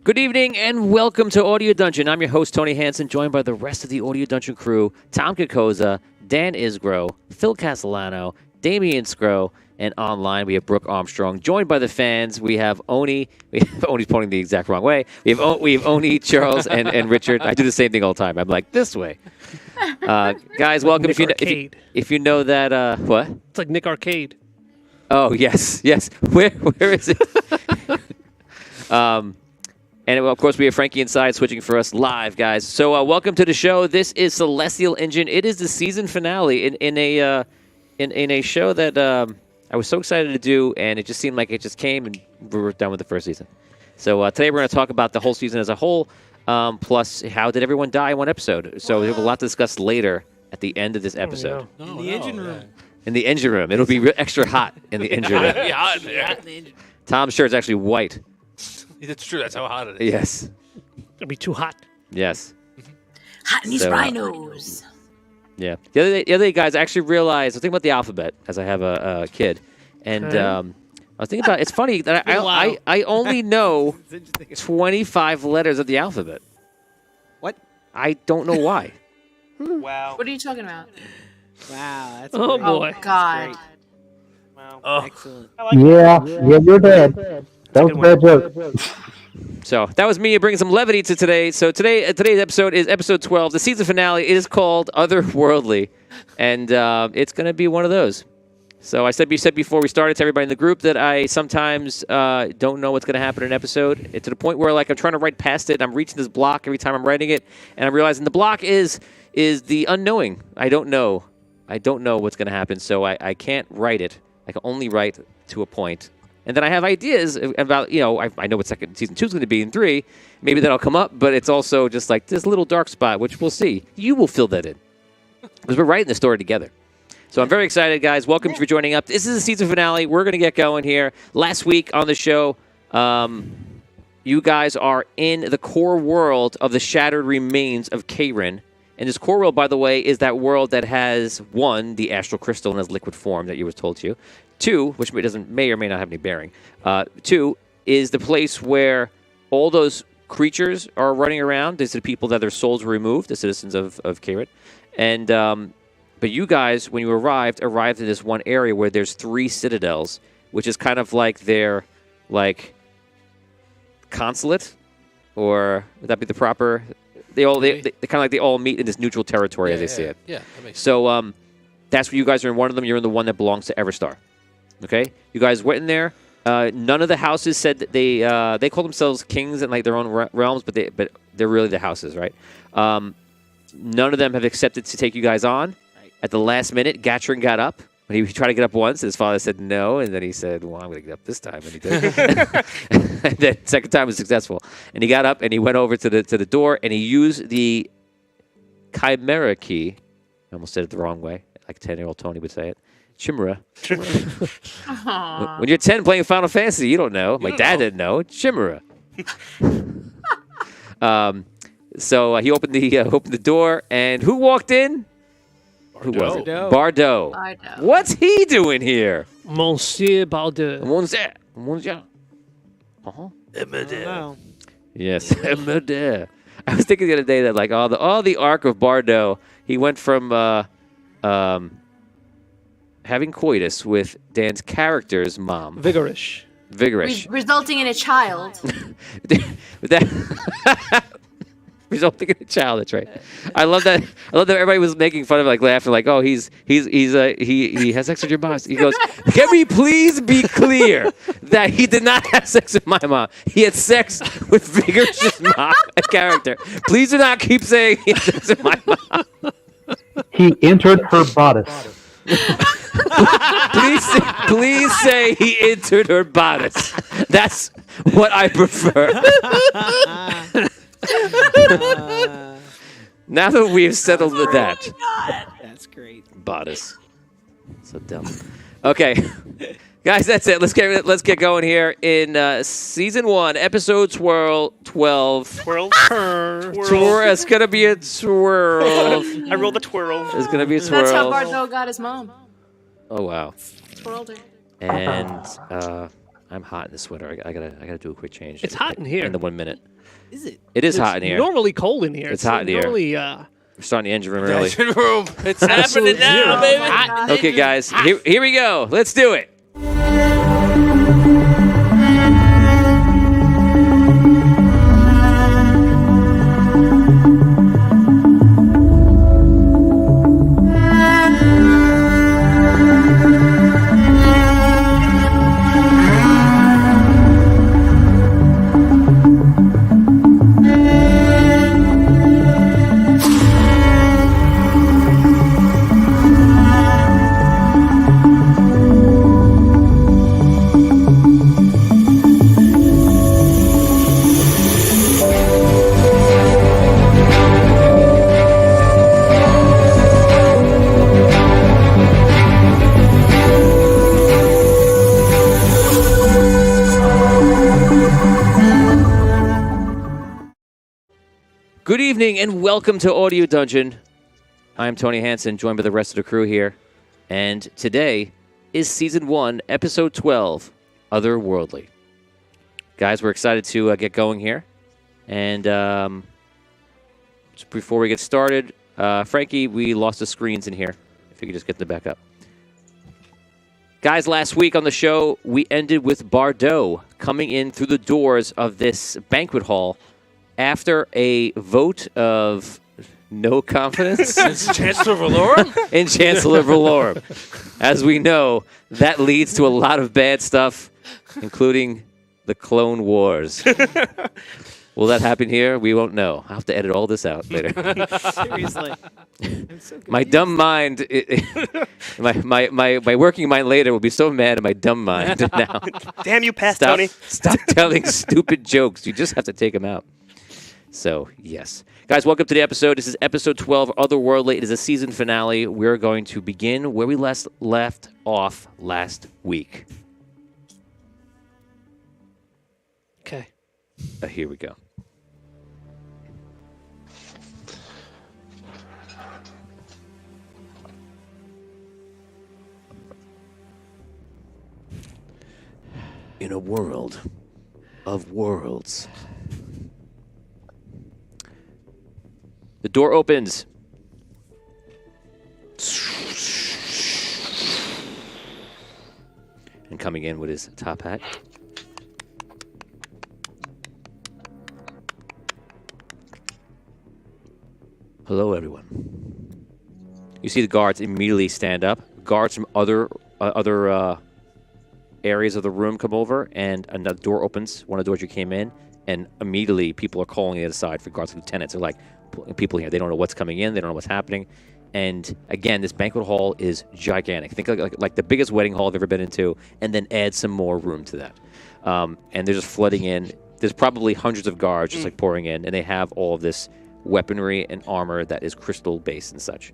Good evening and welcome to Audio Dungeon. I'm your host, Tony Hansen, joined by the rest of the Audio Dungeon crew, Tom Kakoza, Dan Isgro, Phil Castellano, Damian Scro, and online we have Brooke Armstrong. Joined by the fans, we have Oni. Oni's pointing the exact wrong way. We have Oni, Charles, and Richard. I do the same thing all the time. I'm like, this way. Guys, welcome. If you know that, what? It's like Nick Arcade. Oh, yes. Where is it? And, of course, we have Frankie inside switching for us live, guys. So welcome to the show. This is Celestial Engine. It is the season finale in a show that I was so excited to do, and it just seemed like it just came, and we were done with the first season. So today we're going to talk about the whole season as a whole, plus how did everyone die in one episode. So we have a lot to discuss later at the end of this episode. In the engine room. In the engine room. It'll be extra hot in the engine room. It'll be hot in there. Tom's shirt is actually white. That's true. That's how hot it is. Yes. It'll be too hot. Yes. Hot in these rhinos. Yeah. The other day, guys, I actually realized, I was thinking about the alphabet as I have a kid. And I was thinking about, it's funny that I only know 25 letters of the alphabet. What? I don't know why. Wow. What are you talking about? Wow, that's Oh, great. boy. Oh, God. Wow. Excellent. Yeah, you're dead. That was a bad joke. So that was me bringing some levity to today. So today's episode is episode 12. The season finale is called Otherworldly, and it's going to be one of those. So I said before we started to everybody in the group that I sometimes don't know what's going to happen in an episode. It's to the point where like I'm trying to write past it. I'm reaching this block every time I'm writing it, and I'm realizing the block is the unknowing. I don't know what's going to happen, so I can't write it. I can only write to a point. And then I have ideas about, I know what season 2 is going to be in 3. Maybe that'll come up, but it's also just like this little dark spot, which we'll see. You will fill that in. Because we're writing the story together. So I'm very excited, guys. Welcome for joining up. This is the season finale. We're going to get going here. Last week on the show, you guys are in the core world of the shattered remains of Kayrin. And this core world, by the way, is that world that has, 1, the astral crystal in its liquid form that you were told to. 2, which may or may not have any bearing. 2 is the place where all those creatures are running around. These are the people that their souls were removed, the citizens of Kayrin. And but you guys, when you arrived in this one area where there's 3 citadels, which is kind of like their consulate, or would that be the proper? They all meet in this neutral territory as they see it. Yeah, that makes sense. So that's where you guys are in one of them. You're in the one that belongs to Everstar. Okay, you guys went in there. None of the houses said that they call themselves kings in like their own realms, but they're really the houses, right? None of them have accepted to take you guys on. Right. At the last minute, Gatrin got up. He tried to get up once, and his father said no, and then he said, "Well, I'm going to get up this time," and he did. And then second time was successful, and he got up and he went over to the door and he used the Chimera key. I almost said it the wrong way, like 10-year-old Tony would say it. Chimera. When you're 10 playing Final Fantasy, you don't know. My dad didn't know. Chimera. So he opened the door, and who walked in? Who was it? Bardot. What's he doing here? Monsieur Bardot. Monsieur. Uh-huh. Wow. Yes, Emede. I was thinking the other day that like all the arc of Bardot, he went from having coitus with Dan's character's mom. Vigorish. Resulting in a child. Resulting in a child. That's right. I love that. Everybody was making fun of, like, laughing, like, "Oh, he has sex with your mom." He goes, "Can we please be clear that he did not have sex with my mom? He had sex with Vigorish's mom, a character. Please do not keep saying he had sex with my mom." He entered her bodice. Please say he entered her bodice. That's what I prefer. Now that we've settled with that. That's great. Bodice. So dumb. Okay. Guys, that's it. Let's get going here in season 1, episode 12. Twirl. It's gonna be a twirl. I rolled a twirl. It's gonna be a twirl. That's how Bardot got his mom. Oh wow. Twirled her. And I'm hot in this sweater. I gotta do a quick change. It's hot in here. In the 1 minute. Is it? It is It's hot in here. normally cold in here. It's hot in here. normally, We're starting the engine room early. Engine room. It's Absolute happening now, zero. baby. Hot. Okay, guys, here we go. Let's do it. Good evening and welcome to Audio Dungeon. I'm Tony Hansen, joined by the rest of the crew here. And today is Season 1, Episode 12, Otherworldly. Guys, we're excited to get going here. And just before we get started, Frankie, we lost the screens in here. If you could just get them back up. Guys, last week on the show, we ended with Bardot coming in through the doors of this banquet hall after a vote of no confidence Chancellor Valorum? in Chancellor Valorum. As we know, that leads to a lot of bad stuff, including the Clone Wars. Will that happen here? We won't know. I'll have to edit all this out later. Seriously. I'm so My confused. dumb mind, my working mind later will be so mad at my dumb mind now. Damn you, Past Stop, Tony. stop telling stupid jokes. You just have to take them out. So, yes. Guys, welcome to the episode. This is episode 12, Otherworldly. It is a season finale. We're going to begin where we left off last week. okay. Here we go. In a world of worlds. The door opens. And coming in with his top hat. Hello, everyone. You see the guards immediately stand up. Guards from other areas of the room come over, and another door opens. One of the doors you came in, and immediately people are calling the other side for guards and lieutenants. They're like, people here, they don't know what's coming in, they don't know what's happening. And again, this banquet hall is gigantic. Think like the biggest wedding hall I've ever been into, and then add some more room to that. And they're just flooding in. There's probably hundreds of guards just like pouring in, and they have all of this weaponry and armor that is crystal based and such.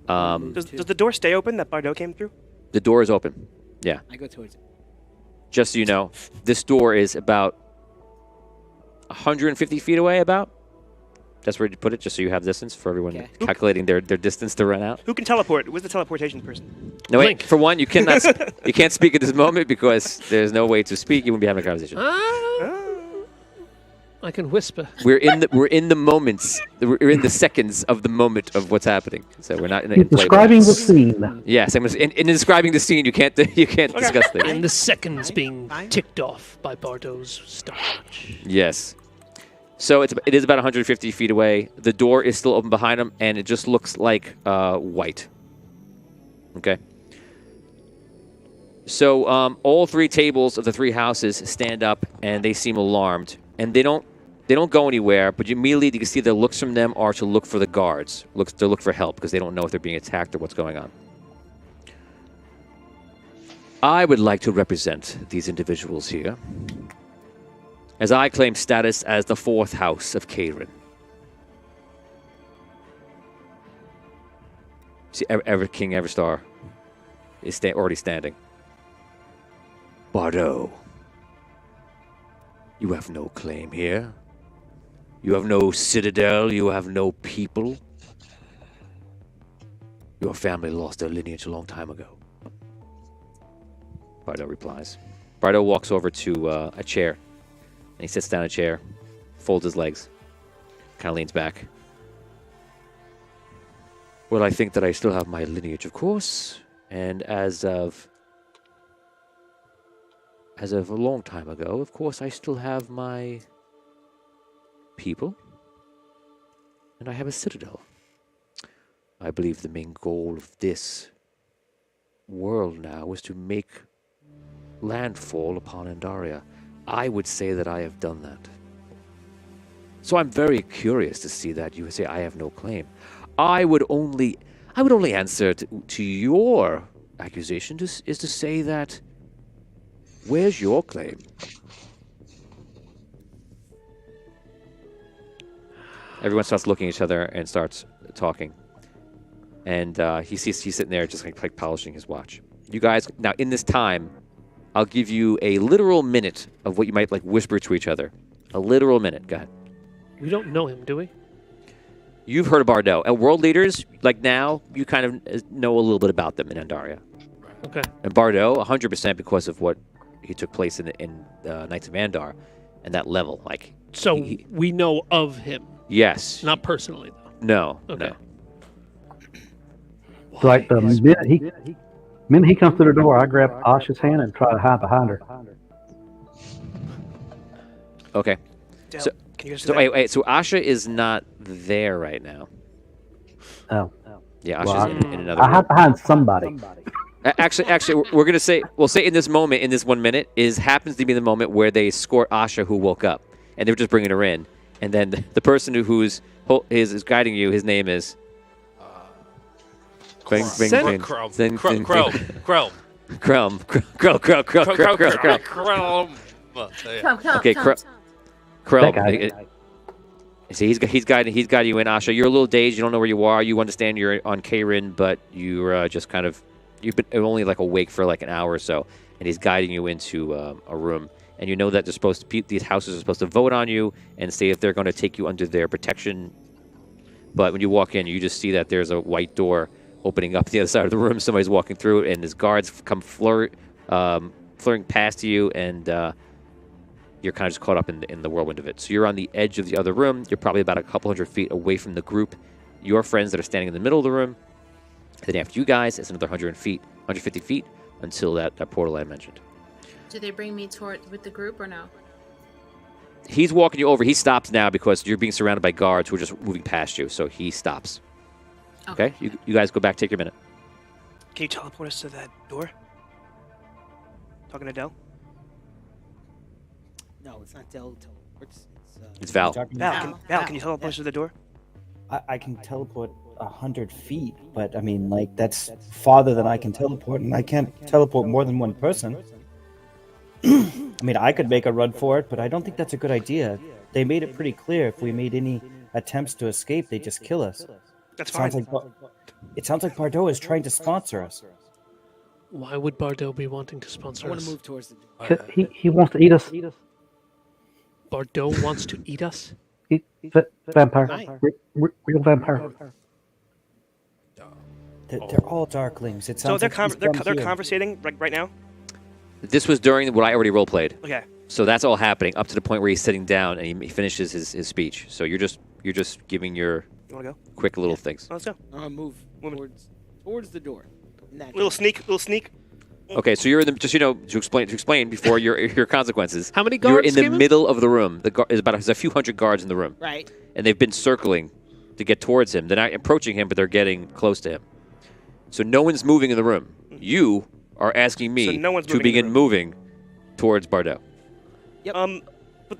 Does the door stay open that Bardot came through? The door is open. Yeah. I go towards it. Just so you know, this door is about 150 feet away, about. That's where you put it, just so you have distance for everyone Okay. calculating their distance to run out. Who can teleport? Where's the teleportation person? No, wait. Blink. For one, you cannot. You can't speak at this moment because there's no way to speak. You won't be having a conversation. I can whisper. We're in the moments. We're in the seconds of the moment of what's happening. So we're not in a He's describing the scene. Yes, in describing the scene, you can't discuss things. And the seconds being Fine. ticked off by Bardot's stopwatch. Yes. So it is about 150 feet away. The door is still open behind him, and it just looks like white. Okay. So all three tables of the three houses stand up, and they seem alarmed, and they don't go anywhere. But immediately you can see the looks from them are to look for the guards, to look for help because they don't know if they're being attacked or what's going on. I would like to represent these individuals here, as I claim status as the fourth house of Kairin. See, King Everstar is already standing. Bardot, you have no claim here. You have no citadel. You have no people. Your family lost their lineage a long time ago. Bardot replies. Bardo walks over to a chair, and he sits down in a chair, folds his legs, kind of leans back. Well, I think that I still have my lineage, of course, and as of a long time ago, of course, I still have my people, and I have a citadel. I believe the main goal of this world now is to make landfall upon Andaria. I would say that I have done that. So I'm very curious to see that you say I have no claim. I would only answer to your accusation is to say that where's your claim? Everyone starts looking at each other and starts talking. And he's sitting there just like polishing his watch. You guys, now in this time, I'll give you a literal minute of what you might like whisper to each other. A literal minute. Go ahead. We don't know him, do we? You've heard of Bardo. And world leaders, like now, you kind of know a little bit about them in Andaria. Okay. And Bardo, 100% because of what he took place in Knights of Andar and that level. Like, So we know of him. Yes. Not personally, though. No. Okay. No. So like the minute he comes through the door, I grab Asha's hand and try to hide behind her. Okay. Dale, So- can you just So wait. So Asha is not there right now. Oh. Yeah, Well, Asha's in another I room. hide behind somebody. Actually, we're gonna say we'll say in this moment, in this 1 minute, happens to be the moment where they escort Asha, who woke up, and they're just bringing her in, and then the person who's is guiding you, his name is. Krelm. Okay, That guy. Krelm. See, he's guiding you in, Asha. You're a little dazed. You don't know where you are. You understand you're on Kayrin, but you're just kind of you've been only like awake for like an hour or so, and he's guiding you into a room. And you know that these houses are supposed to vote on you and say if they're going to take you under their protection. But when you walk in, you just see that there's a white door opening up the other side of the room. Somebody's walking through it, and his guards come flurrying past you, and you're kind of just caught up in the whirlwind of it. So you're on the edge of the other room. You're probably about a couple hundred feet away from the group. Your friends that are standing in the middle of the room. And then after you guys, it's another 150 feet until that portal I mentioned. Do they bring me with the group or no? He's walking you over. He stops now because you're being surrounded by guards who are just moving past you. So he stops. Okay? You guys go back. Take your minute. Can you teleport us to that door? Talking to Dell? No, it's not Del teleports. It's Val. Val, can you teleport us to the door? I can teleport 100 feet, but I mean, like, that's farther than I can teleport, and I can't teleport more than one person. I mean, I could make a run for it, but I don't think that's a good idea. They made it pretty clear if we made any attempts to escape, they just kill us. That's fine. It sounds like Bardo is trying to sponsor us. Why would Bardo be wanting to I sponsor want us? to move towards the door. He wants to eat us. Bardo wants to eat us? Vampire. Right. Real vampire. They're all darklings. It So sounds they're like he's from they're here. conversating right now? This was during what I already role played. Okay. So that's all happening up to the point where he's sitting down and he finishes his speech. So you're just giving your You want to go? quick little things. Let's go. Move Woman. towards the door. In that Little direction. sneak. Okay, so you're in the to explain before your consequences. How many You're guards in the came in? middle of the room. There's a few hundred guards in the room, Right. and they've been circling to get towards him. They're not approaching him, but they're getting close to him. So no one's moving in the room. You are asking So me no one's to moving in the begin room. moving towards Bardo. But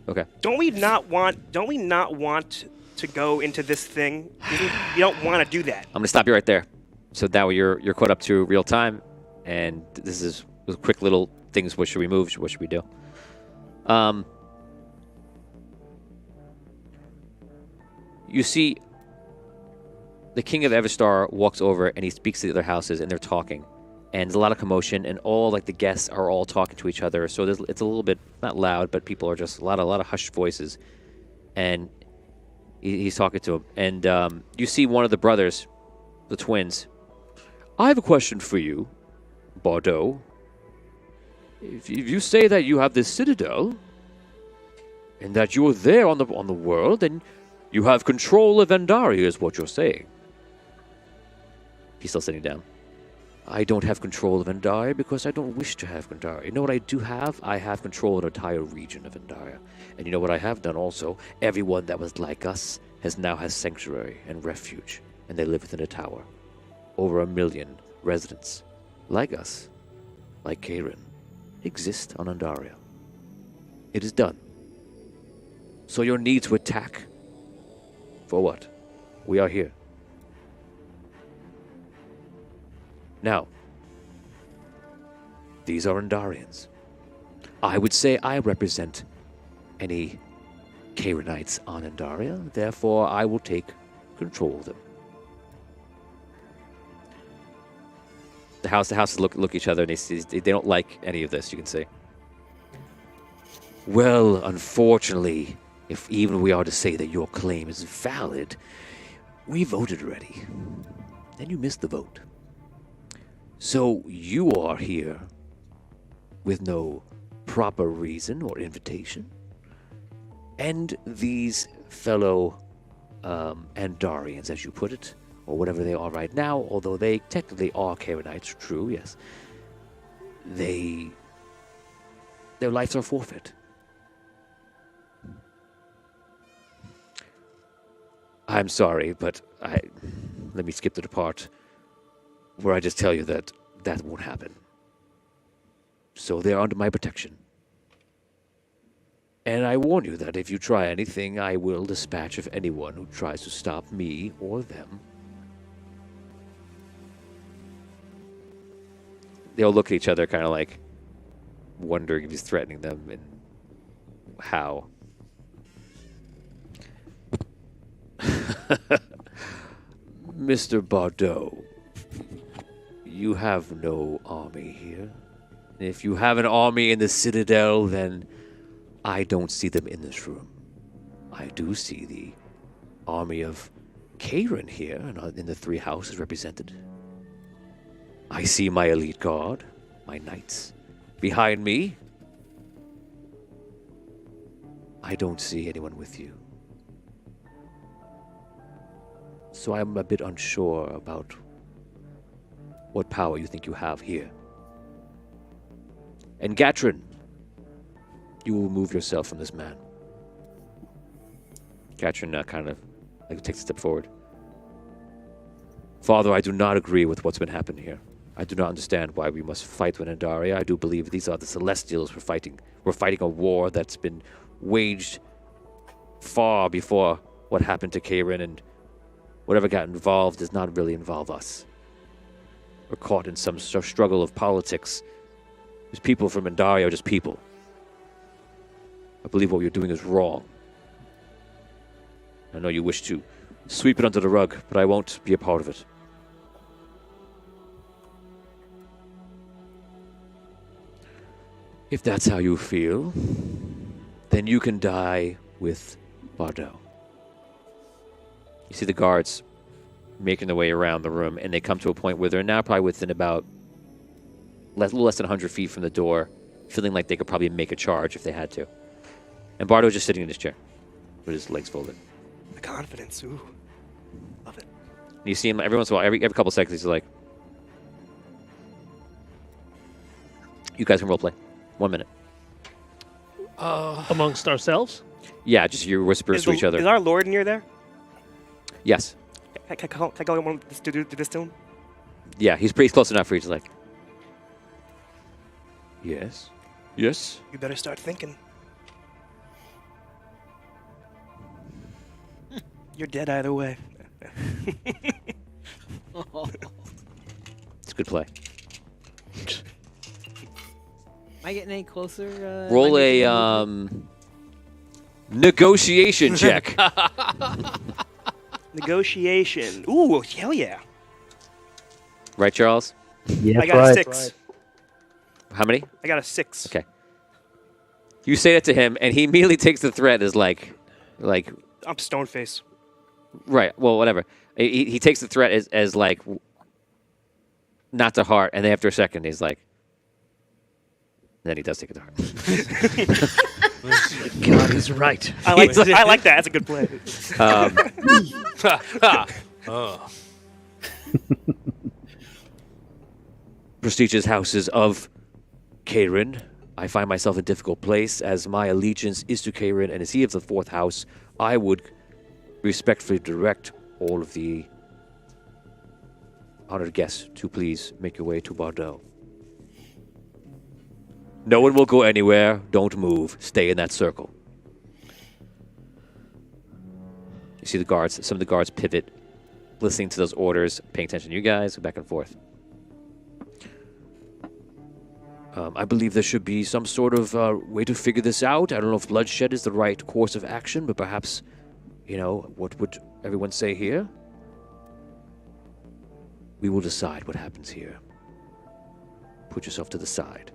Okay. don't we not want to go into this thing? You don't want to do that. I'm gonna stop you right there. So now you're caught up to real time, and this is quick little things. What should we move? What should we do? You see, the king of Everstar walks over and he speaks to the other houses, and they're talking, and there's a lot of commotion, and all like the guests are all talking to each other. So it's a little bit not loud, but people are just a lot of hushed voices, and he's talking to him, and you see one of the brothers, the twins. I have a question for you, Bardo. if you say that you have this citadel, and that you're there on the world, then you have control of Andaria, is what you're saying. He's still sitting down. I don't have control of Andaria because I don't wish to have Andaria. You know what I do have? I have control of an entire region of Andaria. And you know what I have done also? Everyone that was like us now has sanctuary and refuge, and they live within a tower. Over 1 million residents, like us, like Karen, exist on Andaria. It is done. So your need to attack, for what? We are here. Now, these are Andarians. I would say I represent any Karenites on Andaria, therefore I will take control of them. The houses look at each other and they don't like any of this, you can see. Well, unfortunately, if even we are to say that your claim is valid, we voted already. Then you missed the vote. So you are here with no proper reason or invitation. And these fellow Andarians, as you put it, or whatever they are right now, although they technically are Karenites, true, yes, their lives are forfeit. I'm sorry, but let me skip to the part where I just tell you that won't happen. So they're under my protection. And I warn you that if you try anything, I will dispatch of anyone who tries to stop me or them. They all look at each other kind of like wondering if he's threatening them and how. Mr. Bardot, you have no army here. If you have an army in the Citadel, then I don't see them in this room. I do see the army of Karen here in the 3 houses represented. I see my elite guard, my knights. Behind me, I don't see anyone with you. So I'm a bit unsure about what power you think you have here. And Gatrin, you will remove yourself from this man. Gatrin kind of takes a step forward. Father, I do not agree with what's been happening here. I do not understand why we must fight with Andaria. I do believe these are the Celestials we're fighting. We're fighting a war that's been waged far before what happened to Karen, and whatever got involved does not really involve us. We're caught in some struggle of politics. These people from Andaria are just people. I believe what you're doing is wrong. I know you wish to sweep it under the rug, but I won't be a part of it. If that's how you feel, then you can die with Bardot. You see the guards making their way around the room, and they come to a point where they're now probably within about a little less than 100 feet from the door, feeling like they could probably make a charge if they had to. And Bardot's just sitting in his chair with his legs folded. The confidence, ooh. Love it. And you see him every once in a while, every couple seconds, he's like, you guys can roleplay. 1 minute. Amongst ourselves? Yeah, just your whispers to each other. Is our Lord near there? Yes. Can I go do this to him? Yeah, he's pretty close enough for you to like. Yes. Yes. You better start thinking. You're dead either way. It's a good play. Am I getting any closer? Roll a negotiation check. Negotiation. Ooh, hell yeah. Right, Charles? Yeah, I got right. a 6. How many? I got a 6. Okay. You say that to him, and he immediately takes the threat as like, I'm stone face. right. Well, whatever. He takes the threat as like, not to heart, and then after a second, he's like, then he does take it to heart. God is right. I like that. That's a good play. Oh. Prestigious houses of Kairin. I find myself in a difficult place as my allegiance is to Kairin, and as he of the 4th house, I would respectfully direct all of the honored guests to please make your way to Bordeaux. No one will go anywhere. Don't move. Stay in that circle. You see the guards. Some of the guards pivot, listening to those orders, paying attention to you guys, go back and forth. I believe there should be some sort of way to figure this out. I don't know if bloodshed is the right course of action, but perhaps, what would everyone say here? We will decide what happens here. Put yourself to the side.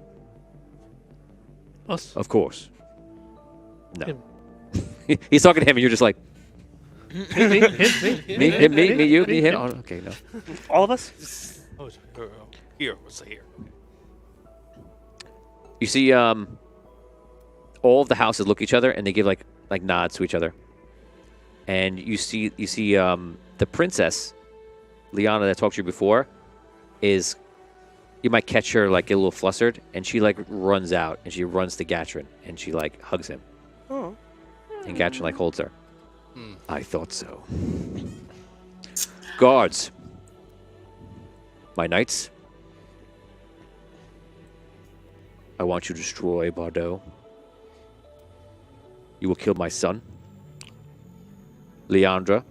Us? Of course. No. Him. He's talking to him, and you're just like, Me, me, you, me, him. Oh, okay, no. All of us? Oh, here. What's the here? You see, all of the houses look at each other, and they give like nods to each other. And you see, the princess, Liana, that talked to you before, is. You might catch her like get a little flustered, and she like runs out, and she runs to Gatrin, and she like hugs him. Oh. And Gatrin like holds her. I thought so. Guards, my knights, I want you to destroy Bordeaux. You will kill my son, Leandra,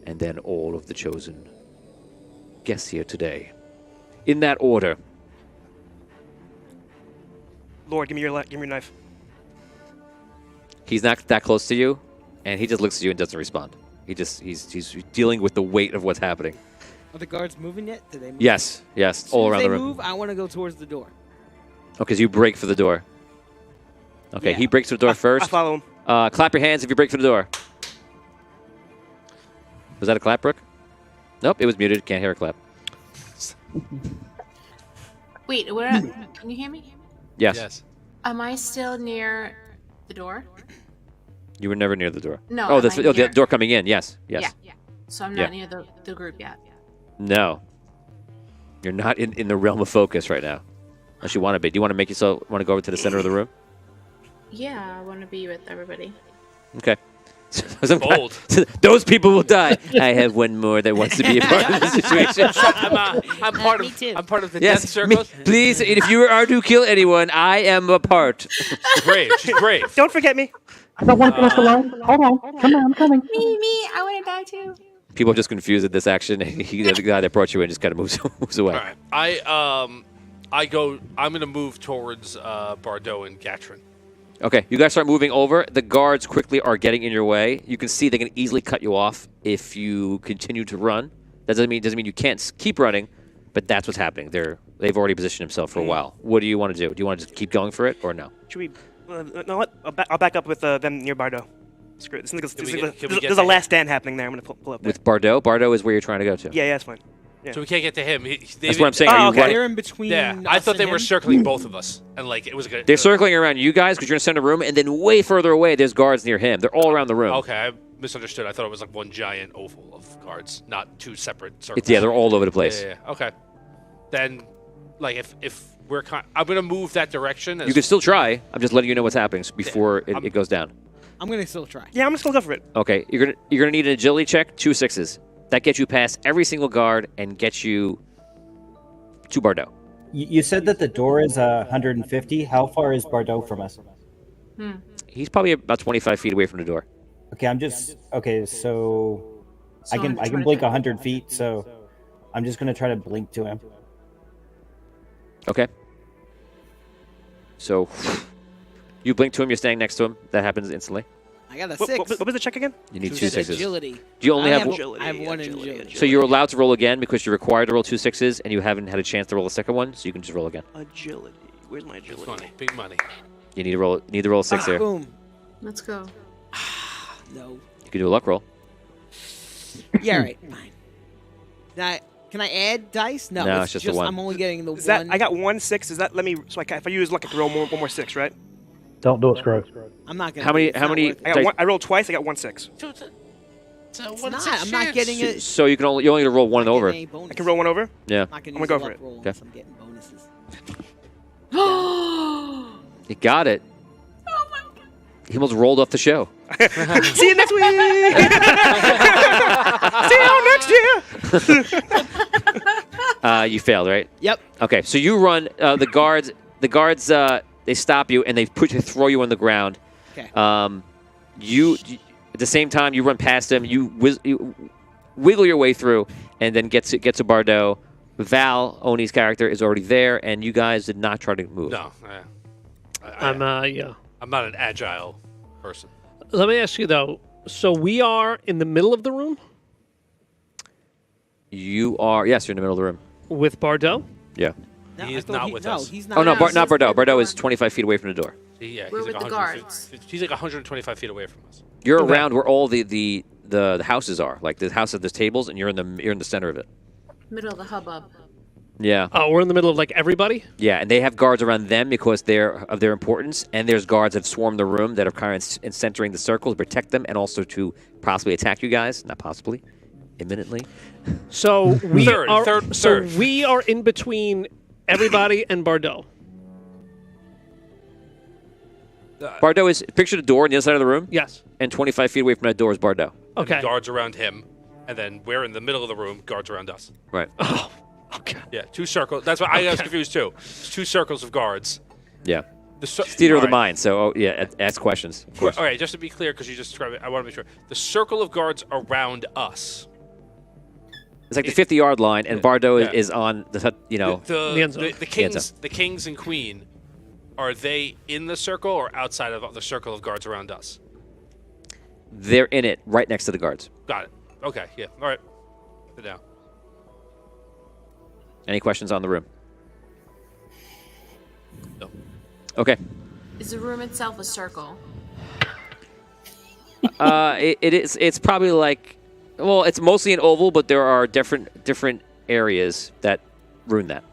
and then all of the chosen guests here today. In that order. Lord, give me your knife. He's not that close to you, and he just looks at you and doesn't respond. He's dealing with the weight of what's happening. Are the guards moving yet? Did they move? Yes, As all soon around as the they room. move, I want to go towards the door. Okay, so you break for the door. Okay, Yeah. he breaks for the door I first. follow him. Clap your hands if you break for the door. Was that a clap, Brooke? Nope, it was muted. Can't hear a clap. Wait, where? Can you hear me? Yes. Am I still near the door? You were never near the door. No, Oh, am that's I the near? door coming in. Yes. Yes. Yeah. So I'm Yeah. not near the group yet. No. You're not in the realm of focus right now. Unless you want to be. Do you want to go over to the center of the room? Yeah, I want to be with everybody. Okay. Bold. Those people will die. I have one more that wants to be a part of the situation. I'm part Me of. too. I'm part of the Yes, death circle. please, if you are to kill anyone, I am a part. She's brave. She's brave. Don't forget me. I don't want to be left alone. Hold on. Come on, I'm coming. Me, I want to die too. People are just confused at this action, and the guy that brought you in just kind of moves away. All right. I go. I'm gonna move towards Bordeaux and Gatrin. Okay, you guys start moving over. The guards quickly are getting in your way. You can see they can easily cut you off if you continue to run. That doesn't mean you can't keep running, but that's what's happening. They've already positioned themselves for a while. What do you want to do? Do you want to just keep going for it or no? Should we? No, what? I'll back up with them near Bardo. Screw it. Can we get There's to a him? last stand happening there. I'm gonna pull up there. With Bordeaux? Bordeaux is where you're trying to go to. Yeah, that's fine. Yeah. So we can't get to him. That's what I'm saying. Oh, Are you okay. running? They're in between. Yeah, I us thought and they were him. circling both of us, and like it was good. They're circling around you guys because you're in the center room, and then way further away, there's guards near him. They're all around the room. Okay, I misunderstood. I thought it was like one giant oval of guards, not two separate circles. Yeah, they're all over the place. Yeah. Okay. Then, like, if we're I'm gonna move that direction. You can still try. I'm just letting you know what's happening before it goes down. I'm gonna still try. Yeah, I'm gonna still go for it. Okay, you're gonna need an agility check, 2 6s. That gets you past every single guard and gets you to Bordeaux. You said that the door is 150. How far is Bordeaux from us? He's probably about 25 feet away from the door. Okay, so I I'm can trying blink to- 100 feet. So I'm just gonna try to blink to him. Okay. So you blink to him. You're standing next to him. That happens instantly. I got a What, 6. what was the check again? You need Two 2 sixes. 6s. Agility. Do you only I have? I have one in agility. So you're allowed to roll again because you're required to roll 2 6s, and you haven't had a chance to roll a second one, so you can just roll again. Agility. Where's my agility? money, big money. You need to roll a 6 here. Boom. Let's go. No. You can do a luck roll. Yeah, right. Fine. Now, Can I add dice? No, No, it's just the one. I'm only getting the Is that one. I got 1 6? Is that let me? So if I use luck, I can roll one more 6, right? Don't do it, Scrooge. I'm not gonna. How many- it's how not many- worth it. I got Dice- one. I rolled twice. I got 1 6. It's not. I'm not getting it. So you only need to roll one over. I I can roll one over. Yeah. I'm not gonna I'm use gonna go a for luck it. roll Okay. unless I'm getting bonuses. You got it. He almost rolled off the show. See you next week. See you next year. You failed, right? Yep. Okay, so you run. The guards, they stop you and they throw you on the ground. Okay. You at the same time you run past them. You wiggle your way through and then get to Bardot. Val, Oni's character, is already there, and you guys did not try to move. No. I'm yeah. I'm not an agile person. Let me ask you though. So we are in the middle of the room You are. Yes, you're in the middle of the room. with Bardot. Yeah. No, He I is thought not with us. He's not. Oh no, No, not so Bardot. we're Bardot is the 25 feet away from the door. Yeah, We're he's with like the 150 guards. He's like 125 feet away from us. You're Okay. around where all the houses are. Like the house of the tables, and you're in the center of it. Middle of the hubbub. Yeah. Oh, we're in the middle of like everybody. Yeah, and they have guards around them because they're of their importance, and there's guards that have swarmed the room that are kind of centering the circle to protect them, and also to possibly attack you guys. Not possibly, imminently. So we Third, are. third, so third. we are in between everybody and Bardot. Bardot is picture the door on the other side of the room, Yes. and 25 feet away from that door is Bardot. And Okay. Guards around him, and then we're in the middle of the room. Guards around us. Right. Oh. Okay. Yeah, 2 circles. That's why I was confused too. It's 2 circles of guards. Yeah. The It's theater of the Alright. mind. So ask questions. Of course. All right, just to be clear, because you just described it, I want to be sure. The circle of guards around us. It's like the 50-yard line, and Bardot Yeah. is on the The end zone. the kings and queen, are they in the circle or outside of the circle of guards around us? they're in it right next to the guards. Got it. Okay. Yeah. All right. Sit down. Any questions on the room? No. Okay. Is the room itself a circle? It's probably like, well, it's mostly an oval, but there are different areas that ruin that.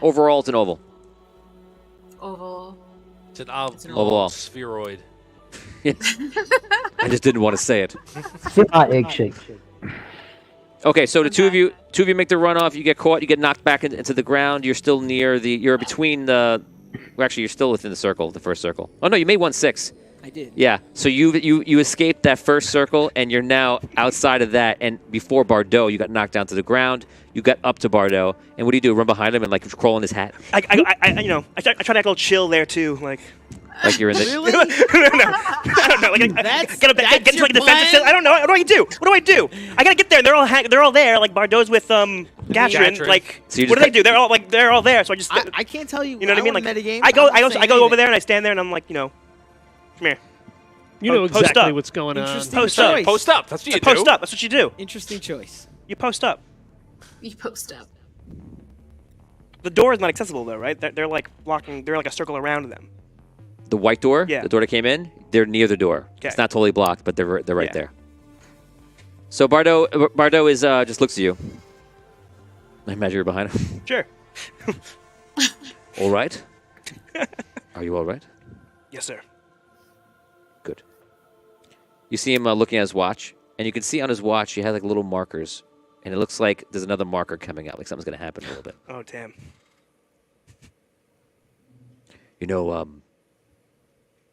Overall, it's an oval. Oval. It's an Oval. spheroid. Yes. I just didn't want to say it. Semi-egg shape. Okay, so the two of you make the runoff. You get caught. You get knocked back into the ground. You're still near the. You're between the. Well, actually, you're still within the circle, the first circle. Oh no, you made 1-6. I did. Yeah. So you escaped that first circle, and you're now outside of that. And before Bardot, you got knocked down to the ground. You got up to Bardot, and what do? Run behind him and like crawl in his hat, I try to act a little chill there too, like. like you're in the. Really? no, I don't know. Like, That's- get that's into like a your defensive. plan? I don't know. What do I do? I gotta get there. They're all there. Like Bardot's with Gatrin. Gatrin. Like, So you what do just they do? They're all there. So I just. I can't tell you. You know what I mean? want Like, metagame, I so I'm not saying go over anything. there and I stand there and I'm like, come here. You know Post exactly up. what's going on. Interesting Post choice. up. Post up. That's what you do. Post up. That's what you do. Interesting choice. You post up. You post up. The door is not accessible though, right? They're like blocking. They're like a circle around them. The white door, Yeah. the door that came in, they're near the door. Okay. It's not totally blocked, but they're right Yeah. there. So Bardot is just looks at you. I imagine you're behind him. Sure. All right. Are you all right? Yes, sir. Good. You see him looking at his watch, and you can see on his watch he has like little markers, and it looks like there's another marker coming out, like something's going to happen a little bit. Oh damn. You know,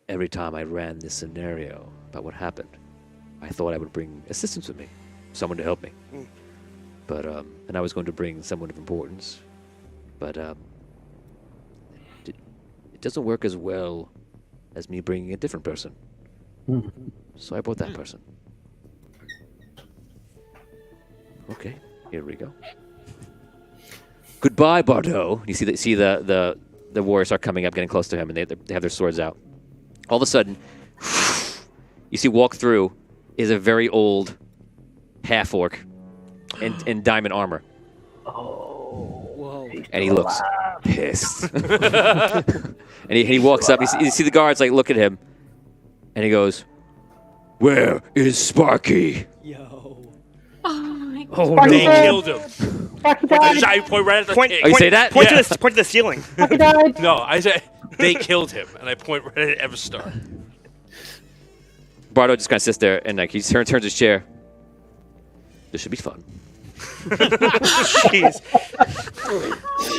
every time I ran this scenario about what happened, I thought I would bring assistance with me, someone to help me. Mm. But and I was going to bring someone of importance, but it doesn't work as well as me bringing a different person. So I brought that person. Okay, here we go. Goodbye, Bardot. You see the warriors start coming up, getting close to him, and they have their swords out. All of a sudden, you see walk through is a very old half orc in diamond armor, Whoa. and he looks pissed. and he walks up. You see the guards like look at him, and he goes, "Where is Sparky?" Yo. Oh my Oh They no! killed him. Fuck, he I died. point right at the Point, king. Oh, you point, say that? Point, Yeah. point to the ceiling. Fuck, he died. No, I said they killed him, and I point right at Everstar. Bardo just kind of sits there and like he turns his chair. This should be fun. Jeez.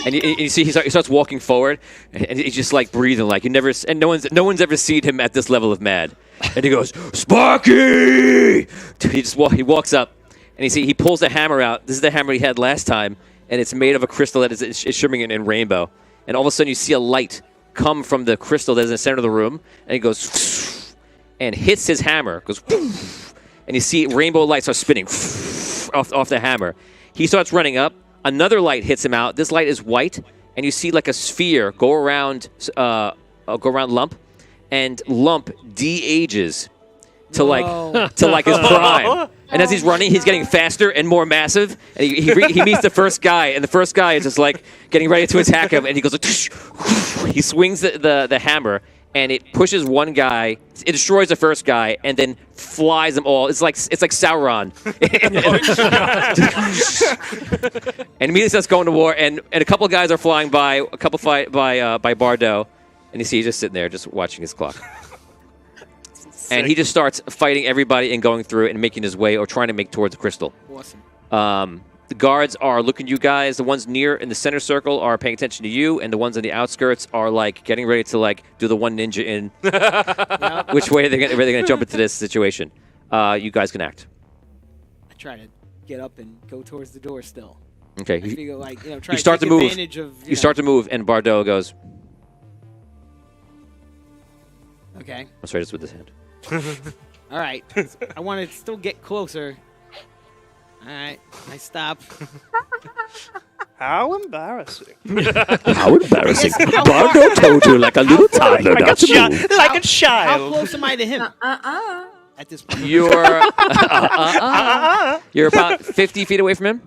And you see he starts walking forward, and he's just like breathing like you never. And no one's ever seen him at this level of mad. And he goes, Sparky! He walks up, and he pulls the hammer out. This is the hammer he had last time, and it's made of a crystal that is shimmering in rainbow. And all of a sudden, you see a light come from the crystal that is in the center of the room, and he goes and hits his hammer. Goes, and you see rainbow lights are spinning off the hammer. He starts running up. Another light hits him out. This light is white, and you see like a sphere go around Lump, and Lump de-ages to like his prime. And as he's running, he's getting faster and more massive. And he meets the first guy, and the first guy is just like getting ready to attack him. And he goes, he swings the hammer, and it pushes one guy. It destroys the first guy, and then flies them all. It's like Sauron. And immediately starts going to war. And a couple of guys are flying by. A couple fight by Bardo, and you see he's just sitting there, just watching his clock. And he just starts fighting everybody and going through it and making his way or trying to make towards the crystal. Awesome. The guards are looking at you guys. The ones near in the center circle are paying attention to you, and the ones on the outskirts are like getting ready to like do the one ninja in. Which way are they going to jump into this situation? You guys can act. I try to get up and go towards the door still. Okay. I figure, like, try You to start take to move. advantage of, You start to move, and Bardo goes. Okay. I'll try this with his hand. All right. I want to still get closer. All right. I stop. How embarrassing. How embarrassing! Bardo told you like a little toddler not to move. Like a How child. close am I to him at this point? You're about 50 feet away from him.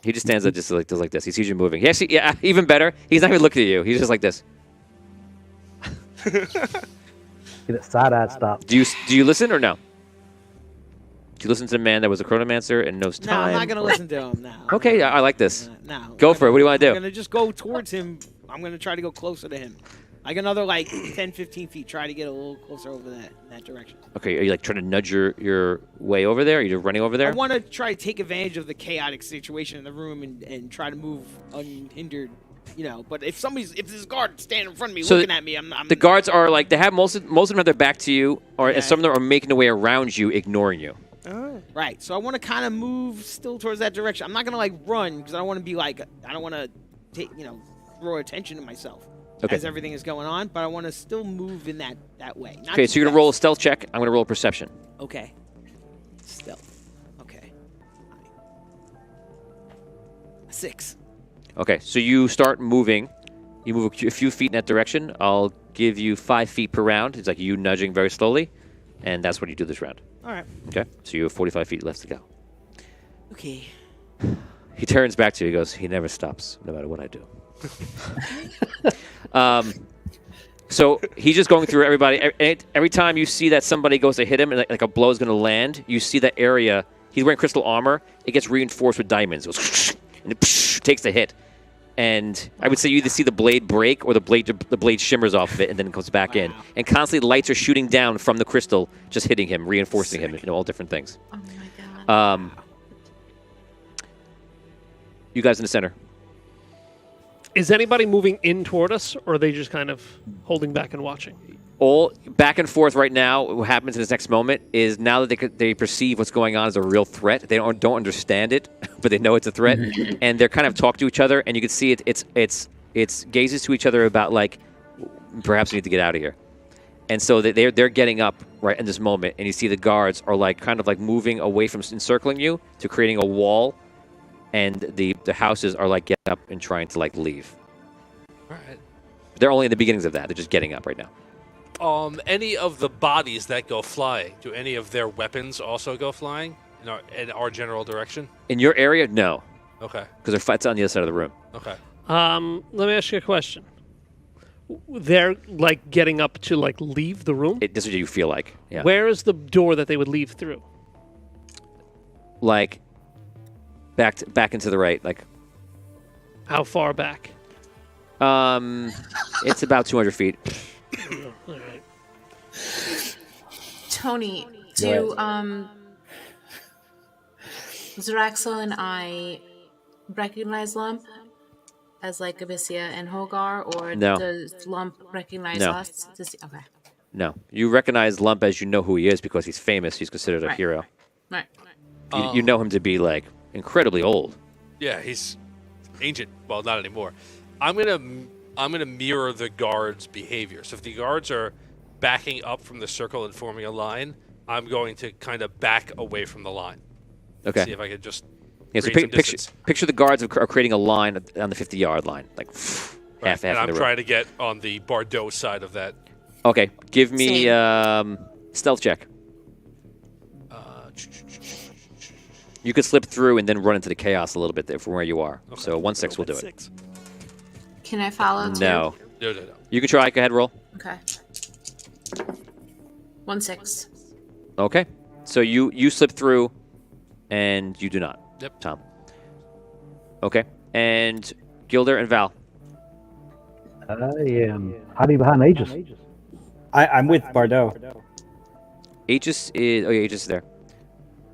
He just stands up, just like does like this. He sees you moving. He actually, yeah, even better. He's not even looking at you. He's just like this. Get it side-eyed stop. Do you listen or no? Do you listen to the man that was a chronomancer and knows No, time? I'm not gonna listen to him now. Okay, I like this. No. Go for it. What do you want to I'm do? gonna just go towards him. I'm gonna try to go closer to him. Like another 10, 15 feet. Try to get a little closer over in that direction. Okay, are you like trying to nudge your way over there? Are you running over there? I want to try to take advantage of the chaotic situation in the room and try to move unhindered. But if this guard standing in front of me So looking at me, I'm The guards are like, they have most of them have their back to you, or Okay. some of them are making their way around you, ignoring you. right. So I want to kind of move still towards that direction. I'm not gonna run because I don't want to be I don't want to take draw attention to myself Okay. as everything is going on. But I want to still move in that way. Not Okay, too so you're gonna fast. roll a stealth check. I'm gonna roll a perception. Okay. Stealth. Okay. 6. Okay, so you start moving. You move a few feet in that direction. I'll give you 5 feet per round. It's like you nudging very slowly, and that's what you do this round. All right. Okay, so you have 45 feet left to go. Okay. He turns back to you. He goes, he never stops, no matter what I do. So he's just going through everybody. Every time you see that somebody goes to hit him and like a blow is going to land, you see that area. He's wearing crystal armor. It gets reinforced with diamonds. It goes and it takes the hit. And I would say you either see the blade break or the blade shimmers off of it and then it comes back in. Wow. And constantly lights are shooting down from the crystal, just hitting him, reinforcing him, all different things. Oh my god. You guys in the center. Is anybody moving in toward us, or are they just kind of holding back and watching? All back and forth right now. What happens in this next moment is now that they perceive what's going on as a real threat. They don't understand it, but they know it's a threat, and they're kind of talk to each other. And you can see it's gazes to each other about like, perhaps we need to get out of here. And so they're getting up right in this moment, and you see the guards are like kind of like moving away from encircling you to creating a wall, and the houses are like getting up and trying to like leave. All right. They're only in the beginnings of that. They're just getting up right now. Any of the bodies that go flying, do any of their weapons also go flying in our general direction? In your area, no, Okay. because they're fights on the other side of the room. Okay. Let me ask you a question. They're like getting up to like leave the room. This is what you feel like. Yeah. Where is the door that they would leave through? like back into the right. Like, How far back? it's about 200 feet. All right. Tony, do Zaraxel and I recognize Lump as like Abyssia and Hogar, or No. does Lump recognize No. us? Okay. No, you recognize Lump as you know who he is because he's famous. He's considered a Right. hero. Right. You know him to be like incredibly old. Yeah, he's ancient. Well, not anymore. I'm gonna mirror the guards' behavior. So if the guards are backing up from the circle and forming a line, I'm going to kind of back away from the line. Okay. See if I can just Yeah, so create some picture distance. the guards are creating a line on the 50-yard line, like Right. half And in I'm the row. trying to get on the Bardot side of that. Okay, give me stealth check. You could slip through and then run into the chaos a little bit there from where you are. Okay. So 1/6 will do it. 6. Can I follow too? No, No. you can try. Go ahead, roll. Okay. 1/6. Okay, so you slip through, and you do not. Yep. Tom. Okay, and Gilder and Val. I am hiding behind Aegis. I'm with Bardot. Aegis is. Oh yeah, Aegis is there.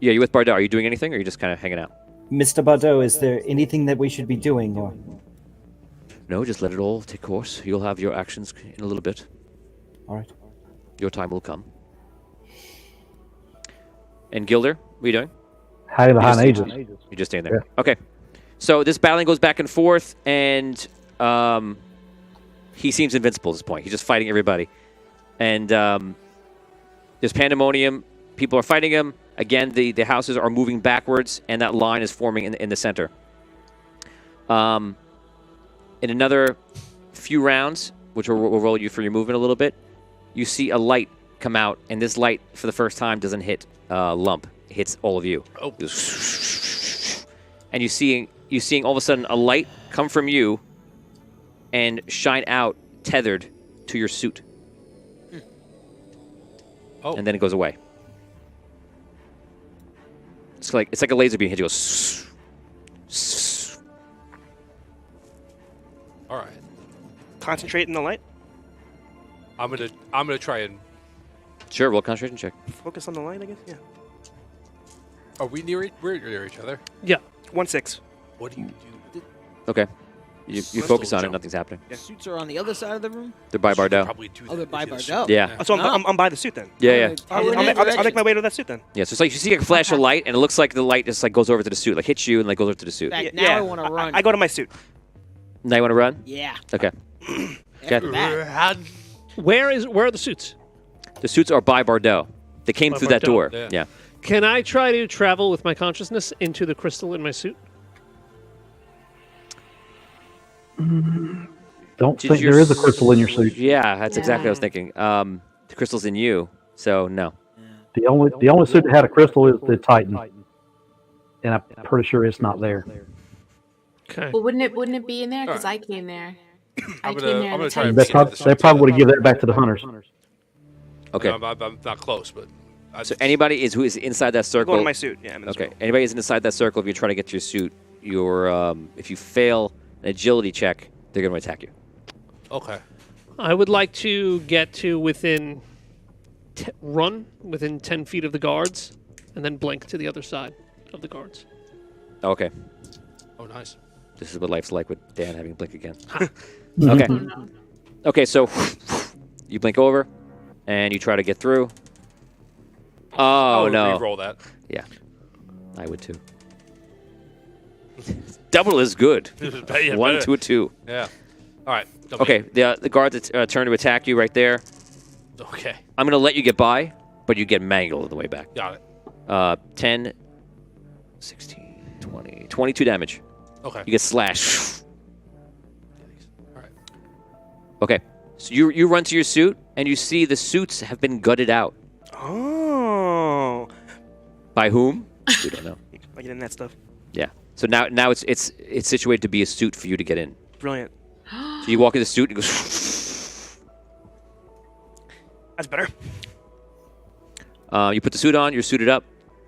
Yeah, you with Bardot? Are you doing anything, or are you just kind of hanging out? Mr. Bardot, is there anything that we should be doing? Or No, just let it all take course. You'll have your actions in a little bit. all right. Your time will come. And Gilder, what are you doing? Hiding behind just- Aegis. You're just staying there. Okay. So this battling goes back and forth, and he seems invincible at this point. He's just fighting everybody. And there's pandemonium. People are fighting him. Again, the houses are moving backwards, and that line is forming in the center. In another few rounds, which will roll you for your movement a little bit, you see a light come out, and this light, for the first time, doesn't hit Lump. It hits all of you. Oh. It goes, and you seeing all of a sudden a light come from you and shine out, tethered to your suit. Oh. And then it goes away. It's like a laser beam hit you. Goes, All right. Concentrate in the light. I'm gonna try and. Sure, roll a concentration check. Focus on the light, I guess. Yeah. Are we near? We're near each other. Yeah. 1/6. What do you do? Okay. You focus on it, nothing's happening. The suits are on the other side of the room. They're by Bardot. Probably do Oh, they're that. by Is it Bardot. Yeah. So No. I'm by the suit then. Yeah. I'll make my way to that suit then. Yeah, so it's like you see a flash of light, and it looks like the light just like goes over to the suit, like hits you and like goes over to the suit. Back, Yeah, now yeah. I want to run. I go to my suit. Now you want to run? Yeah. Okay. After that. Where are the suits? The suits are by Bardot. They came By through that Bardot, door. yeah. Can I try to travel with my consciousness into the crystal in my suit? Don't Did think your there is a crystal in your suit. Yeah, that's exactly what I was thinking. The crystal's in you, so no. The only suit that had a crystal is the Titan, and I'm pretty sure it's not there. Okay. Well, wouldn't it be in there? Because Alright. I came there. I'm I came gonna there. in the try tent. and They, make it prob- to the they suit. probably would have given that back to the hunters. Okay. I'm not close, but. So anybody who is inside that Go circle. to my suit. Yeah. I'm in this Okay. room. Anybody is inside that circle. If you try to get to your suit, if you fail an agility check, they're going to attack you. Okay. I would like to get to within run within 10 feet of the guards, and then blink to the other side of the guards. Okay. Oh, nice. This is what life's like with Dan having to blink again. Okay. Okay, so you blink over, and you try to get through. Oh, I'll no. re-roll that. Yeah. I would too. Double is good. Yeah, 1 better. to a 2. Yeah. All right. Okay, the guards turn to attack you right there. Okay. I'm going to let you get by, but you get mangled on the way back. Got it. 10, 16, 20, 22 damage. Okay. You get slashed. All right. Okay, so you run to your suit, and you see the suits have been gutted out. Oh. By whom? We don't know. I get in that stuff. Yeah. So now it's situated to be a suit for you to get in. Brilliant. So you walk in the suit, and it goes. That's better. You put the suit on. You're suited up.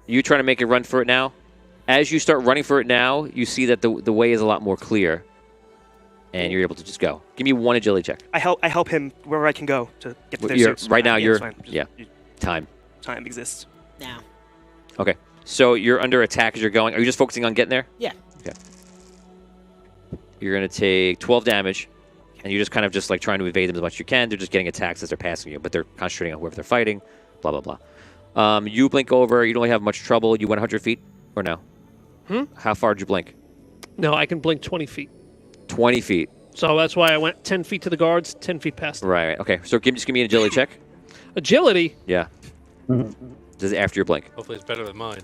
You trying to make a run for it now? As you start running for it now, you see that the way is a lot more clear, and you're able to just go. Give me one agility check. I help him wherever I can go to get to their You're- suits. right now, Yeah, you're it's fine. Just- Time. time exists. Now. Okay. So you're under attack as you're going. Are you just focusing on getting there? Yeah. Okay. You're gonna take 12 damage, and you're just kind of just like trying to evade them as much as you can. They're just getting attacks as they're passing you, but they're concentrating on whoever they're fighting. Blah blah blah. You blink over. You don't really have much trouble. You went 100 feet or no? How far did you blink? No, I can blink 20 feet. 20 feet. So that's why I went 10 feet to the guards, 10 feet past them. Right. Okay. So just give me an agility check. Agility? Yeah. This is after your blink. Hopefully, it's better than mine.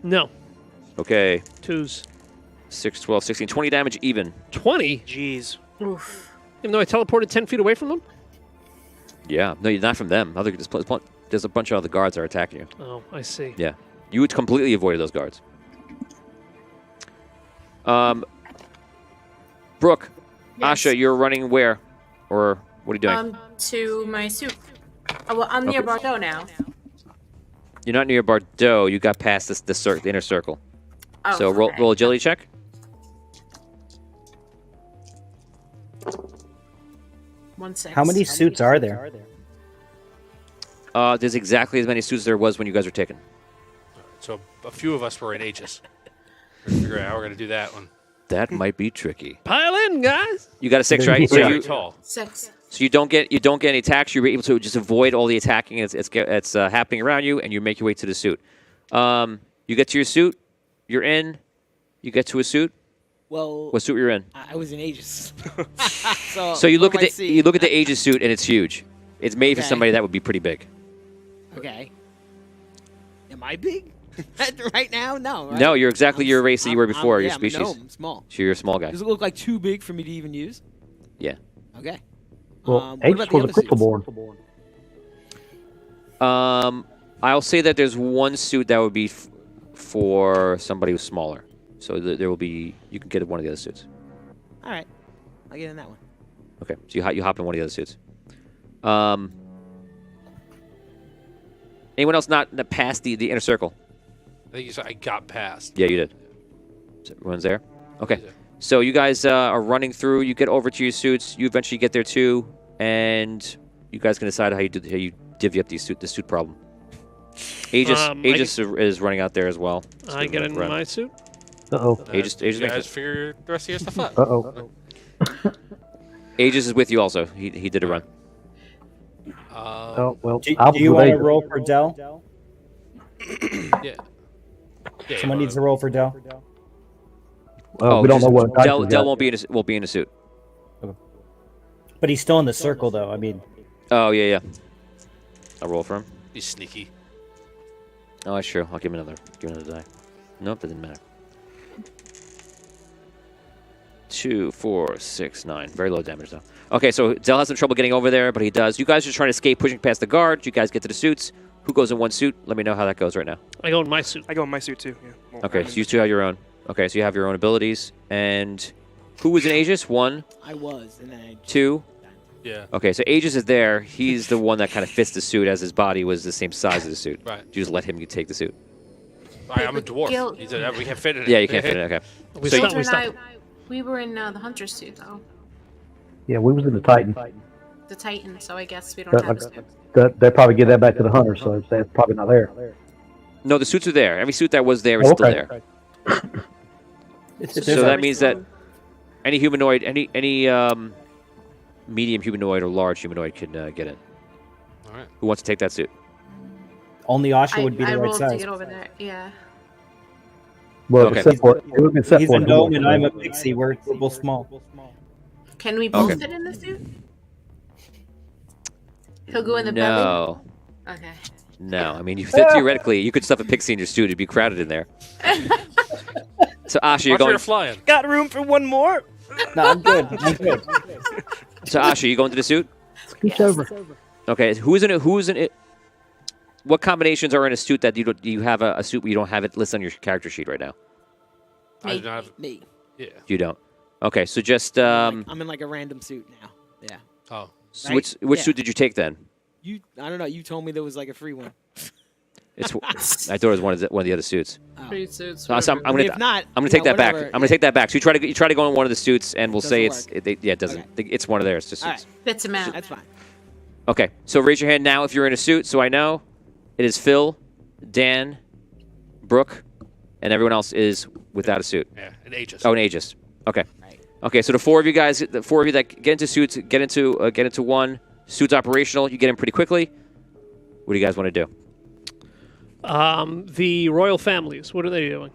No. Okay. 2s. 6, 12, 16, 20 damage even. 20? Jeez. Oof. Even though I teleported 10 feet away from them? Yeah. No, you're not from them. There's a bunch of other guards that are attacking you. Oh, I see. Yeah. You would completely avoid those guards. Brooke, Yes. Asha, you're running where? Or what are you doing? To my suit. Oh, well, I'm near Bordeaux now. You're not near Bordeaux. You got past the inner circle. Oh, So okay. roll agility check. One six. How many suits are there? There's exactly as many suits as there was when you guys were taken. So a few of us were in Aegis. We're gonna figure out how we're gonna do that one. That might be tricky. Pile in, guys! You got a 6, right? Yeah. So Very you, tall. 6. so you don't get any attacks. You're able to just avoid all the attacking that's happening around you, and you make your way to the suit. You get to your suit. You're in. You get to a suit. Well, What suit you're in? I was in Aegis. So you look what at do I the see? Aegis suit, and it's huge. It's made for Okay. somebody that would be pretty big. Okay. Am I big? Right now? No. Right? No, you're exactly your race that you were before, your yeah, species. I'm a gnome, small. So you're a small guy. Does it look like too big for me to even use? Yeah. Okay. Well, what Aegis about the was a other suits? crystal born. I'll say that there's one suit that would be for somebody who's smaller. So there will be. You can get one of the other suits. All right. I'll get in that one. Okay. So you hop in one of the other suits. Anyone else not past the inner circle? I think you said I got past. Yeah, you did. So everyone's there? Okay. Yeah. So you guys are running through. You get over to your suits. You eventually get there too, and you guys can decide how you divvy up the suit problem. Aegis is running out there as well. Just I gonna get let in it run. my suit. Uh-oh. Aegis You makes guys it. figure the rest of your stuff out. Uh-oh. Aegis is with you also. He did a run. Oh, well, Do, I'll do you with want to Aegis. roll for Dell? Yeah. Yeah, Someone needs to roll for Dell. Well, we don't know what dice Del he's got. won't be in a suit. But he's still in the circle, though. I mean, Oh yeah. I'll roll for him. He's sneaky. Oh, that's true. I'll give him another die. Nope, that didn't matter. 2, 4, 6, 9. Very low damage though. Okay, so Zell has some trouble getting over there, but he does. You guys are trying to escape, pushing past the guards. You guys get to the suits. Who goes in one suit? Let me know how that goes right now. I go in my suit. I go in my suit too. Yeah. Well, Okay, I'm so in you two have your own. Okay, so you have your own abilities. And who was in Aegis? 1, I was, and then I 2. Yeah. Okay, so Aegis is there. He's the one that kind of fits the suit as his body was the same size as the suit. Right. You just let him take the suit. I'm a dwarf. Gil- He said we can't fit in it. Yeah, you can't fit in. Okay. We So stop. you- We Children, stop. we were in the hunter suit though. Yeah, we was in the Titan. The Titan, so I guess we don't have a suit. They probably give that back to the hunter, so that's probably not there. No, the suits are there. Every suit that was there is Oh, still okay. there. there's So a- that means that any humanoid, any medium humanoid or large humanoid can get in. All right. Who wants to take that suit? only Asha would be I the right rolled to size. get over there. Yeah. Well, Okay. it was set for it. It would have been set He's for a it. gnome and I'm a pixie. We're both small. Can we both Okay. fit in the suit? He'll go in the belly. No. Okay. No. I mean, theoretically, you could stuff a pixie in your suit. It'd be crowded in there. So, Asha, you're Watch where going. you're flying. Got room for one more? No, I'm good. I'm good. So, Asha, you going to the suit? Scooch over. Okay. Who's in it? Who's in it? What combinations are in a suit that do you have a suit where you don't have it listed on your character sheet right now? I Me. do not have. Me. Yeah. You don't. Okay. So just I'm in like a random suit now. Yeah. Oh. so right? which Yeah. suit did you take then? I don't know. You told me there was like a free one. It's I thought it was one of the other suits. Three suits. So I'm gonna If not, I'm gonna you take know, that back. whatever, I'm gonna take that back. So you try to go in one of the suits, and we'll say Doesn't it doesn't. It's one of theirs. Just All suits. right, Fits him out. that's fine. Okay, so raise your hand now if you're in a suit, so I know. It is Phil, Dan, Brooke, and everyone else is without a suit. Yeah, an Aegis. Oh, an Aegis. Okay. Okay, so the four of you guys, the four of you that get into suits, get into one. Suit's operational. You get in pretty quickly. What do you guys want to do? The royal families, what are they doing?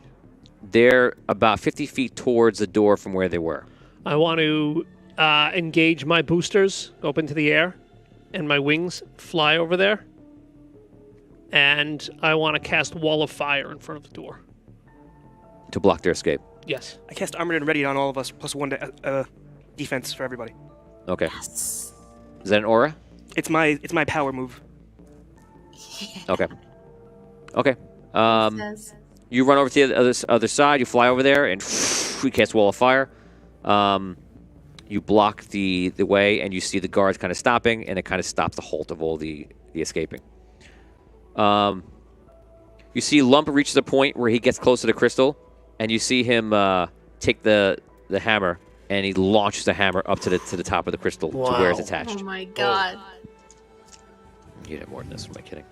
They're about 50 feet towards the door from where they were. I want to engage my boosters, go up into the air, and my wings fly over there. And I want to cast Wall of Fire in front of the door. To block their escape. Yes. I cast Armored and Ready on all of us, +1 to defense for everybody. Okay. Is that an aura? It's my power move. Okay. Okay. Says. You run over to the other side. You fly over there, and we cast Wall of Fire. You block the way, and you see the guards kind of stopping, and it kind of stops the halt of all the escaping. You see Lump reaches a point where he gets close to the crystal, and you see him take the hammer, and he launches the hammer up to the top of the crystal to where it's attached. Oh my god. You did more than this. Am I kidding?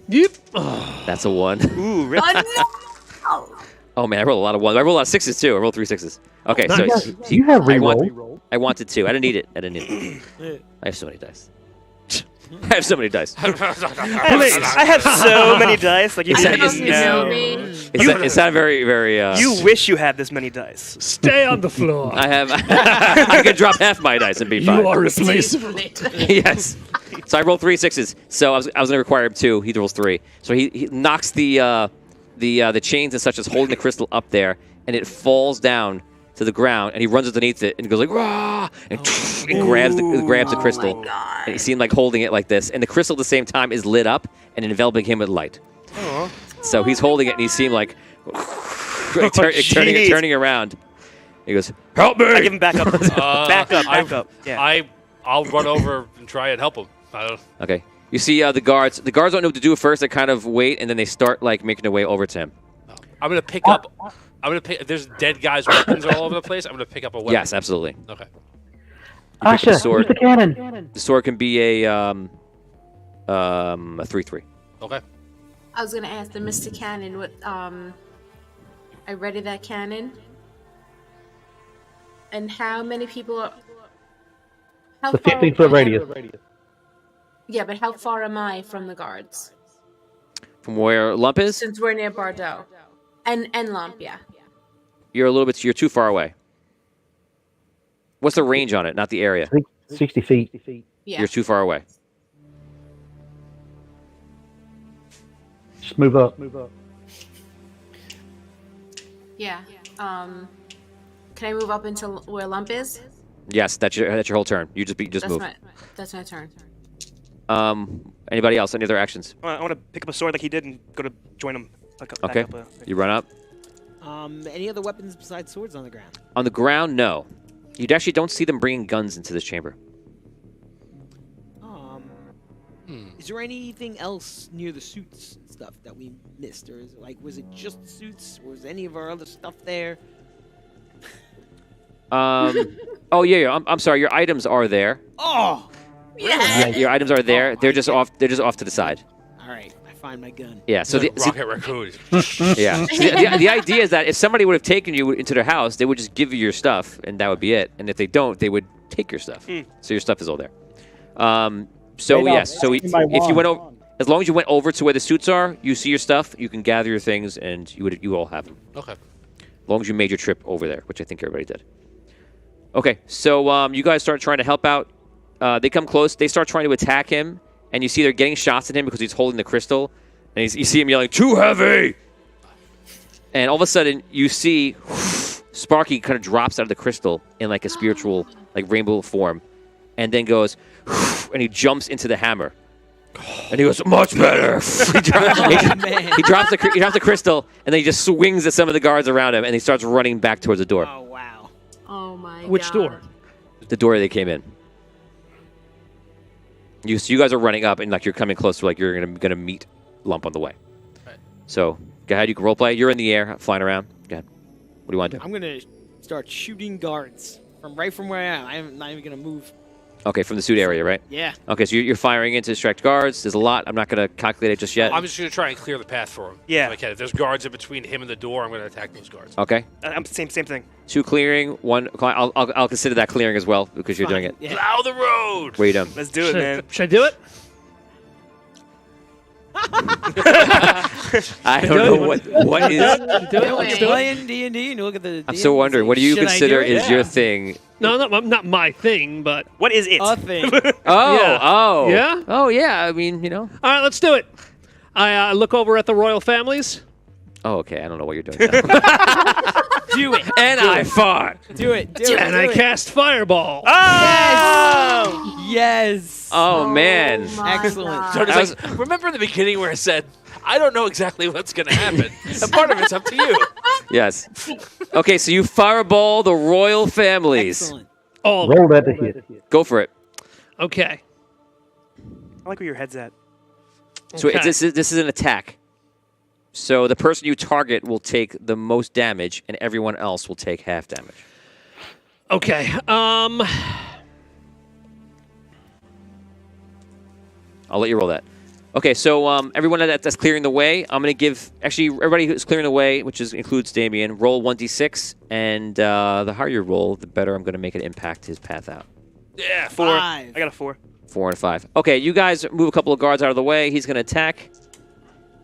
Yep. That's a 1. Ooh, really? Oh, no. Oh man, I rolled a lot of 1s. I rolled a lot of 6s too. I rolled 3 6s. Okay, so You have I reroll. I wanted to. I didn't need it. I have so many dice. I have so many dice. I have so many dice. Like you Is that- didn't is- know. It's not very, very. You wish you had this many dice. Stay on the floor. I have. I could drop half my dice and be fine. You are replaceable. Yes. So I rolled 3 6s. So I was going to require him 2. He rolls 3. So he knocks the chains and such as holding the crystal up there, and it falls down to the ground, and he runs underneath it and goes like rah, and grabs the crystal. And he seemed like holding it like this, and the crystal at the same time is lit up and enveloping him with light. So he's holding it, and he seemed like turning around. He goes, "Help me!" I give him back up. Back up. Yeah. I'll run over and try and help him. I don't. Okay. You see the guards. The guards don't know what to do at first. They kind of wait, and then they start like making their way over to him. I'm gonna pick up. There's dead guys' weapons all over the place. I'm gonna pick up a weapon. Yes, absolutely. Okay. Asha, sword. use the cannon. The sword can be a 3/3. Okay. I was gonna ask the Mr. Cannon what I ready that cannon. And how many people are how It's a far 15-foot radius. Yeah, but how far am I from the guards? From where Lump is, Since we're near Bordeaux. And Lump, yeah. you're too far away. What's the range on it? Not the area. I think 60 feet. Yeah. You're too far away. Just move up. Yeah. Can I move up into where Lump is? Yes, that's your whole turn. You just move. That's my turn. Anybody else? Any other actions? I want to pick up a sword like he did and go to join him. Back Okay. up, You run up. Any other weapons besides swords on the ground? On the ground, no. You actually don't see them bringing guns into this chamber. Is there anything else near the suits and stuff that we missed, or is it was it just the suits, or was any of our other stuff there? Oh yeah. I'm sorry. Your items are there. Oh, Yeah. Your items are there. They're just off. They're just off to the side. all right. I find my gun. Yeah. So the, Rocket Raccoon. yeah. So the idea is that if somebody would have taken you into their house, they would just give you your stuff, and that would be it. And if they don't, they would take your stuff. So your stuff is all there. So Wait, yes. So my if you went wand. over, as long as you went over to where the suits are, you see your stuff. You can gather your things, and you all have them. Okay. As long as you made your trip over there, which I think everybody did. Okay. So you guys start trying to help out. They come close. They start trying to attack him, and you see they're getting shots at him because he's holding the crystal. And you see him yelling, "Too heavy!" And all of a sudden, you see Sparky kind of drops out of the crystal in like a spiritual, like rainbow form, and then goes, and he jumps into the hammer. And he goes, "Much better!" he drops the crystal, and then he just swings at some of the guards around him, and he starts running back towards the door. Oh wow. Oh my god. Which door? The door they came in. So you guys are running up, and like you're coming close to like you're gonna meet Lump on the way. Right. So go ahead. You can roleplay. You're in the air, flying around. Go ahead. What do you want to do? I'm gonna start shooting guards from where I am. I'm not even gonna move. Okay, from the suit area, right? Yeah. Okay, so you're firing into distract guards. There's a lot. I'm not going to calculate it just yet. I'm just going to try and clear the path for him. Yeah. If I can. If there's guards in between him and the door, I'm going to attack those guards. Okay. I'm same thing. 2 clearing, 1. I'll consider that clearing as well because you're doing it. Yeah. Plow the road! What are you doing? Let's do it, man. Should I do it? I don't know what is. Do it. When Let's you're do it. playing D&D and you look at the. I'm so wondering. What do you Should I consider do it? is your thing? No, not my thing, but What is it? A thing. Oh, Yeah. oh, Yeah? oh, yeah. I mean, you know. all right, let's do it. I look over at the royal families. Oh, okay. I don't know what you're doing. Now. Do it. And I fought. Do it. Do it. And do I it. cast fireball. Oh! Yes. Oh, man. my Excellent. God. So it's I was- like, remember in the beginning where I said, I don't know exactly what's going to happen. And part of it's up to you. Yes. Okay, so you fireball the royal families. Excellent. Oh, Roll that to hit. Go for it. okay. I like where your head's at. So Okay. this is an attack. So the person you target will take the most damage, and everyone else will take half damage. Okay. I'll let you roll that. Okay, so everyone that's clearing the way, I'm going to give... Actually, everybody who's clearing the way, which includes Damien, roll 1d6, and the higher you roll, the better I'm going to make it impact his path out. Yeah. 4. 5. I got a 4. 4 and 5. Okay, you guys move a couple of guards out of the way. He's going to attack.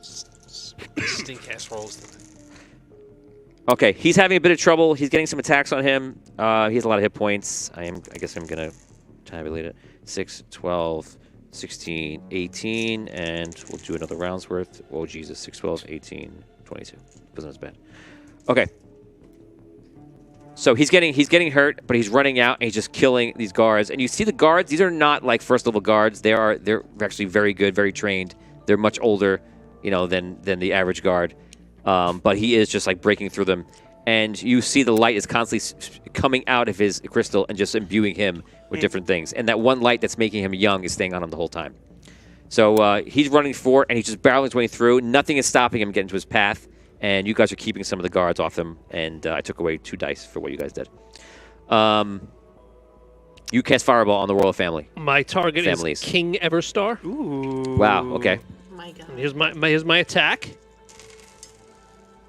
Stink ass rolls. Okay, he's having a bit of trouble. He's getting some attacks on him. He has a lot of hit points. I guess I'm going to tabulate it. 6, 12, 16, 18, and we'll do another round's worth. Oh, Jesus. 6, 12, 18, 22. Wasn't as bad. Okay. So he's getting hurt, but he's running out, and he's just killing these guards. And you see the guards, these are not like first-level guards. They're actually very good, very trained. They're much older, than the average guard. But he is just like breaking through them. And you see the light is constantly coming out of his crystal and just imbuing him with different things. And that one light that's making him young is staying on him the whole time. So he's running forward, and he's just barreling his way through. Nothing is stopping him getting to his path. And you guys are keeping some of the guards off him. And I took away 2 dice for what you guys did. You cast Fireball on the royal family. My target Families. is King Everstar. Ooh. Wow, okay. Oh my God. Here's my attack.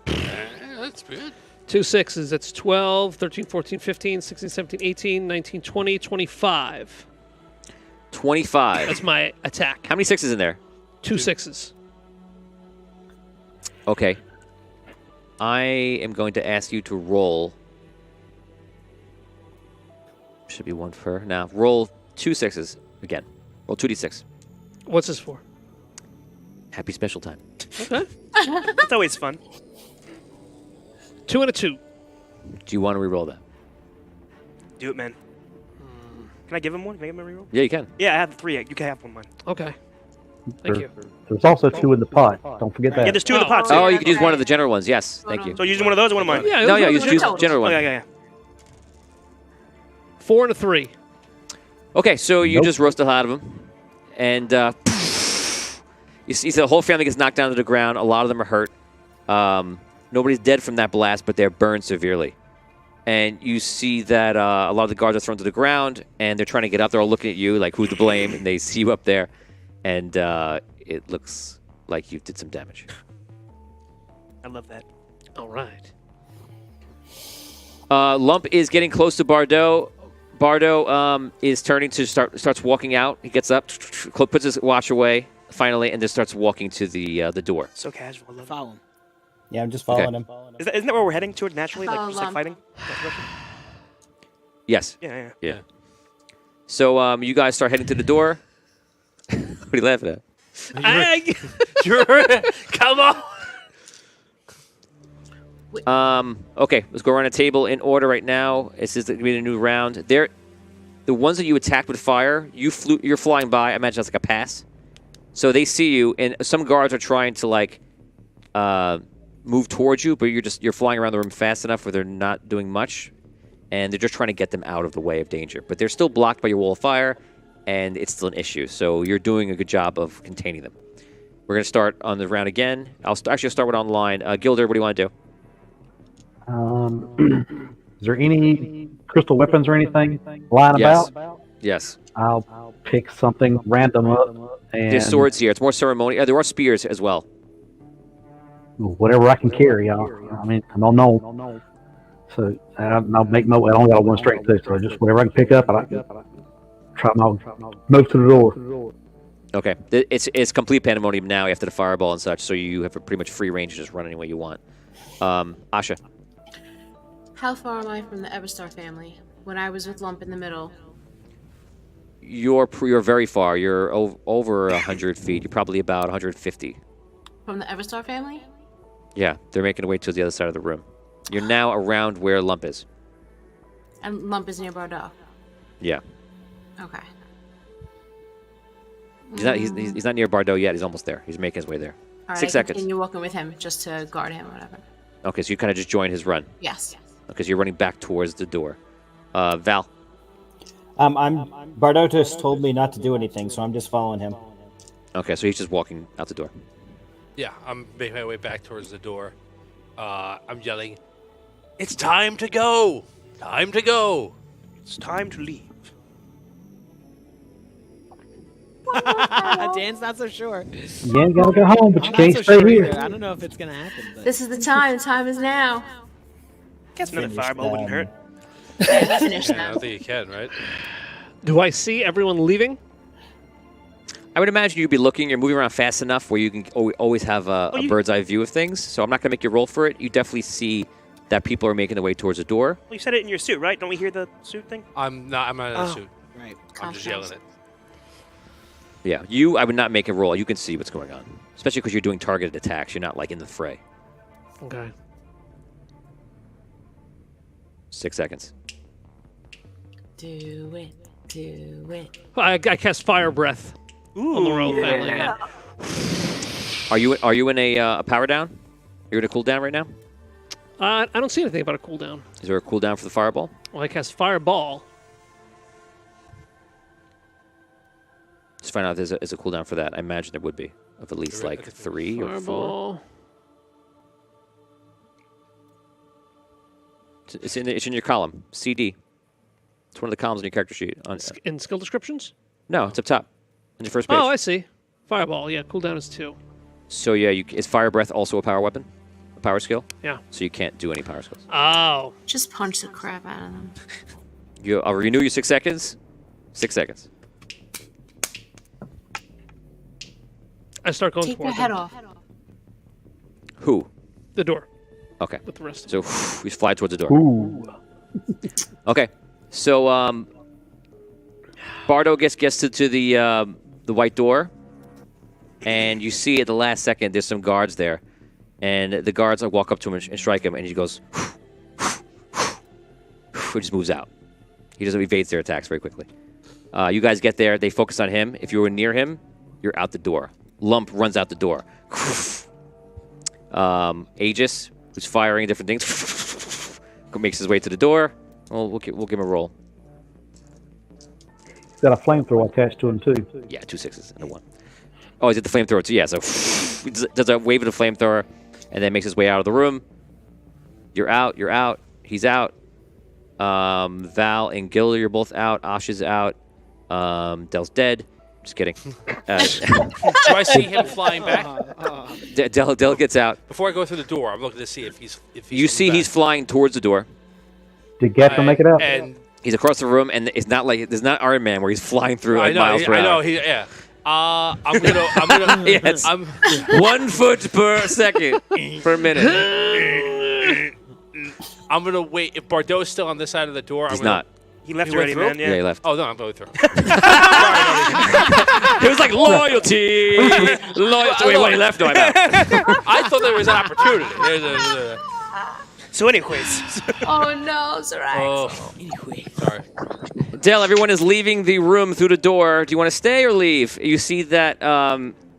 That's good. 2 6s. That's 12, 13, 14, 15, 16, 17, 18, 19, 20, 25. 25. That's my attack. How many 6s in there? 2 6s. Okay. I am going to ask you to roll. Should be 1 for now. Roll 2 6s again. Roll 2d6. What's this for? Happy special time. Okay. That's always fun. 2 and a 2. Do you want to re-roll that? Do it, man. Can I give him one? Can I give him a reroll? Yeah, you can. Yeah, I have 3. You can have one, man. Okay. Thank you. There's also 2 in the pot. Don't forget Yeah, that. there's 2 in the Oh, pot, too. Oh, you could use one of the general ones. Yes, thank you. So using one of those or one of mine? Yeah. No, yeah, it you was just use the total. general Oh, one. yeah. 4 and a 3. Okay, so you Nope. just roast the hell out of them. And you see the whole family gets knocked down to the ground. A lot of them are hurt. Nobody's dead from that blast, but they're burned severely. And you see that a lot of the guards are thrown to the ground, and they're trying to get up. They're all looking at you like, who's to blame? And they see you up there, and it looks like you did some damage. I love that. All right. Lump is getting close to Bardot. Bardot is turning to starts walking out. He gets up, puts his watch away, finally, and just starts walking to the door. So casual. I love it. Follow him. Yeah, I'm just following him. Isn't that where we're heading to it naturally? Like, Follow just like them. fighting? That direction? Yes. Yeah. Yeah. So you guys start heading to the door. What are you laughing at? Come on. Okay, let's go around a table in order right now. This is going to be a new round. The ones that you attacked with fire, you're flying by. I imagine that's like a pass. So they see you, and some guards are trying to like move towards you, but you're flying around the room fast enough where they're not doing much, and they're just trying to get them out of the way of danger. But they're still blocked by your wall of fire, and it's still an issue. So you're doing a good job of containing them. We're going to start on the round again. Actually start with online. Gilder, what do you want to do? Is there any crystal weapons or anything lying Yes. about? Yes. I'll pick something random up and There's swords here. It's more ceremonial. There are spears as well. whatever I can carry. I mean, I don't know. So I'll make no. I only got one straight too. So just whatever I can pick up, I try my most to the door. Okay. It's complete pandemonium now after the fireball and such, so you have a pretty much free range to just run any way you want. Asha. How far am I from the Everstar family? When I was with Lump in the middle. You're very far. You're over 100 feet. You're probably about 150. From the Everstar family? Yeah, they're making their way to the other side of the room. You're now around where Lump is. And Lump is near Bordeaux. Yeah. Okay. He's not near Bordeaux yet. He's almost there. He's making his way there. All right, 6 seconds. And you're walking with him just to guard him or whatever. Okay, so you kind of just join his run. Yes. Because you're running back towards the door. Val. Bardo just told me not to do anything, so I'm just following him. Okay, so he's just walking out the door. Yeah, I'm making my way back towards the door. I'm yelling, "It's time to go! Time to go!" It's time to leave. Dan's not so sure. Yeah, you gotta go home, but you I'm can't not so stay sure here. either. I don't know if it's gonna happen. But This is the time. The time is now. Guess another Finish fireball wouldn't them. hurt. Finish I them. don't think you can, right? Do I see everyone leaving? I would imagine you'd be looking. You're moving around fast enough where you can always have a bird's eye view of things. So I'm not going to make you roll for it. You definitely see that people are making their way towards the door. Well, you said it in your suit, right? Don't we hear the suit thing? I'm not in a Oh. suit. right. I'm just yelling it. Yeah, I would not make a roll. You can see what's going on. Especially because you're doing targeted attacks. You're not like in the fray. Okay. 6 seconds. Do it. Do it. I cast Fire Breath on the royal family. yeah. Yeah. Are you in a power down? You're in a cooldown right now? I don't see anything about a cooldown. Is there a cooldown for the fireball? Well, I cast Fireball. Just find out if there's a cooldown for that. I imagine there would be of at least like 3 or 4. Fireball. It's in your column. CD. It's one of the columns in your character sheet. In skill descriptions? No, it's up top. On your first page. Oh, I see. Fireball. Yeah, cooldown is 2. So yeah, is Fire Breath also a power weapon? A power skill? Yeah. So you can't do any power skills. Oh. Just punch the crap out of them. I'll renew your 6 seconds. 6 seconds. I start going Take their toward head them. off. Who? The door Okay. with the rest. So we fly towards the door. Ooh. Okay. So Bardo gets to the white door, and you see at the last second there's some guards there, and the guards walk up to him and strike him, and he goes, he just moves out. He doesn't evades their attacks very quickly. You guys get there. They focus on him. If you were near him, you're out the door. Lump runs out the door. Aegis, who's firing different things, makes his way to the door. Well, we'll give him a roll. He's got a flamethrower attached to him too. Yeah, 2 6s and a 1. Oh, he's at the flamethrower too. Yeah, so he does a wave of the flamethrower, and then makes his way out of the room. You're out. You're out. He's out. Val and Gilder, you're both out. Ash is out. Del's dead. Just kidding. Do I see him flying back? Del gets out. Before I go through the door, I'm looking to see if he's You see coming he's back. flying towards the door. Did Gather make it out? And He's across the room, and it's not like there's not Iron Man where he's flying through I like know, miles per I know. hour. Yeah. I'm gonna. Yes. I'm 1 foot per second per minute. I'm gonna wait. If Bardot's still on this side of the door, He's I'm gonna, not. He left He went already, through? man. Yeah, he left. Oh no, I'm going through. It was like loyalty. Loyalty. Wait, when he left, no, I'm out. I thought there was an opportunity. There's So, anyways, Oh no, Zorax. Oh, sorry. Dale, everyone is leaving the room through the door. Do you want to stay or leave? You see that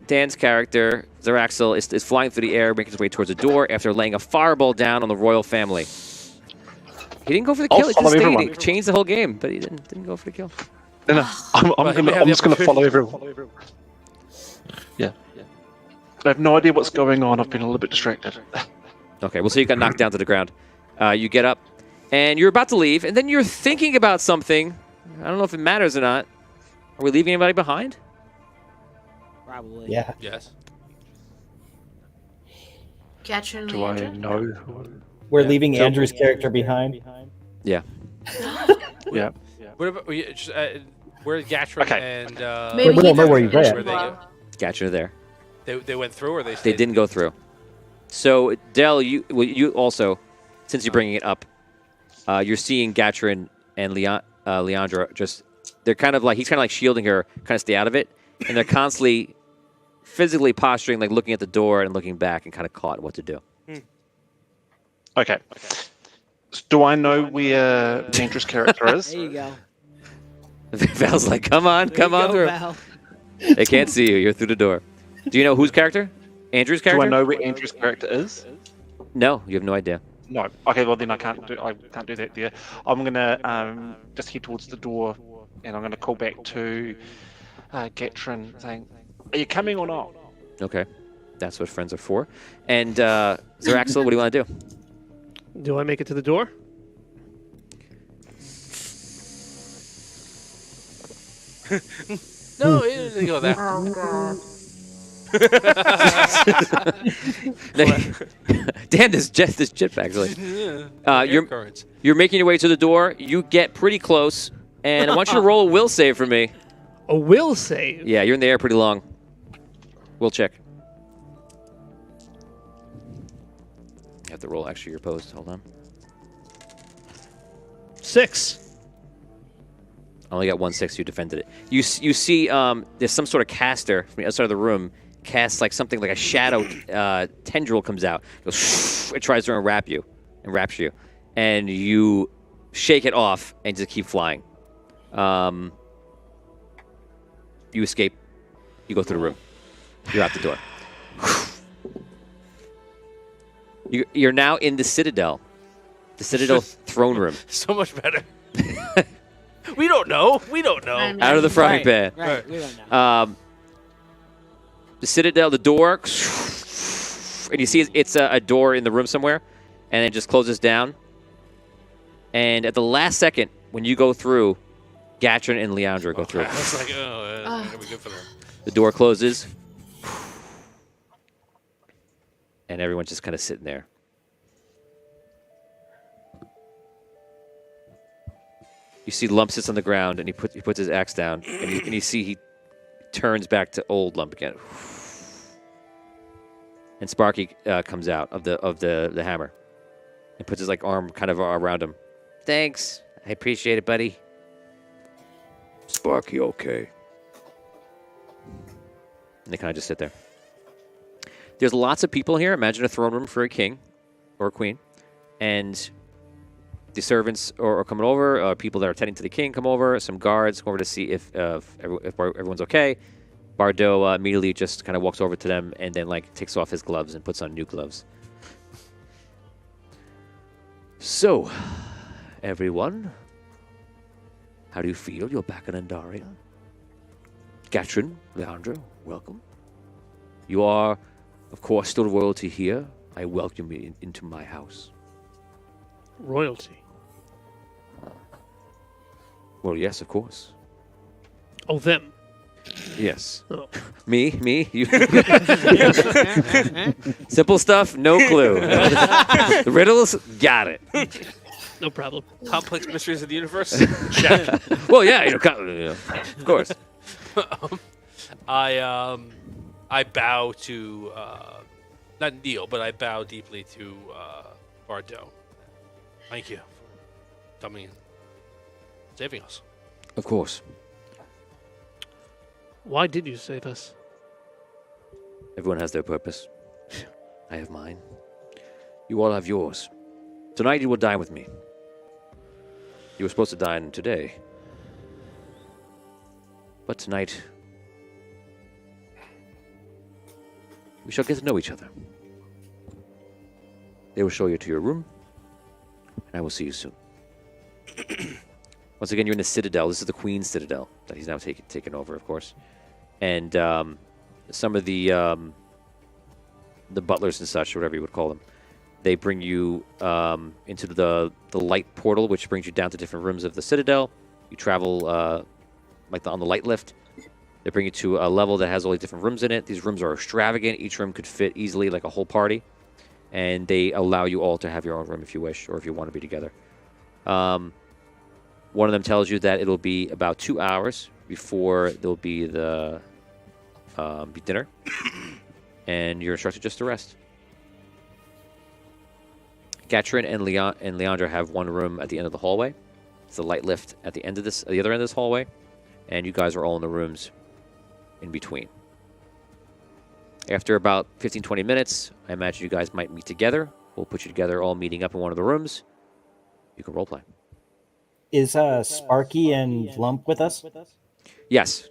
Dan's character, Zaraxel, is flying through the air, making his way towards the door after laying a fireball down on the royal family. He didn't go for the kill. He just follow stayed. everyone. He changed the whole game, but he didn't go for the kill. No, I'm Well, he may have I'm the just going to follow opportunity. everyone. Yeah. I have no idea what's going on. I've been a little bit distracted. Okay, well, so you got knocked down to the ground. You get up, and you're about to leave, and then you're thinking about something. I don't know if it matters or not. Are we leaving anybody behind? Probably. Yeah. Yes. Gatrin and Do I Leandra? know? We're leaving Andrew's character behind. Yeah. Yeah. What about where did Gatrin Okay. and Maybe we don't know he where he's finished at. Where they well. Gotcha there. they went through or they They stayed? didn't go through. So, Dell, you also, since you're bringing it up, you're seeing Gatrin and Leandra just, they're kind of like, he's kind of like shielding her, kind of stay out of it. And they're constantly physically posturing, like looking at the door and looking back and kind of caught what to do. Okay. Do I know where Andrew's character is? There you go. Val's like, come on There you go, through. Val. They can't see you. You're through the door. Do you know whose character? Andrew's Do character? I know where Andrew's character is? No, you have no idea. No. Okay, well then I can't do that there. I'm gonna just head towards the door, and I'm gonna call back to Gatrin, saying, "Are you coming or not?" Okay. That's what friends are for. And Zeraxel, what do you want to do? Do I make it to the door? No, it didn't go that. Oh, God. Damn, this jetpack's like. Air currents. You're making your way to the door. You get pretty close, and I want you to roll a will save for me. A will save. Yeah, you're in the air pretty long. We'll check. You have to roll actually your post. Hold on. 6. I only got 1/6. You defended it. You see there's some sort of caster from the outside of the room casts like something like a shadow tendril comes out. It goes, it tries to unwrap you and wraps you, and you shake it off and just keep flying. You escape. You go through the room. You're out the door. You're now in the Citadel. The Citadel throne room. So much better. We don't know. We don't know. I mean, Out of the frying pan. Right. We don't know. The Citadel, the door, and you see it's a door in the room somewhere, and it just closes down. And at the last second, when you go through, Gatrin and Leandra go through. I was like, oh, that's not gonna be good for them. The door closes, and everyone's just kind of sitting there. You see Lump sits on the ground, and he puts his axe down, and you see he turns back to old Lump again. And Sparky comes out of the hammer and puts his like arm kind of around him. Thanks, I appreciate it, buddy. Sparky, okay. And they kind of just sit there. There's lots of people here. Imagine a throne room for a king or a queen, and the servants are coming over. People that are tending to the king come over. Some guards come over to see if everyone's okay. Bardot immediately just kind of walks over to them and then like takes off his gloves and puts on new gloves. So, everyone, how do you feel? You're back in Andaria. Gatrin, Leandra, welcome. You are, of course, still royalty here. I welcome you into my house. Royalty. Well, yes, of course. Oh, them. Yes. Oh. Me, you. Simple stuff, no clue. The riddles, got it. No problem. Complex mysteries of the universe. Well, yeah, of course. I bow to not kneel, but I bow deeply to Bardot. Thank you for coming and saving us. Of course. Why did you save us? Everyone has their purpose. I have mine. You all have yours. Tonight you will dine with me. You were supposed to dine today. But tonight, we shall get to know each other. They will show you to your room, and I will see you soon. Once again, you're in the Citadel. This is the Queen's Citadel that he's now taken over, of course. And some of the the butlers and such, or whatever you would call them. They bring you into the light portal, which brings you down to different rooms of the Citadel. You travel on the light lift. They bring you to a level that has all these different rooms in it. These rooms are extravagant. Each room could fit easily like a whole party. And they allow you all to have your own room if you wish, or if you want to be together. One of them tells you that it'll be about 2 hours before there'll be the dinner. And you're instructed just to rest. Gatrin and Leandra have one room at the end of the hallway. It's a light lift at the other end of this hallway. And you guys are all in the rooms in between. After about 15-20 minutes, I imagine you guys might meet together. We'll put you together all meeting up in one of the rooms. You can roleplay. Is Sparky and Lump with us? Yes.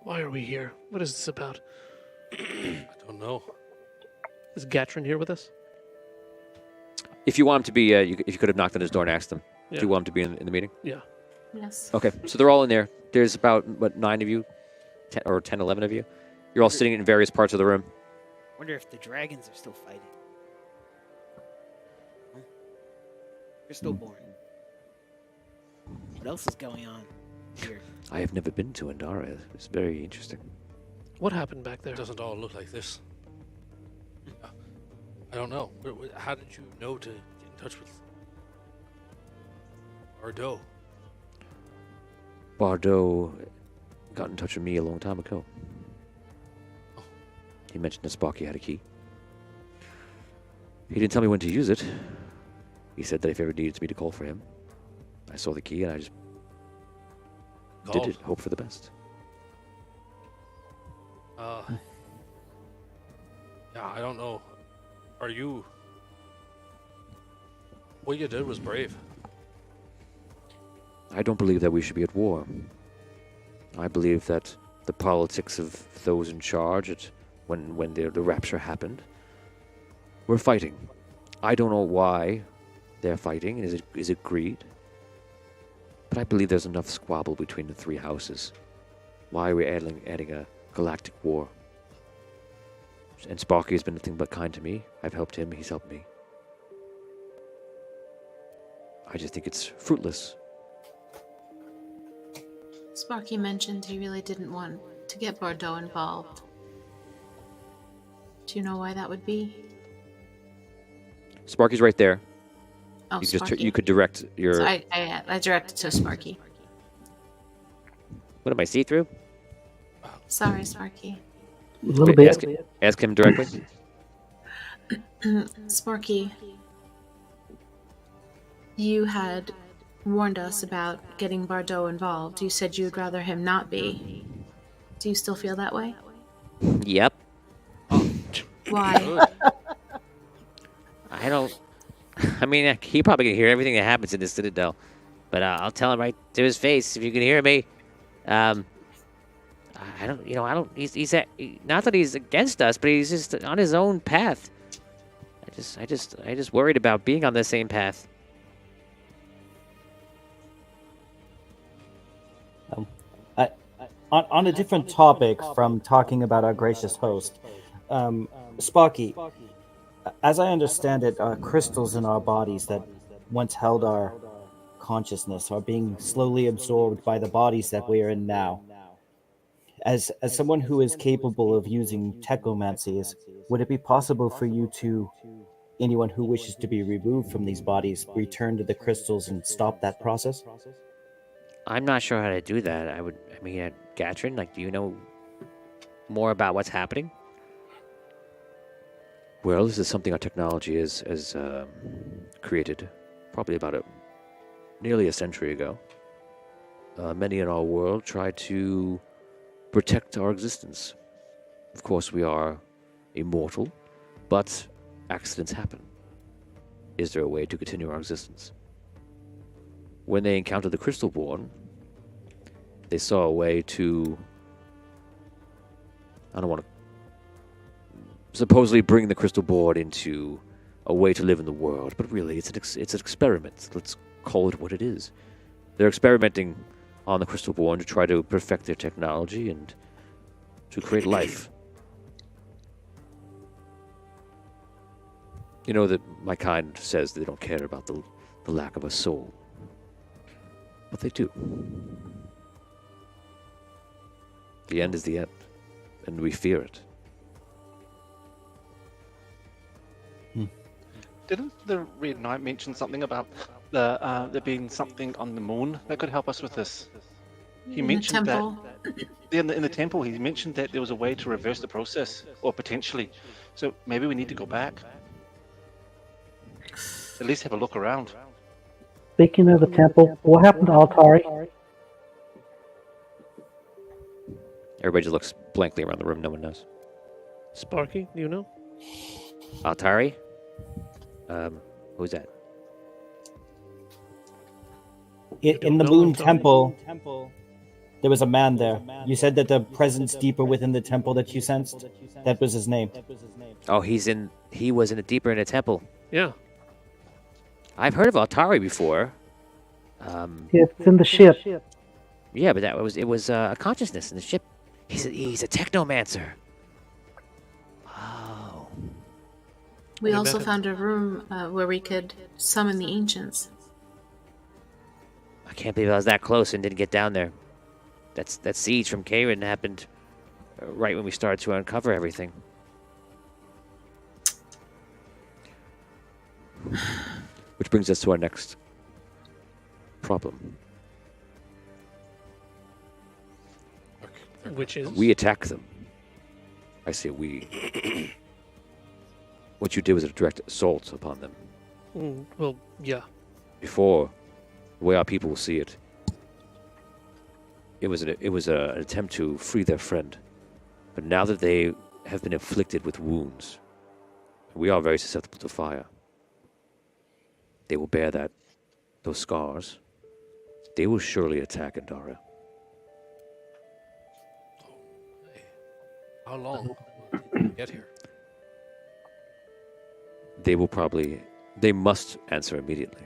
Why are we here? What is this about? I don't know. Is Gatrin here with us? If you want him to be, if you could have knocked on his door and asked him. Yeah. Do you want him to be in the meeting? Yeah. Yes. Okay, so they're all in there. There's about, 9 of you? 10, 11 of you? You're all sitting in various parts of the room. Wonder if the dragons are still fighting. Huh? They're still born. What else is going on here? I have never been to Andara. It's very interesting. What happened back there? It doesn't all look like this. I don't know. How did you know to get in touch with Bardot? Bardot got in touch with me a long time ago. Oh. He mentioned that Sparky had a key. He didn't tell me when to use it. He said that if ever needed me to call for him, I saw the key and I just did it. Hope for the best. Yeah, I don't know. Are you... What you did was brave. I don't believe that we should be at war. I believe that the politics of those in charge, when the rapture happened, we're fighting. I don't know why they're fighting. Is it greed? But I believe there's enough squabble between the three houses. Why are we adding a galactic war? And Sparky has been nothing but kind to me. I've helped him. He's helped me. I just think it's fruitless. Sparky mentioned he really didn't want to get Bardot involved. Do you know why that would be? Sparky's right there. Oh, You Sparky. you could direct your. So I directed to Sparky. What am I, see-through? Sorry, Sparky. A little Wait, bit. ask him directly. Sparky, you had warned us about getting Bardot involved. You said you'd rather him not be. Do you still feel that way? Yep. Why? I don't. I mean, he probably can hear everything that happens in the Citadel, but I'll tell him right to his face if you can hear me. I don't. I don't. He's not that he's against us, but he's just on his own path. I just worried about being on the same path. On a different topic from talking about our gracious host, Sparky, as I understand it, crystals in our bodies that once held our consciousness are being slowly absorbed by the bodies that we are in now. As someone who is capable of using techomancies, would it be possible for you to, anyone who wishes to be removed from these bodies, return to the crystals and stop that process? I'm not sure how to do that. Gatrin, do you know more about what's happening? Well, this is something our technology has created probably about nearly a century ago. Many in our world try to protect our existence. Of course, we are immortal, but accidents happen. Is there a way to continue our existence? When they encountered the Crystalborn, they saw a way to, I don't want to supposedly bring the Crystalborn into a way to live in the world, but really it's an experiment. Let's call it what it is. They're experimenting on the Crystalborn to try to perfect their technology, and to create life. You know that my kind says they don't care about the lack of a soul. But they do. The end is the end, and we fear it. Didn't the Red Knight mention something about there being something on the moon that could help us with this? He In the mentioned temple. that in the temple. He mentioned that there was a way to reverse the process, or potentially. So maybe we need to go back. At least have a look around. Speaking of the temple, what happened to Altari? Everybody just looks blankly around the room. No one knows. Sparky, do you know? Altari? Who's that? In the No, Moon don't. Temple, there was a man there. You said that the presence deeper within the temple that you sensed, that was his name. Oh, he was deeper in a temple. Yeah. I've heard of Altari before. It's in the ship. Yeah, but it was a consciousness in the ship. He's a technomancer. Oh. We What also about it? found a room where we could summon the ancients. I can't believe I was that close and didn't get down there. That siege from Karen happened right when we started to uncover everything. Which brings us to our next problem. Which is? We attack them. I say we. What you did was a direct assault upon them. Well, yeah. Before, the way our people will see it, it was an attempt to free their friend. But now that they have been inflicted with wounds, we are very susceptible to fire. They will bear those scars. They will surely attack Andara. How long will we get here? They must answer immediately.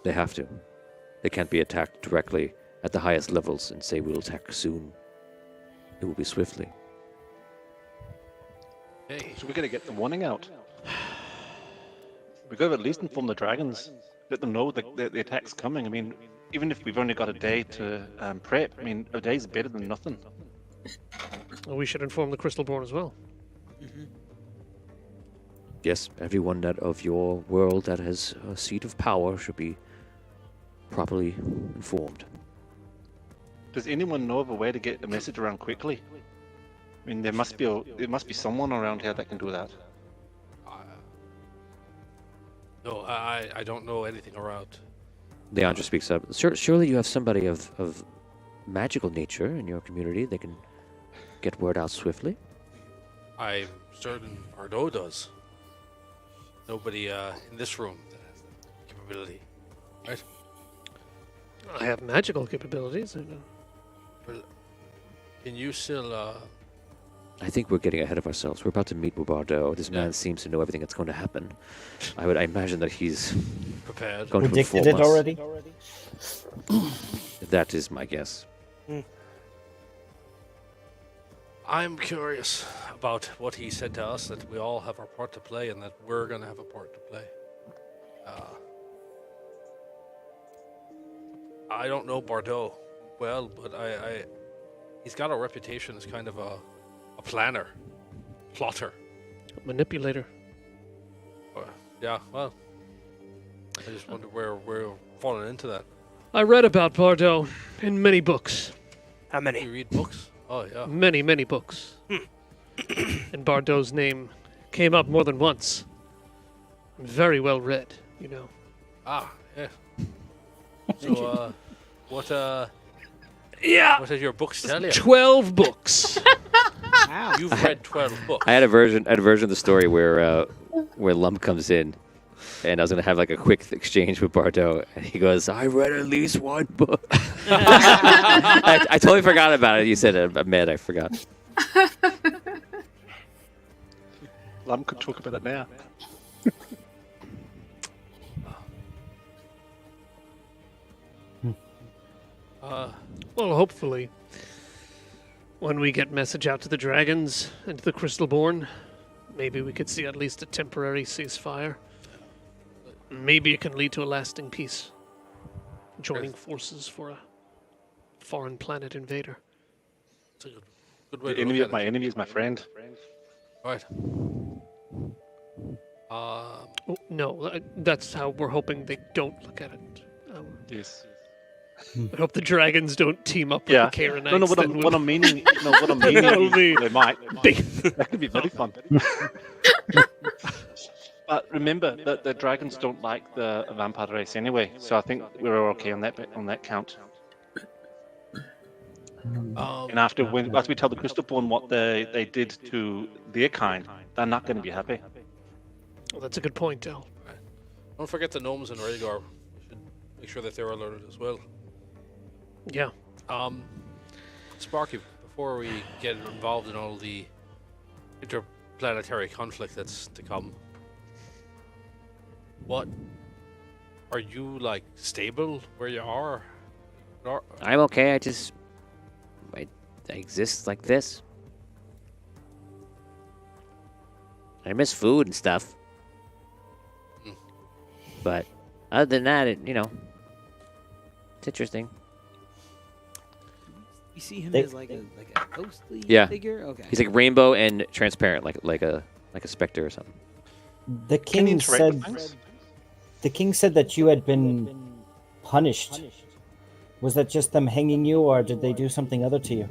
They have to. They can't be attacked directly at the highest levels and say we'll attack soon. It will be swiftly. Hey, So we're gonna get the warning out. We gotta at least inform the dragons, let them know that the attack's coming. I mean, even if we've only got a day to prep, I mean, a day's better than nothing. Well, we should inform the Crystalborn as well. Yes, everyone of your world that has a seat of power should be properly informed. Does anyone know of a way to get the message around quickly? I mean, there must be someone around here that can do that. no, I don't know anything around. Leandra speaks up. Surely you have somebody of magical nature in your community that can get word out swiftly? I'm certain Bardot does. Nobody in this room that has that capability. Right? I have magical capabilities. Well, can you still I think we're getting ahead of ourselves. We're about to meet with Bardot. This man seems to know everything that's going to happen. I imagine that he's prepared? going to Predicted inform it us. already? That is my guess. I'm curious about what he said to us, that we all have our part to play and that we're going to have a part to play. I don't know Bardot well, but he's got a reputation as kind of a planner, plotter. Manipulator. Yeah, well, I just wonder where we're falling into that. I read about Bardot in many books. How You many? read books? Oh, yeah. Many, many books. And Bardot's name came up more than once. Very well read, you know. Ah, yeah. So, what Yeah. did your books tell you? 12 books. Wow. You've read 12 books. I had a version of the story where Lump comes in, and I was going to have like a quick exchange with Bardot, and he goes, "I read at least one book." I totally forgot about it. You said it. I'm mad. I forgot. Lam could talk about it now. Well, hopefully. When we get message out to the dragons and to the Crystalborn, maybe we could see at least a temporary ceasefire. Maybe it can lead to a lasting peace. Joining forces for a foreign planet invader. It's a good way The to enemy look of at my it. enemy is my friend. Right. Oh, no, that's how we're hoping they don't look at it. Yes. I hope the dragons don't team up with Yeah. the Karenites. No, what I'm meaning. No, what I'm meaning That'll is be they might. big. That could be very fun. But remember that the dragons don't like the vampire race anyway, so I think we're okay on that count. And after we tell the Crystalborn what they did to their kind, they're not going to be happy. Well, that's a good point, Del. Don't forget the gnomes in Rhaegar. We should make sure that they're alerted as well. Yeah. Sparky, before we get involved in all the interplanetary conflict that's to come, what are you like stable where you are? I'm okay. I exist like this. I miss food and stuff. But other than that, it's interesting. You see him They- as like a ghostly Yeah. figure? Okay. He's like rainbow and transparent, like a specter or something. The Can you king interact with said. things? The king said that you had been punished. Was that just them hanging you, or did they do something other to you?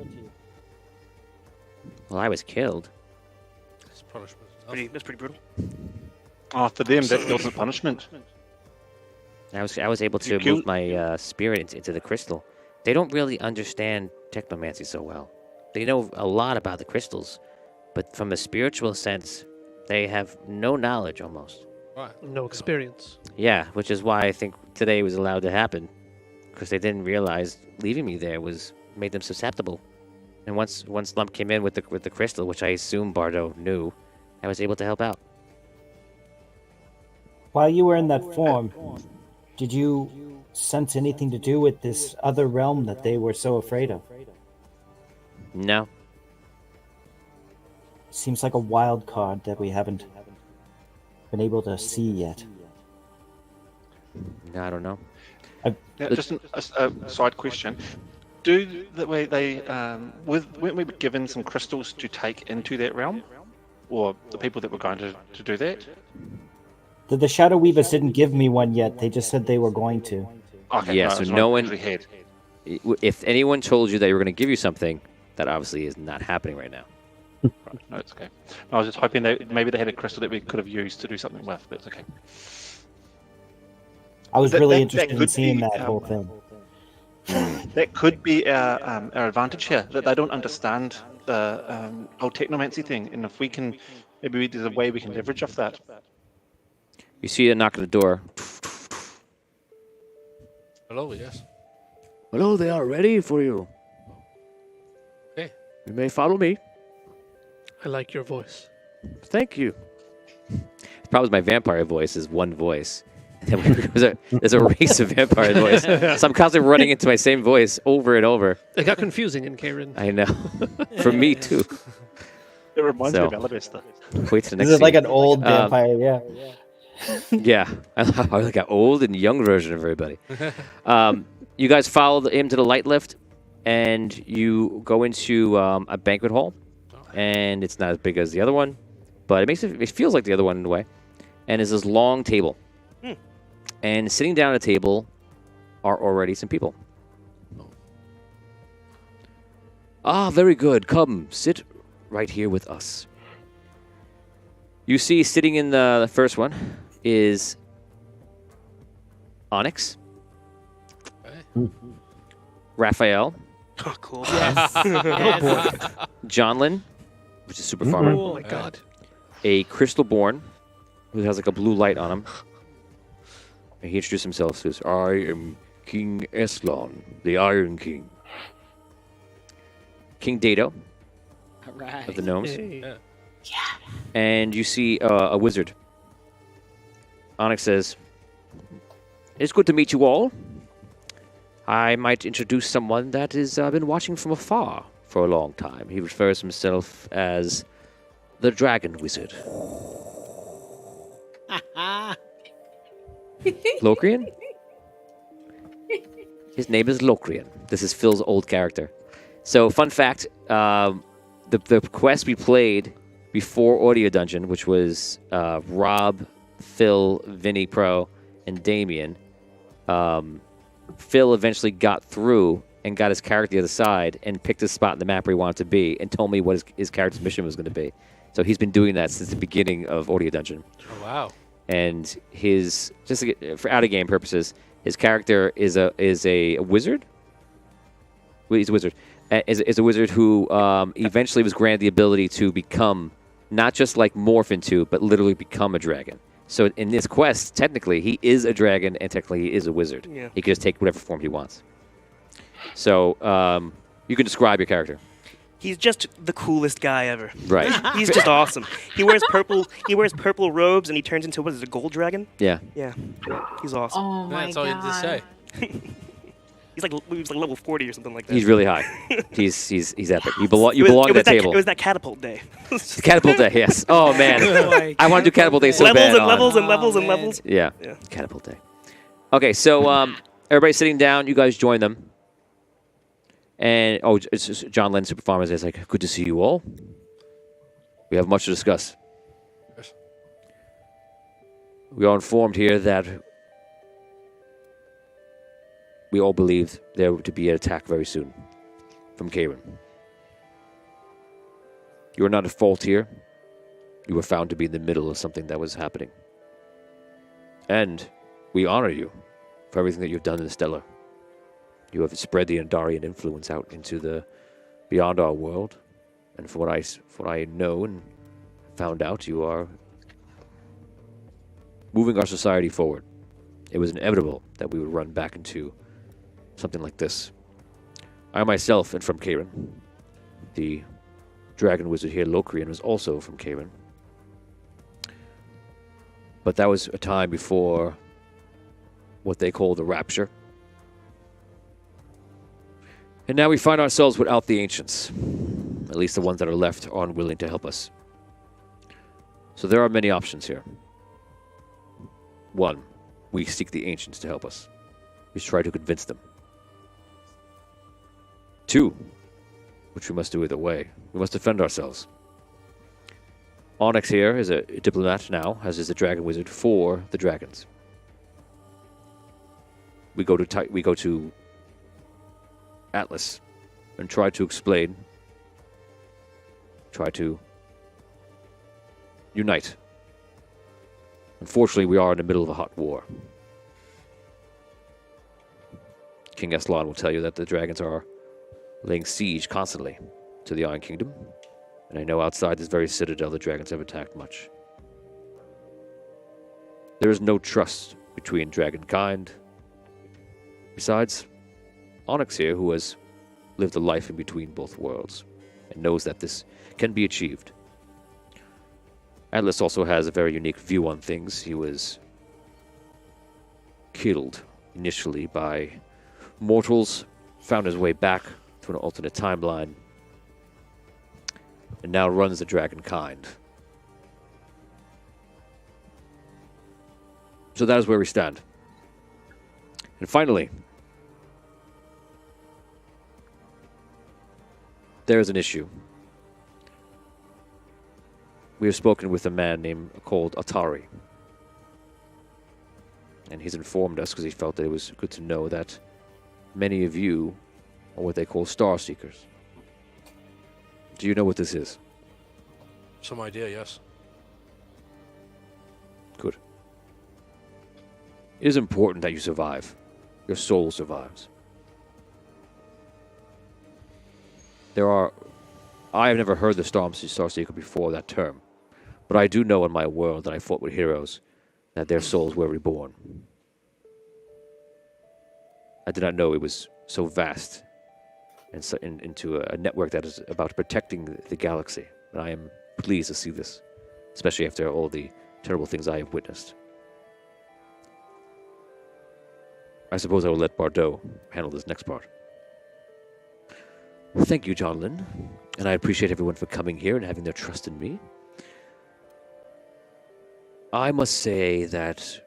Well, I was killed. It's punishment. is enough. That's pretty brutal. Oh, for them, that wasn't punishment. I was able to You move killed- my spirit into the crystal. They don't really understand technomancy so well. They know a lot about the crystals, but from a spiritual sense, they have no knowledge almost. Right. No experience. Yeah, which is why I think today was allowed to happen, because they didn't realize leaving me there made them susceptible. And once Lump came in with the crystal, which I assume Bardo knew, I was able to help out. While you were in that form, did you sense anything to do with this other realm that they were so afraid of? No, Seems like a wild card that we haven't been able to see yet. I don't know. Yeah, just a side question. Do the way they weren't we given some crystals to take into that realm, or the people that were going to do that? The Shadow Weavers didn't give me one yet. They just said they were going to. Okay, Yeah, no, so that's no what I one- actually had. If anyone told you they were going to give you something, that obviously is not happening right now. Right, no, it's okay. I was just hoping that maybe they had a crystal that we could have used to do something with, but it's okay. I was That- really that interested in could seeing be, that whole thing. That could be our advantage here, that they don't understand the whole technomancy thing, and if we can, maybe there's a way we can leverage off that. You see a knock on the door. Hello, yes. Hello, they are ready for you. Okay. You may follow me. I like your voice. Thank you. The problem with my vampire voice is one voice. There's a race of vampire voice. So I'm constantly running into my same voice over and over. It got confusing in Karen. I know. For me, too. It reminds me So- of Alabaster. Wait till the next This is like scene. an old vampire, yeah. Yeah. I like an old and young version of everybody. You guys follow him to the light lift, and you go into a banquet hall. And it's not as big as the other one, but it feels like the other one in a way. And there's this long table. And sitting down at a table are already some people. Ah, very good. Come, sit right here with us. You see sitting in the first one is Onyx, Raphael, Oh, cool. John Lynn, which is Super Farmer, Oh my god. a Crystalborn, who has like a blue light on him. And he introduced himself, says, I am King Eslon, the Iron King. King Dato All right. of the gnomes. Hey. And you see a wizard. Onyx says, it's good to meet you all. I might introduce someone that has been watching from afar for a long time. He refers to himself as the Dragon Wizard. Locrian? His name is Locrian. This is Phil's old character. So, fun fact, the quest we played before Audio Dungeon, which was Rob, Phil, Vinny Pro, and Damien, Phil eventually got through and got his character the other side and picked a spot in the map where he wanted to be and told me what his character's mission was going to be. So he's been doing that since the beginning of Audio Dungeon. Oh, wow. And just to get, for out-of-game purposes, his character is a wizard. Well, he's a wizard. Is a wizard who eventually was granted the ability to become, not just like morph into, but literally become a dragon. So in this quest, technically, he is a dragon, and technically he is a wizard. Yeah. He can just take whatever form he wants. So you can describe your character. He's just the coolest guy ever. Right. He's just awesome. He wears purple. He wears purple robes, and he turns into, what is it, a gold dragon? Yeah. Yeah. He's awesome. Oh my That's all you had to god. say. He was like level 40 or something like that. He's really high. He's epic. You belong at that table. It was that catapult day. Catapult day, yes. Oh man, boy. I want to do catapult day so levels bad. and levels and Oh, levels and man. levels. Yeah. Yeah. Catapult day. Okay, so everybody's sitting down. You guys join them, and it's just John Lennon, Super Farmers, is like, "Good to see you all. We have much to discuss. We are informed here that we all believe there to be an attack very soon from Karen. You are not at fault here. You were found to be in the middle of something that was happening. And we honor you for everything that you've done in the Stellar. You have spread the Andarian influence out into the beyond our world. And from what I know and found out, you are moving our society forward. It was inevitable that we would run back into something like this. I myself am from Karen. The dragon wizard here, Locrian, was also from Karen. But that was a time before what they call the Rapture. And now we find ourselves without the Ancients. At least the ones that are left are unwilling to help us. So there are many options here. One, we seek the Ancients to help us. We try to convince them. Two, which we must do either way, we must defend ourselves. Onyx here is a diplomat now, as is the dragon wizard for the dragons. We go to Atlas and try to explain, try to unite. Unfortunately, we are in the middle of a hot war. King Eslan will tell you that the dragons are laying siege constantly to the Iron Kingdom. And I know outside this very citadel, the dragons have attacked much. There is no trust between dragonkind. Besides, Onyx here, who has lived a life in between both worlds, and knows that this can be achieved. Atlas also has a very unique view on things. He was killed initially by mortals, found his way back to an alternate timeline, and now runs the dragonkind. So that is where we stand. And finally, there is an issue. We have spoken with a man called Atari. And he's informed us because he felt that it was good to know that many of you are what they call Star Seekers. Do you know what this is? Some idea, yes. Good. It is important that you survive. Your soul survives. I have never heard the Star Seeker before that term, but I do know in my world that I fought with heroes that their souls were reborn. I did not know it was so vast and so into a network that is about protecting the galaxy. And I am pleased to see this, especially after all the terrible things I have witnessed. I suppose I will let Bardot handle this next part. Thank you, Jonlin. And I appreciate everyone for coming here and having their trust in me. I must say that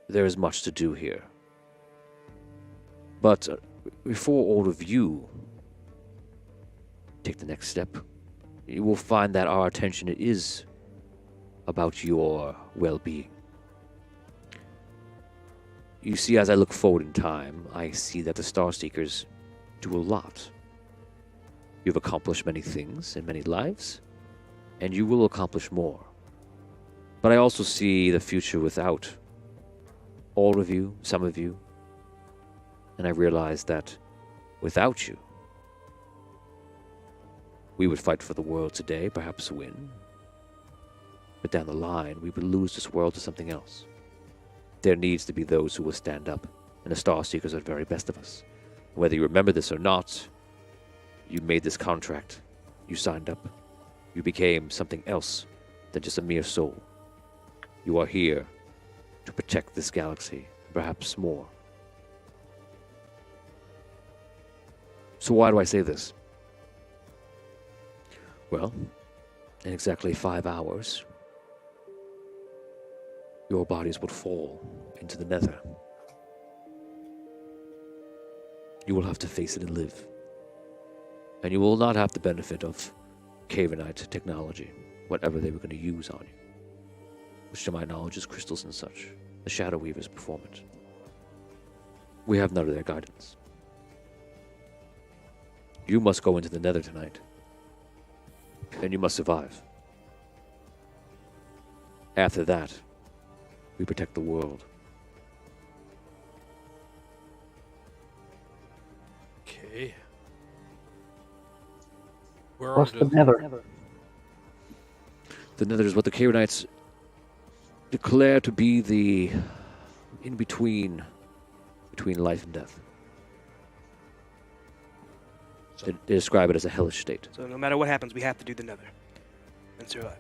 there is much to do here. But before all of you take the next step, you will find that our attention is about your well-being. You see, as I look forward in time, I see that the Starseekers do a lot. You've accomplished many things in many lives, and you will accomplish more. But I also see the future without all of you, some of you, and I realize that without you, we would fight for the world today, perhaps win, but down the line, we would lose this world to something else. There needs to be those who will stand up, and the Starseekers are the very best of us. Whether you remember this or not, you made this contract, you signed up, you became something else than just a mere soul. You are here to protect this galaxy, perhaps more. So why do I say this? Well, in exactly 5 hours, your bodies would fall into the nether. You will have to face it and live. And you will not have the benefit of Kavanite technology, whatever they were going to use on you. Which to my knowledge is crystals and such. The Shadow Weavers perform it. We have none of their guidance. You must go into the nether tonight. And you must survive. After that, we protect the world. Okay. Where What's are the nether? The nether is what the Karenites declare to be the in-between between life and death. They describe it as a hellish state. So no matter what happens, we have to do the nether and survive.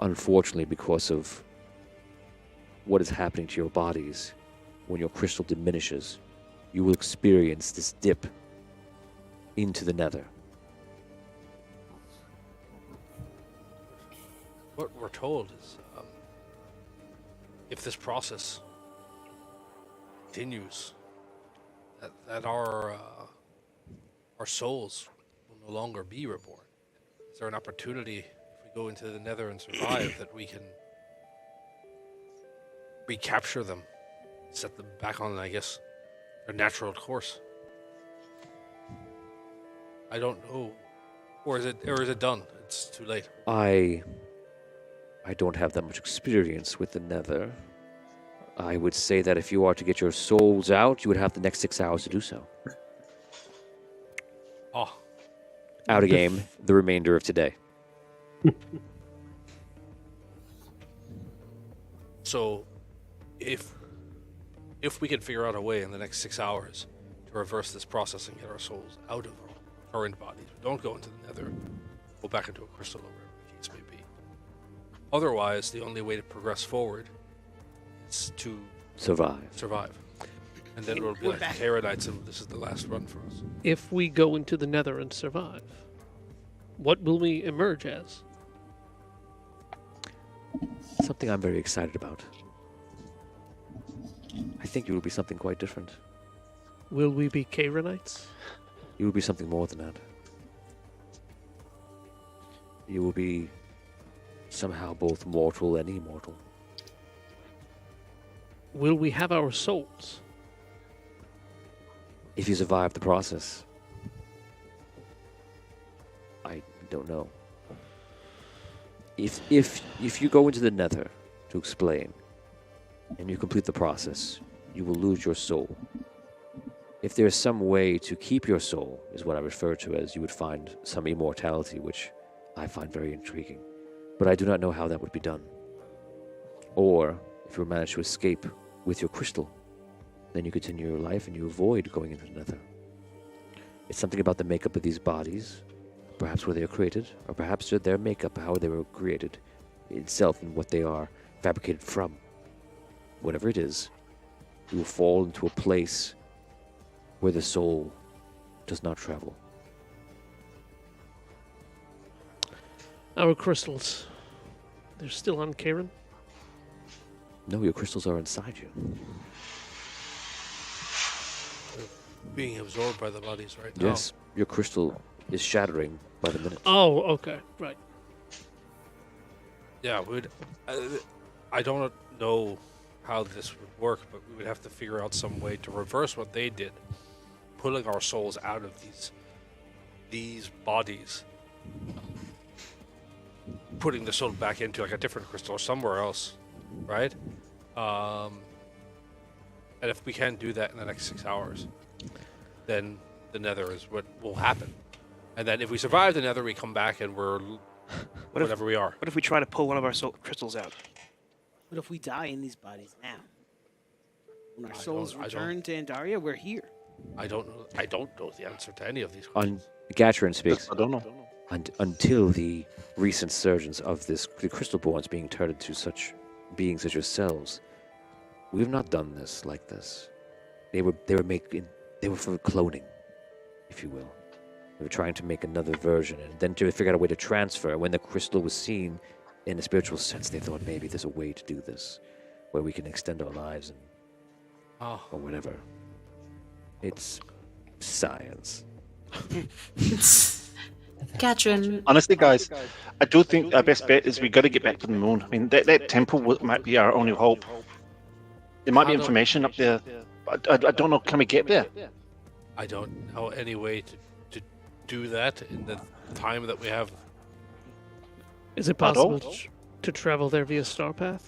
Unfortunately, because of what is happening to your bodies, when your crystal diminishes, you will experience this dip into the nether. What we're told is, if this process continues, that our souls will no longer be reborn. Is there an opportunity, if we go into the nether and survive, that we can recapture them, set them back on, I guess, their natural course? I don't know. Or is it done? It's too late. I don't have that much experience with the nether. I would say that if you are to get your souls out, you would have the next 6 hours to do so. Oh, Out of game the remainder of today. so if we can figure out a way in the next 6 hours to reverse this process and get our souls out of our current bodies, we don't go into the nether, go back into a crystal or whatever the case may be. Otherwise, the only way to progress forward is to Survive. And then we'll be We're like back. the Karenites, and this is the last run for us. If we go into the nether and survive, what will we emerge as? Something I'm very excited about. I think you will be something quite different. Will we be Karenites? You will be something more than that. You will be somehow both mortal and immortal. Will we have our souls? If you survive the process. I don't know. If you go into the nether to explain, and you complete the process, you will lose your soul. If there's some way to keep your soul, is what I refer to as, you would find some immortality, which I find very intriguing. But I do not know how that would be done. Or, if you manage to escape with your crystal, then you continue your life and you avoid going into the nether. It's something about the makeup of these bodies, perhaps where they are created, or perhaps their makeup, how they were created itself and what they are fabricated from. Whatever it is, you will fall into a place where the soul does not travel. Our crystals. They're still on Karen? No, your crystals are inside you. Being absorbed by the bodies right now. Yes, your crystal is shattering by the minute. Oh, okay. Right. Yeah, I don't know how this would work, but we would have to figure out some way to reverse what they did, pulling our souls out of these bodies, putting the soul back into like a different crystal or somewhere else, right? And if we can't do that in the next 6 hours, then the Nether is what will happen. And then if we survive the Nether, we come back and we're whatever we are. What if we try to pull one of our crystals out? What if we die in these bodies now? When our I souls don't- I return to Andaria, we're here. I don't know the answer to any of these On questions. Gatrin speaks. I don't know. Until the recent surgence of the Crystalborns being turned into such beings as yourselves, we have not done this like this. They were for cloning, if you will. They were trying to make another version, and then to figure out a way to transfer. When the crystal was seen in a spiritual sense, they thought maybe there's a way to do this, where we can extend our lives and or whatever. It's science. Katrin, Honestly, guys, I do think our best bet is we got to get back to the moon. I mean, that temple might be our only hope. There might be information up there. But I don't know. Can we get there? I don't know any way to do that in the time that we have. Is it At all? possible to travel there via Starpath?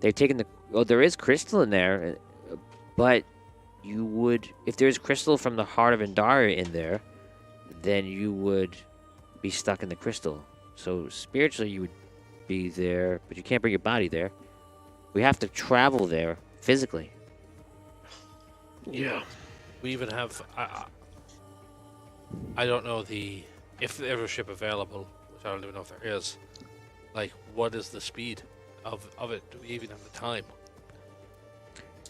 They've taken there is crystal in there, but you would, if there's crystal from the heart of Andaria in there, then you would be stuck in the crystal. So spiritually you would be there, but you can't bring your body there. We have to travel there physically. Yeah. We even have. I don't know if there's a ship available, which I don't even know if there is. Like, what is the speed of it? Do we even have the time?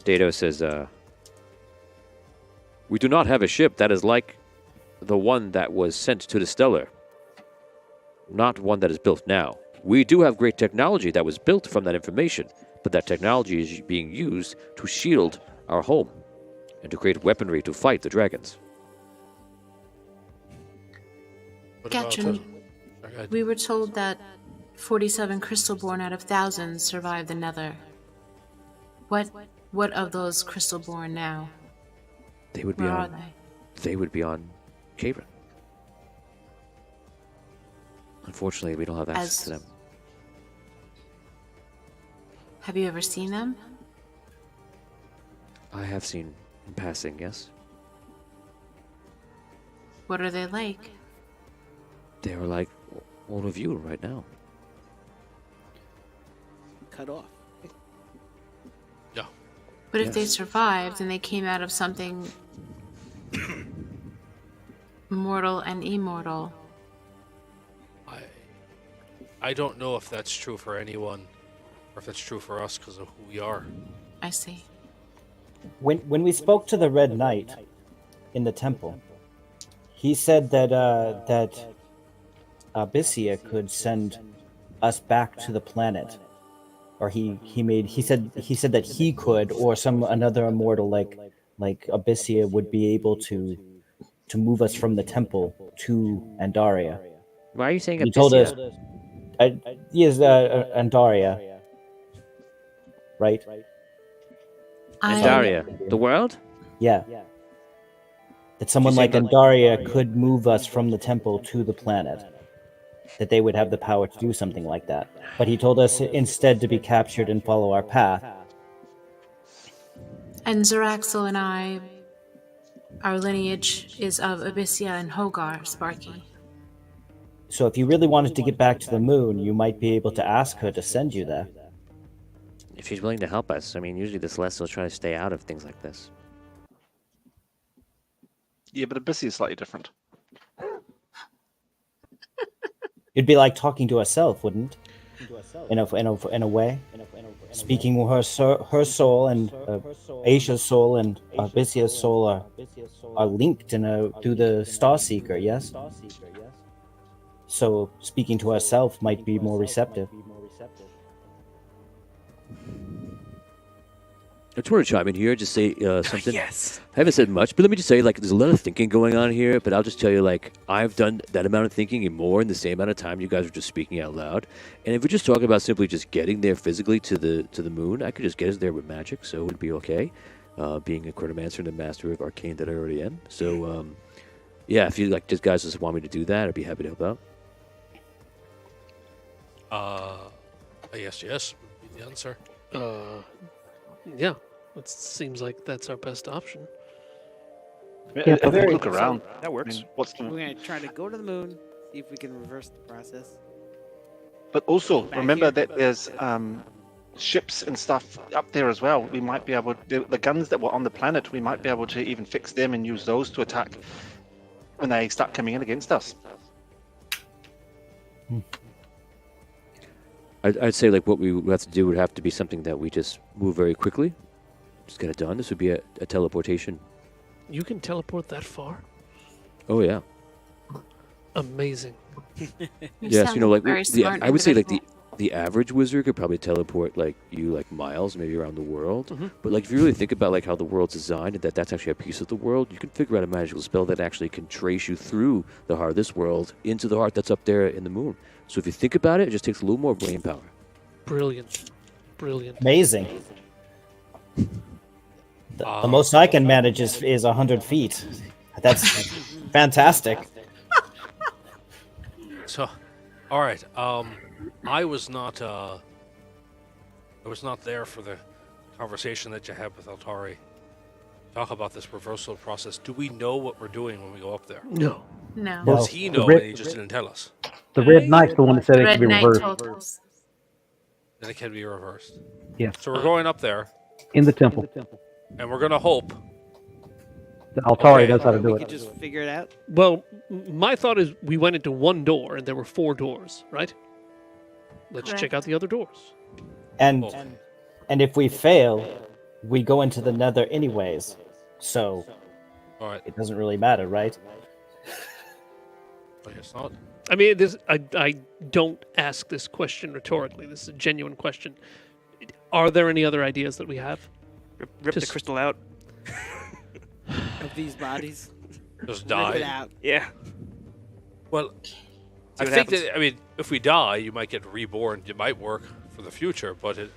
Dato says, we do not have a ship that is like the one that was sent to the Stellar. Not one that is built now. We do have great technology that was built from that information, but that technology is being used to shield our home and to create weaponry to fight the dragons. What Katrin, Sorry, go ahead. we were told that 47 Crystalborn out of thousands survived the Nether. What of those Crystalborn now? They would be Where are on. they? They would be on Cabron. Unfortunately, we don't have access As- to them. Have you ever seen them? I have seen in passing, yes. What are they like? They are like all of you right now. Cut off. Yeah. But if they Yes. survived and they came out of something mortal and immortal, I don't know if that's true for anyone, or if that's true for us because of who we are. I see. When we spoke to the Red Knight in the temple, he said that Abyssia could send us back to the planet, or he said that he could, or another immortal like Abyssia would be able to move us from the temple to Andaria. Why are you saying He told us, Abyssia? he is Andaria, right? Andaria, the world? Yeah. That someone You like saying Andaria could move us from the temple to the planet. That they would have the power to do something like that. But he told us instead to be captured and follow our path. And Zaraxel and I, our lineage is of Abyssia and Hogar, Sparky. So if you really wanted to get back to the moon, you might be able to ask her to send you there. If she's willing to help us. I mean, usually the Celestials try to stay out of things like this. Yeah, but Abyssy is slightly different. It'd be like talking to herself, wouldn't it? In a way. speaking with her soul and Aisha's soul and Abyssio's soul are linked through the Star Seeker, yes? So speaking to herself might be more receptive. I just want to chime in here, just say something. Yes. I haven't said much, but let me just say, like, there's a lot of thinking going on here, but I'll just tell you, like, I've done that amount of thinking and more in the same amount of time you guys were just speaking out loud. And if we're just talking about simply just getting there physically to the moon, I could just get us there with magic, so it would be okay, being a chronomancer and a master of arcane that I already am. So, yeah, if you, like, just guys just want me to do that, I'd be happy to help out. Yes, would be the answer. Yeah, it seems like that's our best option. Yeah, If we very- look around, That works. I mean, what's We're the, gonna try to go to the moon, see if we can reverse the process. but also Back remember here. that there's ships and stuff up there as well. We might be able the guns that were on the planet. We might be able to even fix them and use those to attack when they start coming in against us. I'd say, like, what we would have to do would have to be something that we just move very quickly. Just get it done. This would be a teleportation. You can teleport that far? Oh, yeah. Amazing. Yes, sound you know, like, very smart I would say, like, individual. the average wizard could probably teleport, like, miles, maybe around the world. Mhm. But, like, if you really think about, like, how the world's designed and that's actually a piece of the world, you can figure out a magical spell that actually can trace you through the heart of this world into the heart that's up there in the moon. So if you think about it, it just takes a little more brain power. Brilliant. Brilliant. Amazing. The most I can manage is 100 feet. That's fantastic. So, all right. I was not there for the conversation that you had with Altari. Talk about this reversal process. Do we know what we're doing when we go up there? No. No. Well, Does he the know red- and he just didn't tell us? The Red Knight's the one that said it Red could be Knight reversed. told us. Then it can be reversed. Yes, So we're going up there, in the temple. and we're gonna hope. The Altari Okay. knows how to We do could it. just figure it out. Well, my thought is we went into one door and there were 4 doors, right? Let's Correct. check out the other doors. And Oh. and if we fail, we go into the Nether anyways. So All right. it doesn't really matter, right? I guess not. I mean, I don't ask this question rhetorically. This is a genuine question. Are there any other ideas that we have? Rip the Just- crystal out. Of these bodies. Just Rip it die. out. Yeah. Well, I what think happens. that, I mean, if we die, you might get reborn. It might work for the future, but it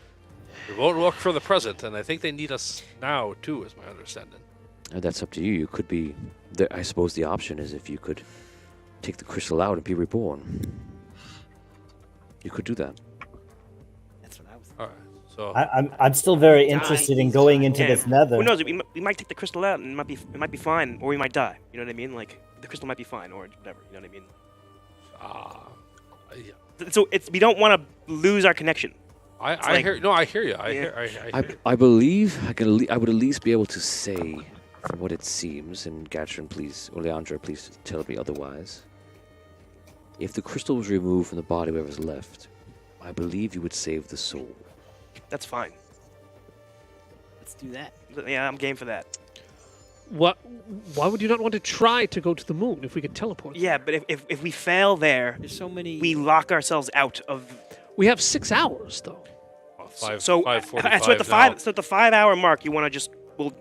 won't work for the present. And I think they need us now too, is my understanding. And that's up to you. You could be. I suppose the option is if you could take the crystal out and be reborn. You could do that. That's what I was. All right. So I'm still very interested in going into Yeah. this Nether. Who knows? We might take the crystal out and it might be fine, or we might die. You know what I mean? Like the crystal might be fine, or whatever. You know what I mean? yeah. So we don't want to lose our connection. I like- hear. No, I hear you. I Yeah. hear. I hear you. I believe I would at least be able to say, from what it seems, and Gatrin, please, or Leandra, please tell me otherwise. If the crystal was removed from the body where it was left, I believe you would save the soul. That's fine. Let's do that. Yeah, I'm game for that. What? Why would you not want to try to go to the moon if we could teleport? Yeah, but if we fail there, There's so many. we lock ourselves out of. We have 6 hours though. Well, So 5:45 so at the now. 5-hour mark, you want to just we'll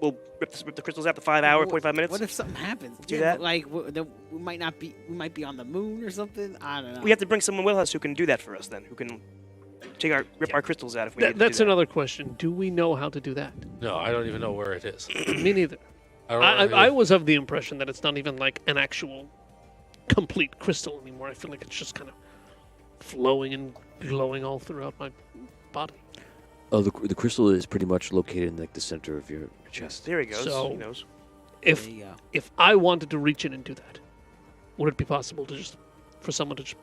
rip the crystals out the 5 hour, What- 45 minutes. What if something happens? Do Yeah, that? but, like then we might not be. We might be on the moon or something. I don't know. We have to bring someone with us who can do that for us. Then who can rip our crystals out if we need to That's do that. another question. Do we know how to do that? No, I don't even know where it is. Me neither. I was of the impression that it's not even like an actual complete crystal anymore. I feel like it's just kind of flowing and glowing all throughout my body. Oh, the crystal is pretty much located in like the center of your chest. There he goes. So- he knows. If There you go. if I wanted to reach in and do that, would it be possible to just for someone to just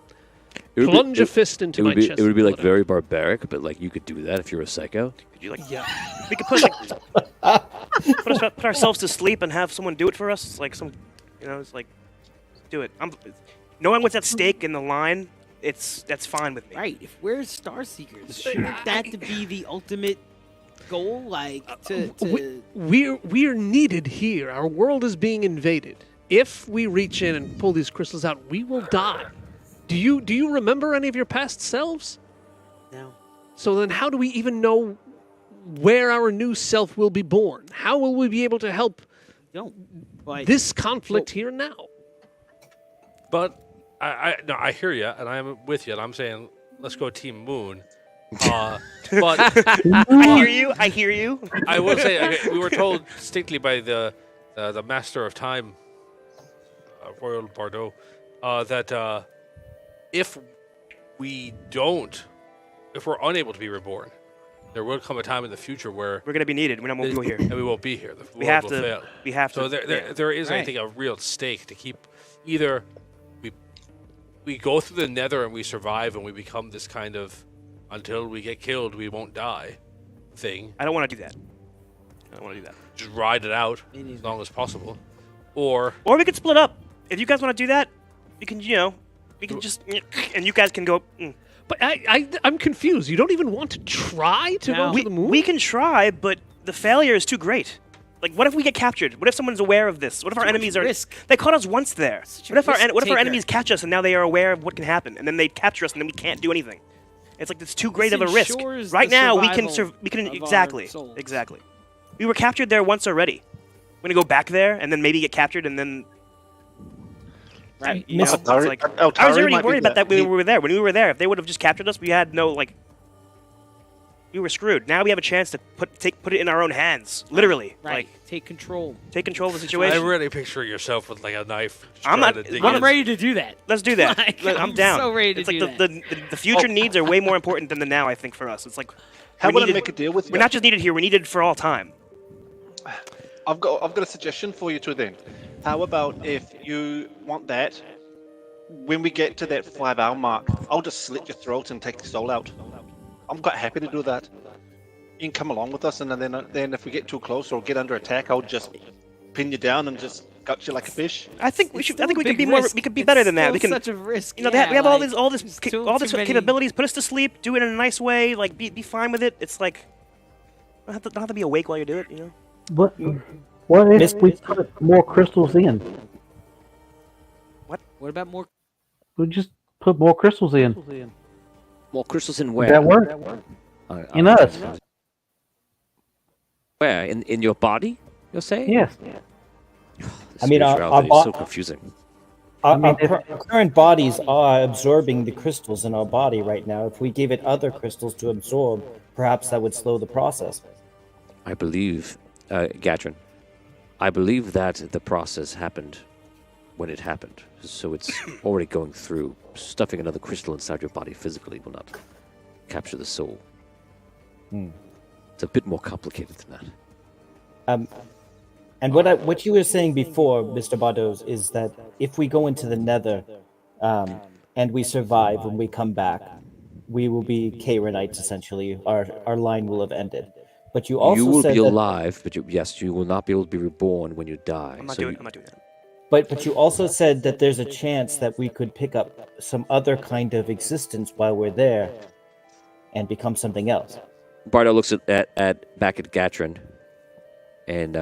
It would be- plunge a it- fist into it my would be chest? it would and be pull like it out? very barbaric, but like you could do that if you're a psycho. Could you like? Yeah. We could push put ourselves to sleep and have someone do it for us. It's like some, it's like, do it. Knowing what's at stake in the line that's fine with me. Right. If we're Star Seekers, shouldn't that to be the ultimate goal? Like We're needed here. Our world is being invaded. If we reach in and pull these crystals out, we will die. Do you remember any of your past selves? No. So then how do we even know where our new self will be born? How will we be able to help Don't. Like, this conflict here and now? But I hear you, and I'm with you, and I'm saying let's go Team Moon. But I hear you. I will say okay, we were told distinctly by the Master of Time, Royal Bardo, that if we're unable to be reborn, there will come a time in the future where We're gonna be needed. We won't be here. and we won't be here. The We world have will to. fail. We have to. So there is, I Right. think, a real stake to keep either we go through the Nether and we survive and we become this kind of until we get killed we won't die thing. I don't want to do that. I don't want to do that. Just ride it out as long as possible, or Or we could split up. If you guys want to do that, you can. We can just and you guys can go. But I'm confused. You don't even want to try to go No. to the moon? We can try, but the failure is too great. Like, what if we get captured? What if someone's aware of this? What if our enemies are? risk. They caught us once there. Such a What if our risk what if our taker. enemies catch us and now they are aware of what can happen, and then they capture us and then we can't do anything? It's like it's too great This of a risk. ensures Right the now we can survival we can of our exactly souls. exactly. We were captured there once already. We're gonna go back there and then maybe get captured and then. Right. You know, it's Altari- like, Altari I was already might be worried about that when he- we were there. When we were there, if they would have just captured us, we had no like. We were screwed. Now we have a chance to put it in our own hands, literally. Right. Like Take control. take control of the I situation. really picture yourself with like a knife. just I'm trying not- to dig I'm in. ready to do that. Let's do that. Like, I'm I'm down. so ready to it's like do the future needs are way more important than the now. I think for us, it's like How we're about I needed- make a deal with you? We're not just needed here. We're needed for all time. I've got a suggestion for you two then. How about if you want that, when we get to that 5-hour mark, I'll just slit your throat and take your soul out. I'm quite happy to do that. You can come along with us, and then if we get too close or get under attack, I'll just pin you down and just gut you like a fish. I think we It's should. still I think a we could big be more. risk. We could be It's better than that. We still can. such a risk. You know, we have all like, these all there's this too many- capabilities. Put us to sleep. Do it in a nice way. Like be fine with it. It's like don't have to be awake while you do it. You know. What if we put more crystals in? What about more? We just put more crystals in. More crystals in Would where? that work? In us? Where? In your body? You're saying? Yes. The I mean, our spirituality is so confusing. Our current bodies are absorbing the crystals in our body right now. If we gave it other crystals to absorb, perhaps that would slow the process. I believe, Gatrin, I believe that the process happened when it happened. So it's already going through. Stuffing another crystal inside your body physically will not capture the soul. It's a bit more complicated than that. And what you were saying before, Mr. Bardos, is that if we go into the Nether and we survive when we come back, we will be Kayranites essentially. Our line will have ended. But you also You will said be that, alive, but you will not be able to be reborn when you die. I'm not So doing. you- I'm not doing that. but you also said that there's a chance that we could pick up some other kind of existence while we're there and become something else. Bardo looks at back at Gatrin, and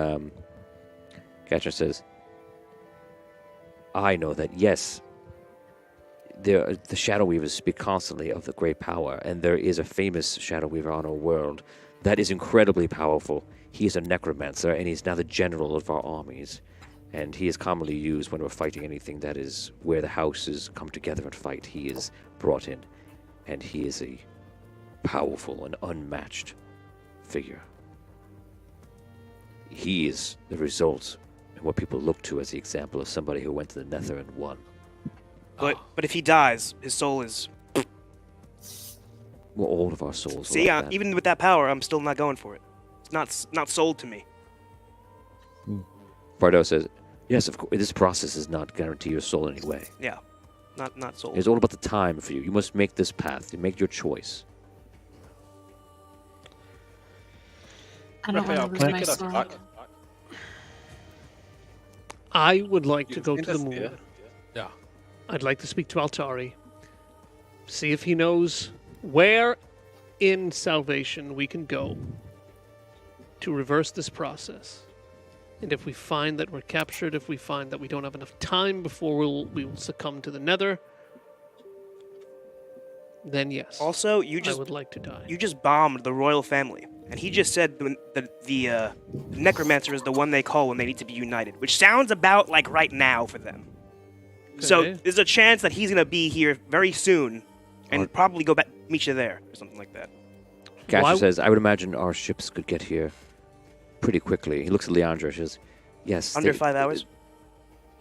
Gatrin says, "I know that. Yes, the Shadow Weavers speak constantly of the great power, and there is a famous Shadow Weaver on our world that is incredibly powerful. He is a necromancer, and he's now the general of our armies, and he is commonly used when we're fighting anything that is where the houses come together and fight. He is brought in, and he is a powerful and unmatched figure. He is the result and what people look to as the example of somebody who went to the Nether and won. But if he dies, his soul is. Well, all of our souls. are See, like that. even with that power, I'm still not going for it. It's not sold to me. Bardo says, "Yes, of course. This process does not guarantee your soul in any way. Yeah, not sold. It's all about the time for you. You must make this path. You make your choice." I don't want to lose my soul. I would like to go to the moon. Yeah. I'd like to speak to Altari. See if he knows where in Salvation we can go to reverse this process. And if we find that we're captured, if we find that we don't have enough time before we will succumb to the Nether, then yes. Also, I would like to die. you just bombed the royal family, and he just said the necromancer is the one they call when they need to be united, which sounds about like right now for them. So Okay. there's a chance that he's gonna be here very soon, and probably go back meet you there or something like that. Casher Why- says, I would imagine our ships could get here pretty quickly. He looks at Leandra and says, yes. Under 5 hours.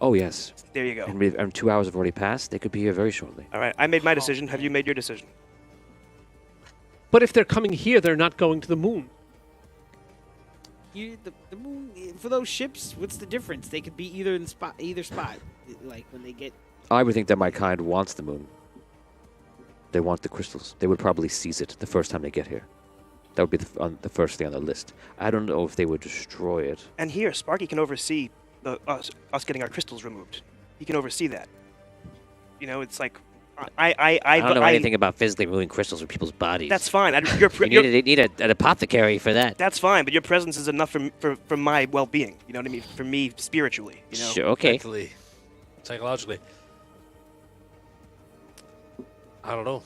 Oh, yes. There you go. And 2 hours have already passed. They could be here very shortly. All right, I made my decision. Have you made your decision? But if they're coming here, they're not going to the moon. The moon for those ships. What's the difference? They could be either spot. Like when they get. I would think that my kind wants the moon. They want the crystals. They would probably seize it the first time they get here. That would be the first thing on the list. I don't know if they would destroy it. And here, Sparky can oversee us getting our crystals removed. He can oversee that. You know, it's like I don't know anything about physically removing crystals from people's bodies. That's fine. You need an apothecary for that. That's fine, but your presence is enough for my well-being. You know what I mean? For me, spiritually. You know. Sure, okay. Mentally, psychologically. I don't know.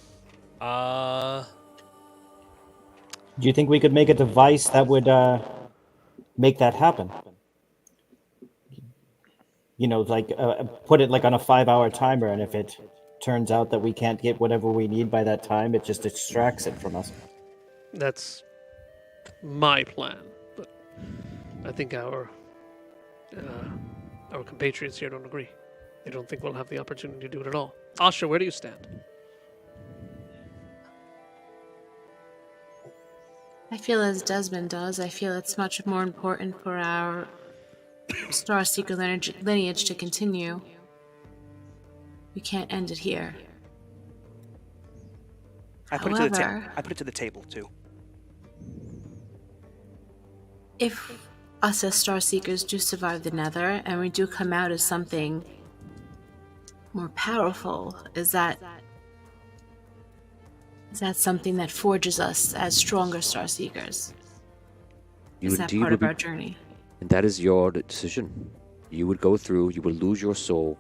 Do you think we could make a device that would make that happen? You know, like put it like on a 5-hour timer, and if it turns out that we can't get whatever we need by that time, it just extracts it from us. That's my plan. But I think our compatriots here don't agree. They don't think we'll have the opportunity to do it at all. Asha, where do you stand? I feel as Desmond does. I feel it's much more important for our Starseeker lineage to continue. We can't end it here. I put it to the table too. If us as Starseekers do survive the Nether and we do come out as something more powerful, is that something that forges us as stronger Starseekers? Is that part of our journey? And that is your decision. You would go through, you would lose your soul,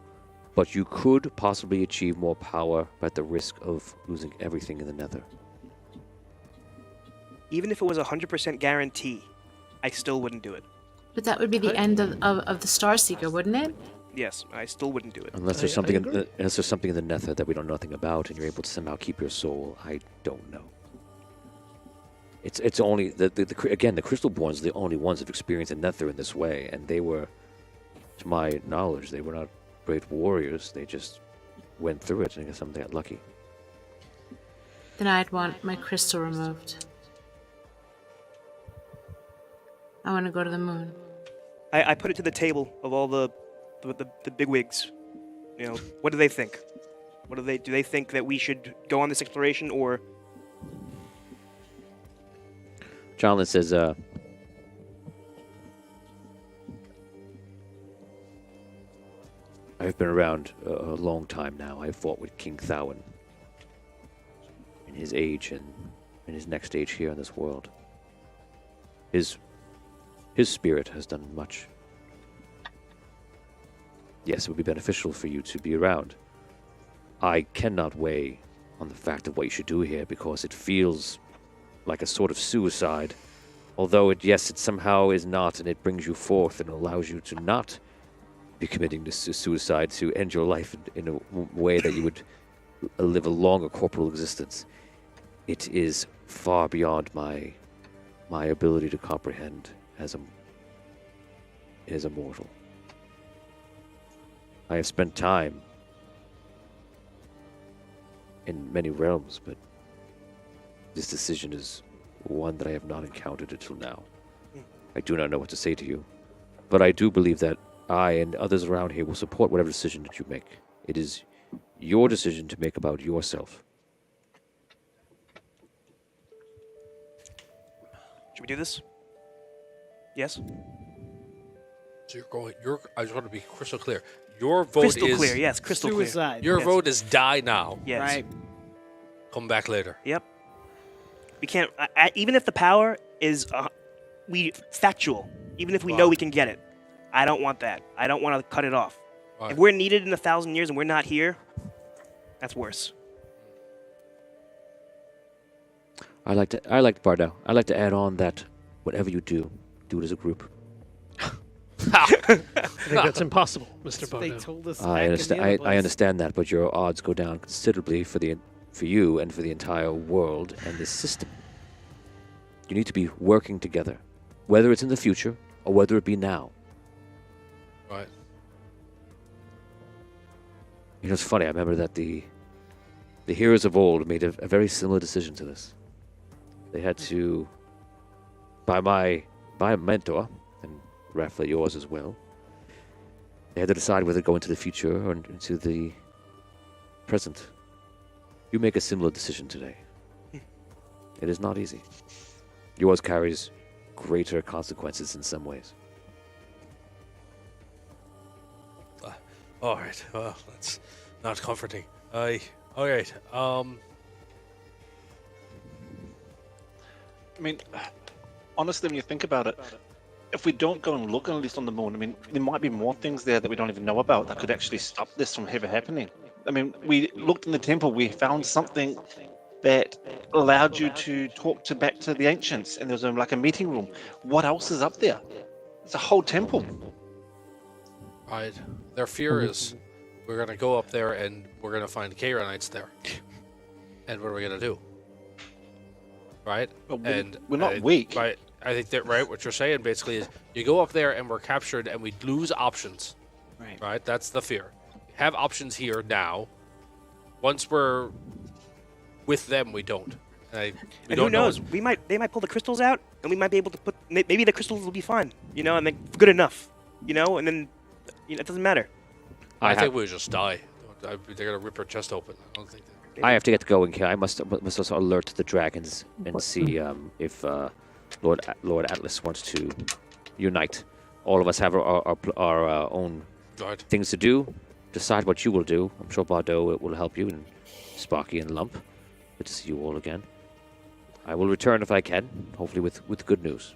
but you could possibly achieve more power at the risk of losing everything in the Nether. Even if it was 100% guarantee, I still wouldn't do it. But that would be the end of the Starseeker, wouldn't it? Yes, I still wouldn't do it. Unless there's something in the Nether that we know nothing about, and you're able to somehow keep your soul. I don't know. It's only again the Crystalborns are the only ones who've experienced the Nether in this way, and they were, to my knowledge, they were not great warriors. They just went through it, and I guess some they got lucky. Then I'd want my crystal removed. I want to go to the moon. I put it to the table of all the bigwigs. You know, what do they think? Do they think that we should go on this exploration, or? Jonathan says, I've been around a long time now. I fought with King Thawen in his age and in his next age here in this world. His spirit has done much. Yes, it would be beneficial for you to be around. I cannot weigh on the fact of what you should do here because it feels like a sort of suicide. Although it somehow is not, and it brings you forth and allows you to not be committing to suicide, to end your life in a way that you would live a longer corporal existence. It is far beyond my ability to comprehend as a mortal. I have spent time in many realms, but this decision is one that I have not encountered until now. I do not know what to say to you, but I do believe that I and others around here will support whatever decision that you make. It is your decision to make about yourself. Should we do this? Yes. So I just want to be crystal clear. Your vote Crystal is clear, yes, crystal clear. Suicide. Your Yes. vote is die now. Yes. Right. Come back later. Yep. We can't. Even if the power is factual, even if we know Wow. we can get it, I don't want that. I don't want to cut it off. Right. If we're needed in 1,000 years and we're not here, that's worse. I like Bardo. I like to add on that whatever you do, do it as a group. I think that's impossible, Mr. They Bardo. told us. I back in the understand. other I place. understand that, but your odds go down considerably for you and for the entire world and this system. You need to be working together, whether it's in the future or whether it be now. Right. You know, it's funny. I remember that the heroes of old made a very similar decision to this. They had to, by a mentor, and roughly yours as well. They had to decide whether to go into the future or into the present. You make a similar decision today. It is not easy. Yours carries greater consequences in some ways. All right. Well, that's not comforting. All right. I mean, honestly, when you think about it, if we don't go and look at least on the moon, I mean, there might be more things there that we don't even know about that could actually stop this from ever happening. I mean, we looked in the temple, we found something that allowed you to talk back to the ancients, and there was like a meeting room. What else is up there? It's a whole temple. Right. Their fear is we're gonna go up there and we're gonna find Kairanites there. And what are we gonna do? Right? But And we're not weak. Right. I think that right. What you're saying basically is you go up there and we're captured and we lose options. Right. Right. That's the fear. Have options here now. Once we're with them, we don't. We And don't who knows? They might pull the crystals out, and we might be able to put. Maybe the crystals will be fine, and then good enough, and then it doesn't matter. I I think we just die. They're gonna rip her chest open. I don't think. I have to get going here. I must also alert the dragons and see if Lord Atlas wants to unite. All of us have our own Right. things to do. Decide what you will do. I'm sure Bardo will help you, and Sparky and Lump. Good to see you all again. I will return if I can, hopefully with good news.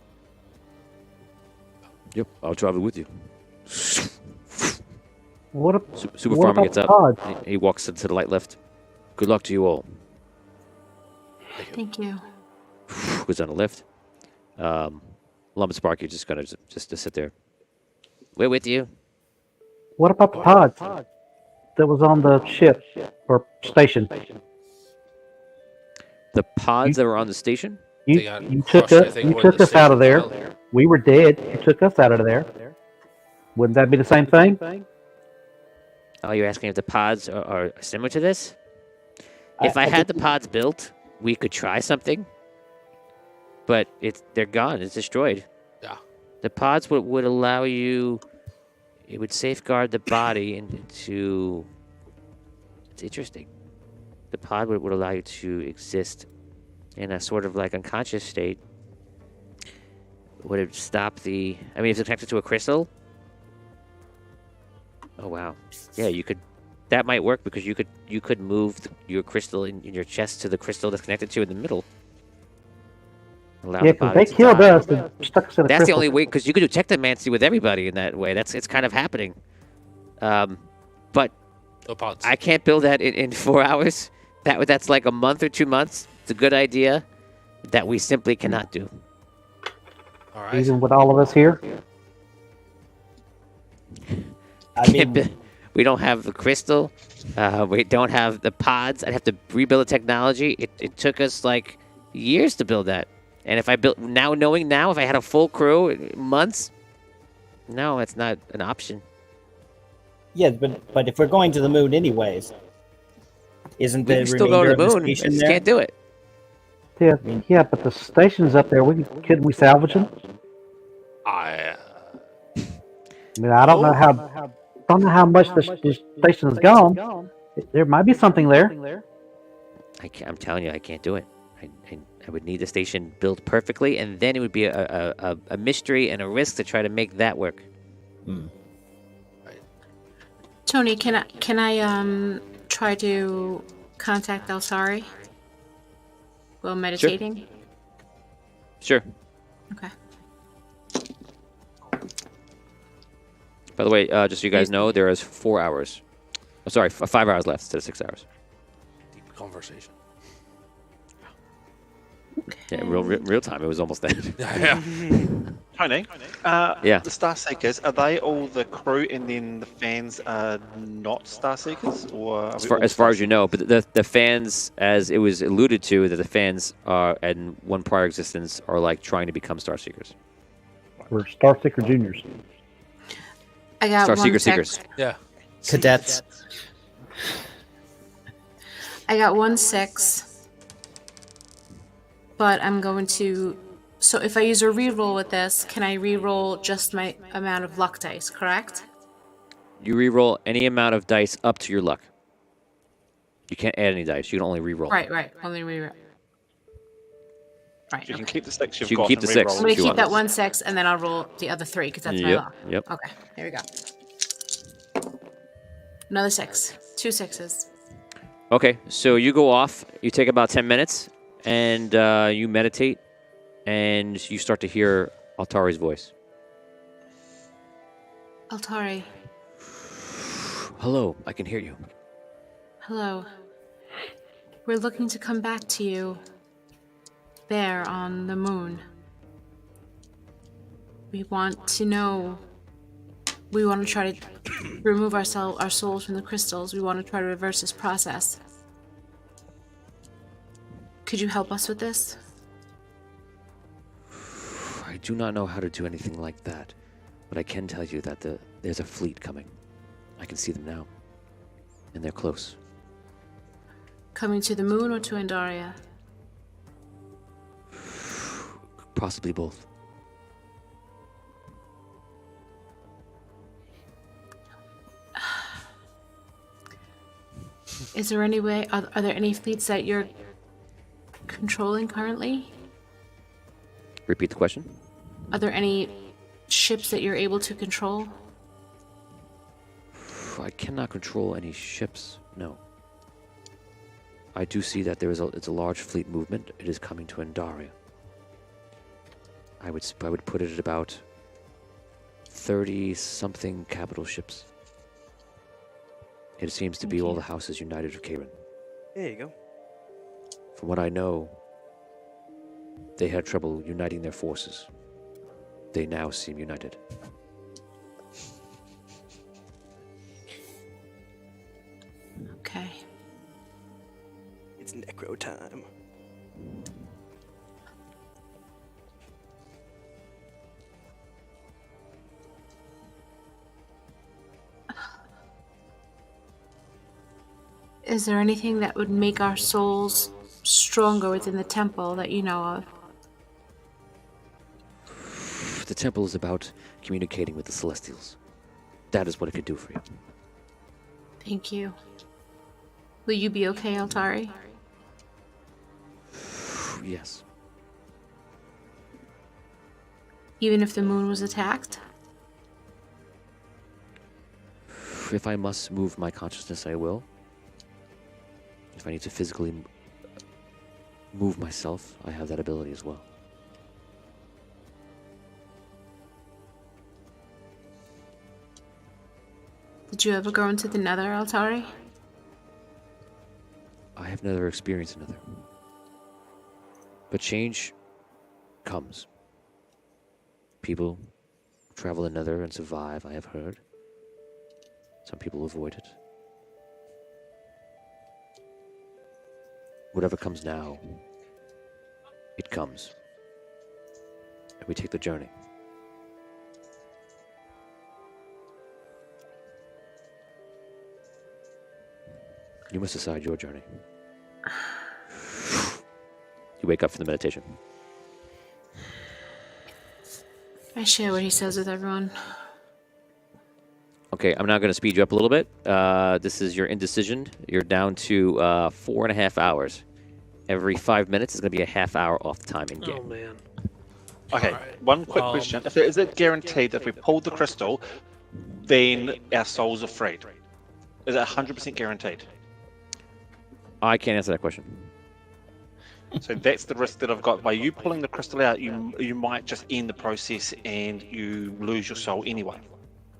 Yep, I'll travel with you. What a Super What Farmer about gets up. Todd? He walks into the light lift. Good luck to you all. Thank you. Goes down the lift. Lump and Sparky just gonna just sit there. We're with you. what about the pods that was on the ship or station? The pods that were on the station? You They got you took crushed, I us think, you when took the us out of there. station fell. We were dead. You took us out of there. Wouldn't that be the same thing? Oh, you're asking if the pods are similar to this? If I I had think- the pods built, we could try something. But they're gone. It's destroyed. Yeah. The pods would allow you. It would safeguard the body into. It's interesting. The pod would allow you to exist in a sort of like unconscious state. Would it stop the? I mean, if it's connected to a crystal. Oh wow. Yeah, you could. That might work because you could move your crystal in your chest to the crystal that's connected to in the middle. Allow Yeah, the because body they to killed die. us and stuck us in a That's the crystal. only way, because you could do technomancy with everybody in that way. It's kind of happening. But No pods. I can't build that in 4 hours. That's like a month or 2 months. It's a good idea that we simply cannot do. All right. Even with all of us here. I Can't mean, bu- we don't have the crystal. We don't have the pods. I'd have to rebuild the technology. It took us like years to build that. And if I built if I had a full crew, months. No, it's not an option. yeah, but if we're going to the moon anyways, isn't We the can still go to remainder the of the moon. I station just there? can't do it. Yeah, but the station's up there. Couldn't we salvage them? I I mean, I don't know how much the station's gone. There might be something there. I'm telling you, I can't do it. I would need the station built perfectly, and then it would be a mystery and a risk to try to make that work. Tony, can I try to contact Elsari? while meditating? Sure. Okay. By the way, just so you guys know, there is 4 hours. Oh, sorry, 5 hours left instead of 6 hours. Deep conversation. Yeah, real time. It was almost there. Yeah. Tony, Yeah. the Star Seekers, are they all the crew and then the fans are not Star Seekers? Or are As we far all as, Star far as you know, but the fans, as it was alluded to, that the fans are, in one prior existence, are like trying to become Star Seekers. We're Star Seeker Juniors. I got Star one Seeker six. Seekers. Yeah. Cadets. I got 1 6. But I'm going to. So if I use a reroll with this, can I reroll just my amount of luck dice, correct? You reroll any amount of dice up to your luck. You can't add any dice. You can only reroll. Right. Only reroll. Right. You can Okay. keep the 6 you've You can got keep and the 6. reroll. I'm gonna if you keep want. that 1 6, and then I'll roll the other 3 because that's my Yep, luck. yep. Okay. Here we go. Another 6. 2 6s. Okay, so you go off. You take about 10 minutes, and you meditate, and you start to hear Altari's voice. Altari, Hello, I can hear you. hello. We're looking to come back to you there on the moon. We want to know. We want to try to remove our souls from the crystals. We want to try to reverse this process. Could you help us with this? I do not know how to do anything like that, but I can tell you that there's a fleet coming. I can see them now, and they're close. Coming to the moon or to Andaria? Possibly both. Is there any way? Are there any fleets that you're controlling currently? Repeat the question. Are there any ships that you're able to control? I cannot control any ships, no. I do see that it's a large fleet movement. It is coming to Andaria. I would put it at about 30-something capital ships. It seems to be all the houses united of Karen. There you go. From what I know, they had trouble uniting their forces. They now seem united. Okay. It's necro time. Is there anything that would make our souls stronger within the temple that you know of? The temple is about communicating with the Celestials. That is what it could do for you. Thank you. Will you be okay, Altari? Yes. Even if the moon was attacked? If I must move my consciousness, I will. If I need to physically move myself, I have that ability as well. Did you ever go into the Nether, Altari? I have never experienced another. But change comes. People travel another and survive, I have heard. Some people avoid it. Whatever comes now, it comes. And we take the journey. You must decide your journey. You wake up from the meditation. I share what he says with everyone. Okay, I'm now going to speed you up a little bit. This is your indecision. You're down to 4.5 hours. Every 5 minutes is going to be a half hour off the time in game. Oh man. Okay, Alright, one quick question. Is it guaranteed that if we pull the crystal, then our souls are freed? Is it 100% guaranteed? I can't answer that question. So that's the risk that I've got. By you pulling the crystal out, you might just end the process and you lose your soul anyway.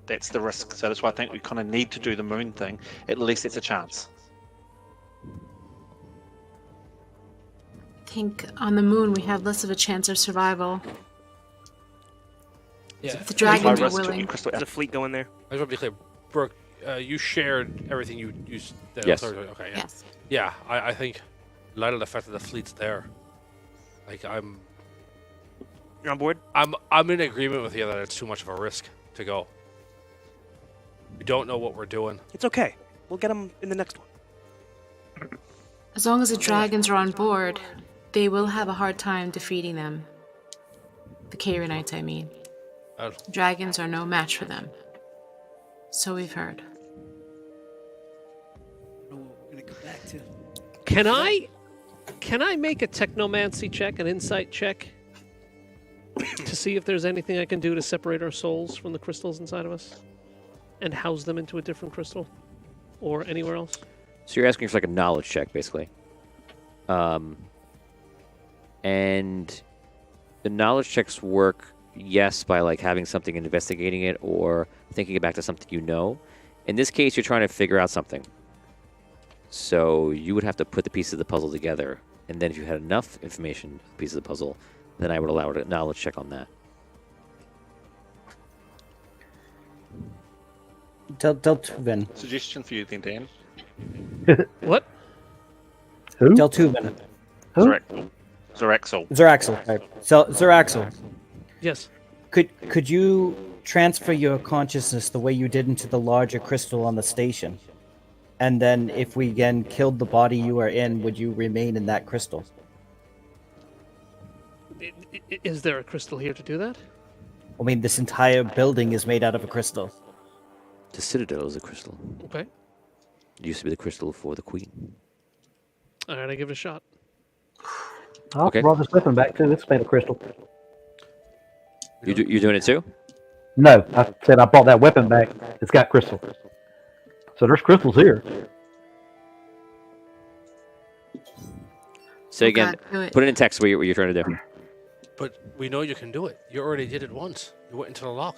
That's the risk. So that's why I think we kind of need to do the moon thing. At least it's a chance. I think on the moon we have less of a chance of survival. Yeah. If the dragons are risk took willing. your crystal There's out. a fleet going there. I just want to be clear, Brooke. You shared everything you used. Yes. Okay. Yeah. Yes. Yeah. I think, in light of the fact that the fleet's there, like You're on board? I'm in agreement with you that it's too much of a risk to go. We don't know what we're doing. It's okay. We'll get them in the next one. As long as the dragons are on board, they will have a hard time defeating them. The Karenites, I mean. Uh, Dragons are no match for them. So we've heard. We're gonna go back to. Can I make a technomancy check, an insight check, to see if there's anything I can do to separate our souls from the crystals inside of us, and house them into a different crystal, or anywhere else? So you're asking for like a knowledge check, basically. And the knowledge checks work, yes, by like having something and investigating it or thinking it back to something you know. In this case, you're trying to figure out something. So you would have to put the pieces of the puzzle together. And then if you had enough information, pieces of the puzzle, then I would allow a knowledge check on that. Deltuven. Suggestion for you then, Dan. What? Who? Deltuven. Who? Zoraxel. Zeraxel. Right. So Zeraxel. Yes. Could you transfer your consciousness the way you did into the larger crystal on the station? And then if we again killed the body you are in, would you remain in that crystal? Is there a crystal here to do that? I mean, this entire building is made out of a crystal. The Citadel is a crystal. Okay. It used to be the crystal for the Queen. All right, I give it a shot. I Okay. brought this weapon back too. It's made of crystal. You're doing it too? No, I said I brought that weapon back. It's got crystal. So there's crystals here. Say Oh, again. God, do it. Put it in text what you're trying to do. But we know you can do it. You already did it once. You went into the lock.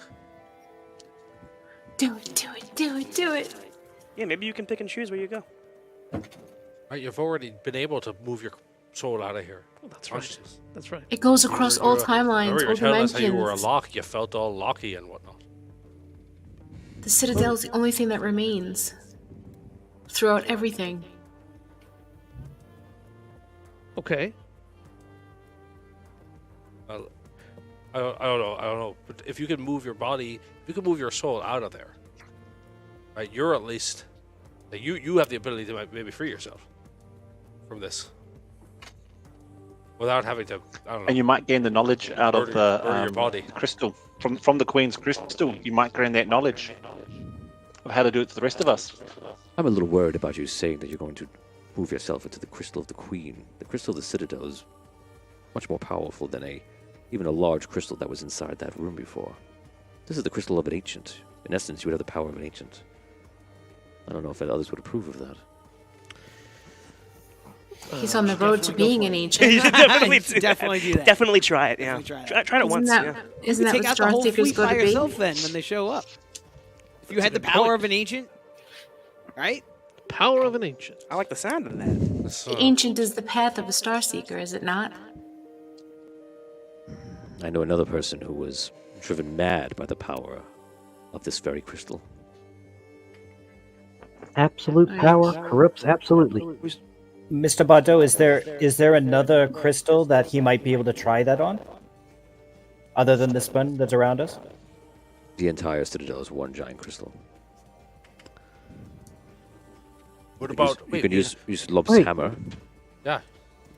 Do it, do it, do it, do it. Yeah, maybe you can pick and choose where you go. Right? You've already been able to move your soul out of here. Oh, that's right. Conscious. That's right. It goes across all timelines, Remember, you were all telling us how you were a dimensions. lock. You felt all locky and whatnot. The Citadel is the only thing that remains throughout everything. Okay. Well, I don't know. But if you can move your body, if you can move your soul out of there, right? You're at least, like, you have the ability to maybe free yourself from this without having to. I don't know. And you might gain the knowledge out of Burn your body. the crystal. From the Queen's crystal, you might gain that knowledge of how to do it to the rest of us. I'm a little worried about you saying that you're going to move yourself into the crystal of the Queen. The crystal of the Citadel is much more powerful than even a large crystal that was inside that room before. This is the crystal of an ancient. In essence, you would have the power of an ancient. I don't know if others would approve of that. He's on the road to being an ancient. You should definitely, Definitely do that. Definitely try it. Yeah, Definitely try it. Try it once. Isn't Yeah. that, isn't that Take what out the whole Starseekers fleet go by to be? yourself then when they show up. If you had the a good power point. of an ancient, right? Power of an ancient. I like the sound of that. It's, The ancient is the path of a Starseeker, is it not? I know another person who was driven mad by the power of this very crystal. Absolute power corrupts absolutely. Mr. Bardot, is there another crystal that he might be able to try that on? Other than this one that's around us? The entire Citadel is one giant crystal. what You about? can use Lob's Wait. hammer. Yeah.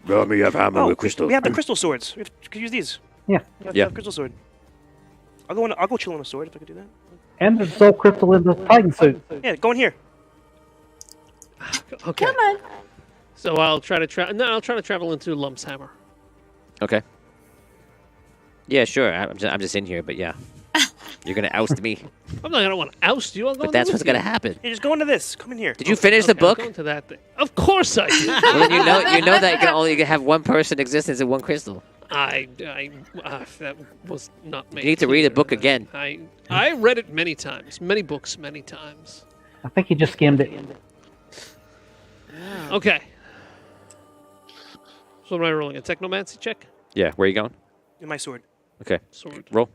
Let me have hammer Oh, with crystal. we have the crystal swords. We could use these. Yeah. Yeah. Crystal sword. I'll go chill on a sword if I could do that. And there's soul crystal in the Titan suit. Yeah, go in here. Okay. Come on. So I'll try to I'll try to travel into Lump's hammer. Okay. Yeah, sure. I'm just in here, but yeah. You're gonna oust me, I'm not gonna want to oust you. I'll go but in that's there what's with gonna you. happen. Hey, just go into this. Come in here. Did you finish the Okay, book? I'll go into that thing. Of course I did. Well, then you know that you can only have one person existence in one crystal. That was not made. You need to read the clear. book again. I read it many times, many books, many times. I think he just skimmed it. Okay. So am I rolling a technomancy check? Yeah, where are you going? In my sword. Okay, Sword. roll.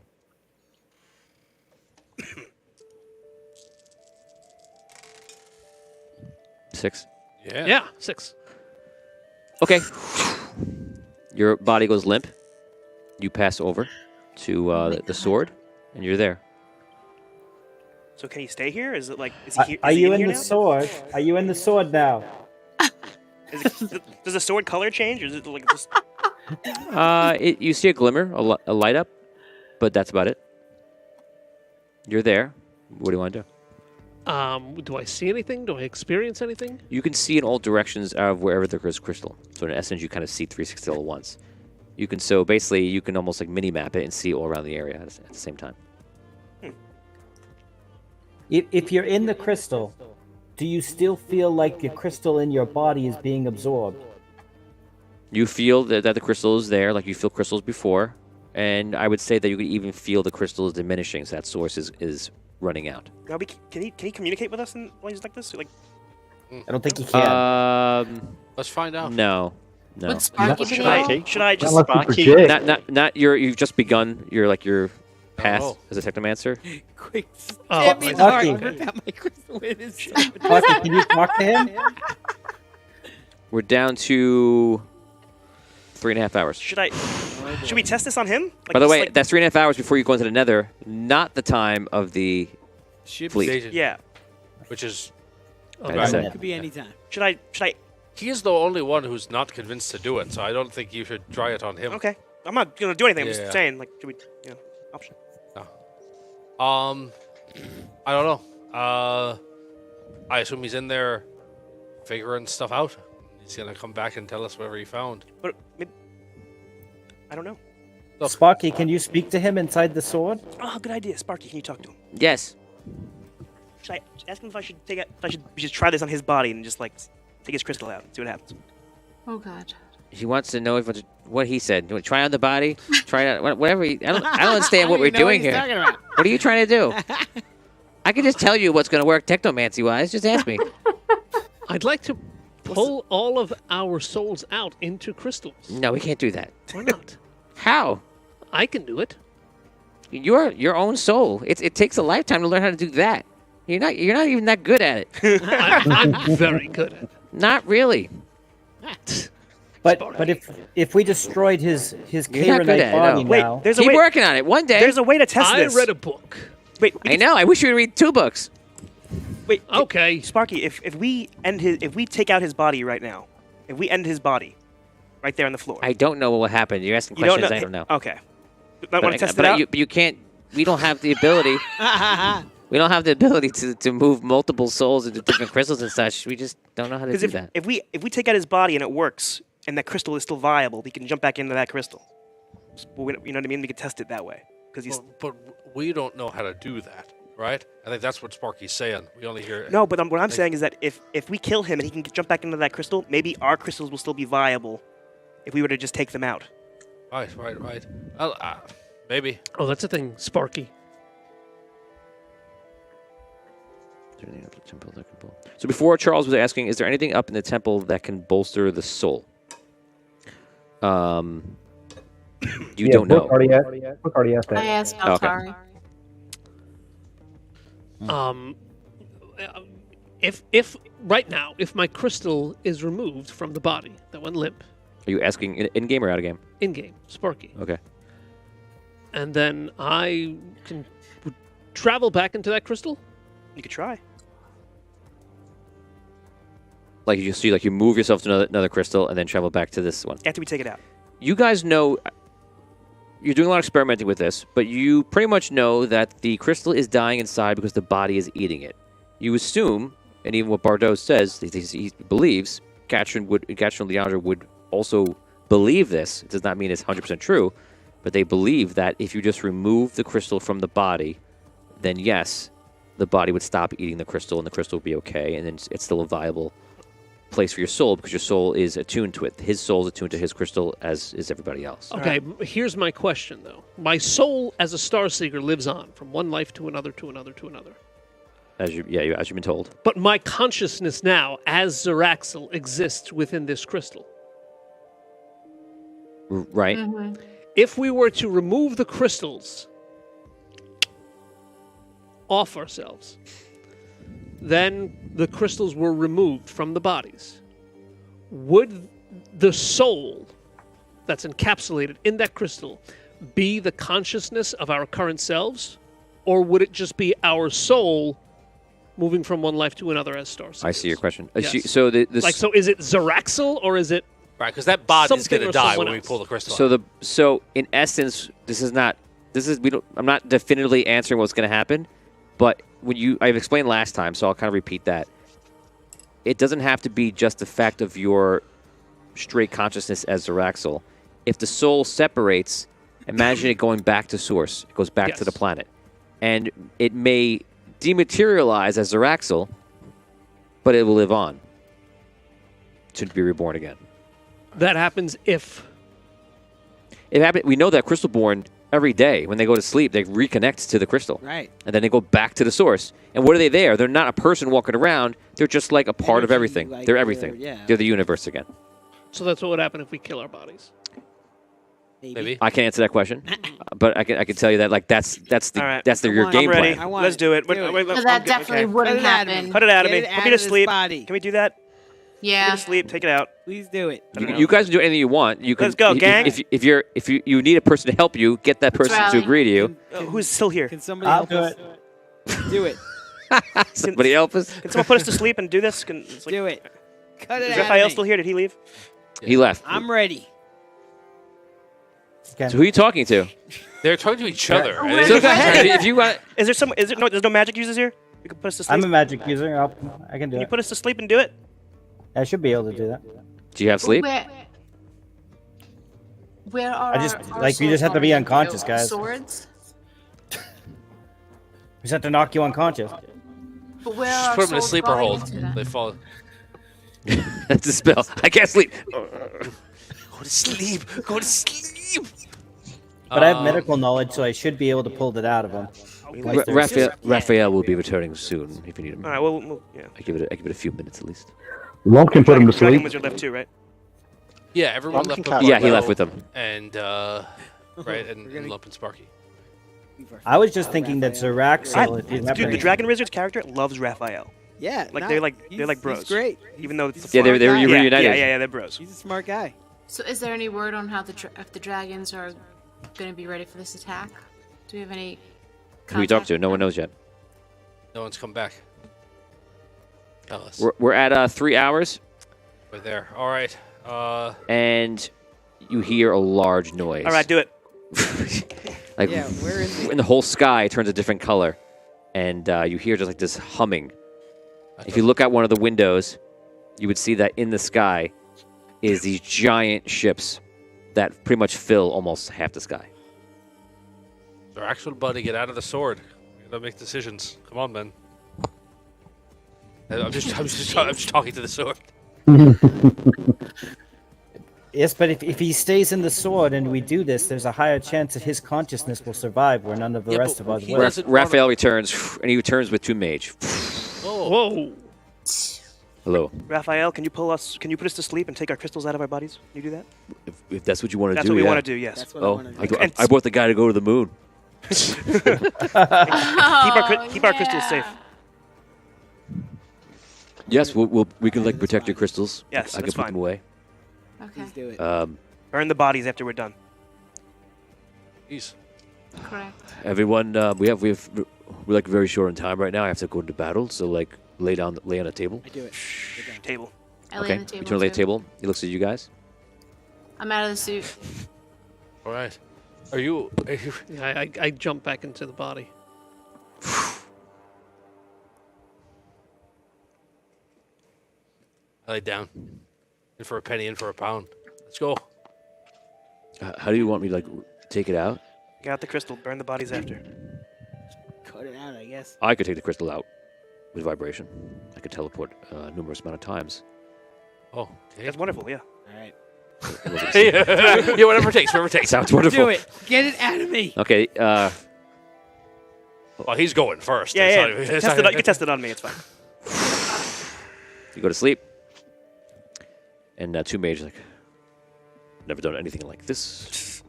Six. Yeah. Yeah, 6. Okay. Your body goes limp. You pass over to the sword, and you're there. So can he stay here? Is it like? Is he here? Are is he you in here the now? sword? Are you in the sword now? Does the sword color change, or is it like just? You see a glimmer, a light up, but that's about it. You're there. What do you want to do? Do I see anything? Do I experience anything? You can see in all directions out of wherever there is crystal. So in essence, you kind of see 360 all at once. You can basically you can almost like mini map it and see all around the area at the same time. If you're in the crystal, do you still feel like the crystal in your body is being absorbed? You feel that the crystal is there, like you feel crystals before, and I would say that you could even feel the crystal is diminishing, so that source is running out. Now, can he communicate with us while he's like this? Like, I don't think he can. Let's find out. No. Would Sparky be able? should I just? Unless he projects. Not you've just begun your path Oh. as a technomancer. Quick, Oh, stab me in the Sparky. heart. Rip out my crystal with his Sparky, can you talk to him? We're down to 3.5 hours. Should we test this on him? Like, By the just way, like- that's 3.5 hours before you go into the Nether. Not the time of the Ship fleet. Station, yeah. Which is I'd Right. say. could be any time. Should I? he is the only one who's not convinced to do it, so I don't think you should try it on him. Okay. I'm not gonna do anything. I'm Yeah. just saying, like, should we? Option. I don't know. I assume he's in there figuring stuff out. He's gonna come back and tell us whatever he found. But maybe, I don't know. Sparky, can you speak to him inside the sword? Oh, good idea, Sparky. Can you talk to him? Yes. Should I ask him if I should take it? If I should just try this on his body and just like take his crystal out and see what happens? Oh God. He wants to know what he said. Do we try on the body? Try it out. Whatever. I don't understand what we're doing here. What are you trying to do? I can just tell you what's going to work technomancy-wise. Just ask me. I'd like to pull all of our souls out into crystals. No, we can't do that. Why not? How? I can do it. Your own soul. It takes a lifetime to learn how to do that. You're not even that good at it. I'm very good at it. Not really. But if we destroyed his You're not good Kaironite at it, body no. Wait, now, there's a Keep way. working on it. One day. There's a way to test I this. read a book. Wait, I know. I wish you would read 2 books. Wait. Okay. Sparky, if we take out his body right now, if we end his body, right there on the floor. I don't know what will happen. You're asking you don't questions know. I don't know. Okay. I want to test it but out. you can't. We don't have the ability. We don't have the ability to move multiple souls into different crystals and such. We just don't know how to do Because that. if we take out his body and it works, and that crystal is still viable, we can jump back into that crystal. You know what I mean? We can test it that way. Because he's But we don't know how to do that, right? I think that's what Sparky's saying. We only hear no. But what I'm saying is that if we kill him and he can jump back into that crystal, maybe our crystals will still be viable. If we were to just take them out. Right. Well, maybe. Oh, that's a thing, Sparky. So before Charles was asking, is there anything up in the temple that can bolster the soul? You don't know. Book already asked that. I asked Okay. Altari. If right now, if my crystal is removed from the body that went limp, Are you asking in game or out of game? in game, Sparky, Okay. and then I would travel back into that crystal. You could try. Like you see, like you move yourself to another crystal and then travel back to this one. After we take it out. You guys know you're doing a lot of experimenting with this, but you pretty much know that the crystal is dying inside because the body is eating it. You assume, and even what Bardot says, he believes, Katrin and Leandra would also believe this. It does not mean it's 100% true, but they believe that if you just remove the crystal from the body, then yes, the body would stop eating the crystal, and the crystal would be okay, and then it's still a viable place for your soul because your soul is attuned to it. His soul is attuned to his crystal, as is everybody else. Okay, here's my question, though. My soul as a Starseeker lives on from one life to another, to another, to another. As you've been told. But my consciousness now, as Zeraxel, exists within this crystal. Right? If we were to remove the crystals off ourselves, then the crystals were removed from the bodies. Would the soul that's encapsulated in that crystal be the consciousness of our current selves? Or would it just be our soul moving from one life to another as Starseekers? I see your question. Yes. So is it Zeraxel or is it Right, because that body is going something to or die someone when we else? pull the crystal out. So in essence, I'm not definitively answering what's going to happen, but I've explained last time, so I'll kind of repeat that. It doesn't have to be just the fact of your straight consciousness as Zeraxel. If the soul separates, imagine it going back to source. It goes back to the planet. And it may dematerialize as Zeraxel, but it will live on to be reborn again. that happens if It happened. We know that Crystalborn every day when they go to sleep, they reconnect to the crystal. Right. And then they go back to the source. And what are they there? They're not a person walking around. They're just like a part of Energy, everything. like They're they're- everything. yeah. They're the universe again. So that's what would happen if we kill our bodies. Maybe. I can't answer that question, but I can tell you that like that's All right. your on, game I'm ready. plan. I want Let's it. do it. Do it. Wait, So I'm that good. definitely Okay. wouldn't Cut it out of me. happen. Cut it out of Get me. it Put out me to of his sleep. body. Can we do that? Put me Yeah. to sleep. Take it out. Please do it. You guys can do anything you want. You can, Let's go, gang. If you need a person to help you, get that person to Rally. agree to you. Who's still here? Can somebody I'll help do us? it. Do it. Somebody help us. Can someone put us to sleep and do this? It's like, Do it. Cut it is out Raphael of me. still here? Did he leave? He left. I'm ready. Okay. So who are you talking to? They're talking to each other. and Where- they So just go ahead. try to- If you want. Is there some? Is there no? There's no magic users here. You can put us to sleep. I'm a magic user. I can do Can you it. put us to sleep and do it? I should be able to do that. Do you have sleep? Where are I just- our like, you just swords have to be going unconscious, into? guys. Swords? We just have to knock you unconscious. But where Just are put them in a souls sleeper going hold. into then? They fall. That's a spell. I can't sleep. Go to sleep. Go to sleep. But I have medical knowledge, so I should be able to pull it out of them. Raphael will be returning soon if you need him. All right. Well, yeah. I give it a few minutes at least. Lump can put him to Dragon sleep. Wizard left too, right? Yeah, everyone Lump left can with catch Yeah, he Lump left with them. and right, and Lump and Sparky. I was just thinking that Zeraxel, if you Dude, happen the Dragon Wizard's character loves Raphael. Yeah. Like no, they're like he's bros. great. Even though it's Yeah, they were Smart guy. reunited. Yeah, they're bros. He's a smart guy. So is there any word on how if the dragons are going to be ready for this attack? Do we have any Who we talk contact to? with No one them? knows yet. No one's come back. Tell us. We're at 3 hours, We're there. All right. and you hear a large noise. All right, do it. Like, Yeah, where is and the whole sky turns a different color, and you hear just like this humming. If you look out one of the windows, you would see that in the sky is these giant ships that pretty much fill almost half the sky. Our actual buddy, get out of the sword. We gotta make decisions. Come on, man. I'm just talking to the sword. Yes, but if he stays in the sword and we do this, there's a higher chance that his consciousness will survive where none of the Yeah, rest but of us he will. doesn't wanna- Raphael returns, and he returns with 2 mage. Whoa! Hello. Raphael, can you put us to sleep and take our crystals out of our bodies? Can you do that? If that's what you want to That's do, what we yeah. want to do. Yes. That's what I Oh, want to do. I brought the guy to go to the moon. Keep our crystals safe. Yes, we can like protect your crystals. Yes, I can that's put fine. them away. Okay, Please do it. Burn the bodies after we're done. Jeez. correct. Everyone, we're like very short on time right now. I have to go into battle, so like lay on a table. I do it. We're done. Table. I lay Okay, on the you table. turn to lay too. table. He looks at you guys. I'm out of the suit. All right. Are you? Yeah, I jump back into the body. I lay down. In for a penny, in for a pound. Let's go. How do you want me to like take it out? Get out the crystal. Burn the bodies after. Cut it out of Yes. I could take the crystal out with vibration. I could teleport numerous amount of times. Oh, okay. That's wonderful. Yeah. All right. Yeah, whatever it takes. Whatever it takes. Sounds wonderful. Do it. Get it out of me. Okay. Well, he's going first. Yeah, It's yeah. not even- it's Test not it, you can test it on me. It's fine. You go to sleep, and Two Mage is like, never done anything like this.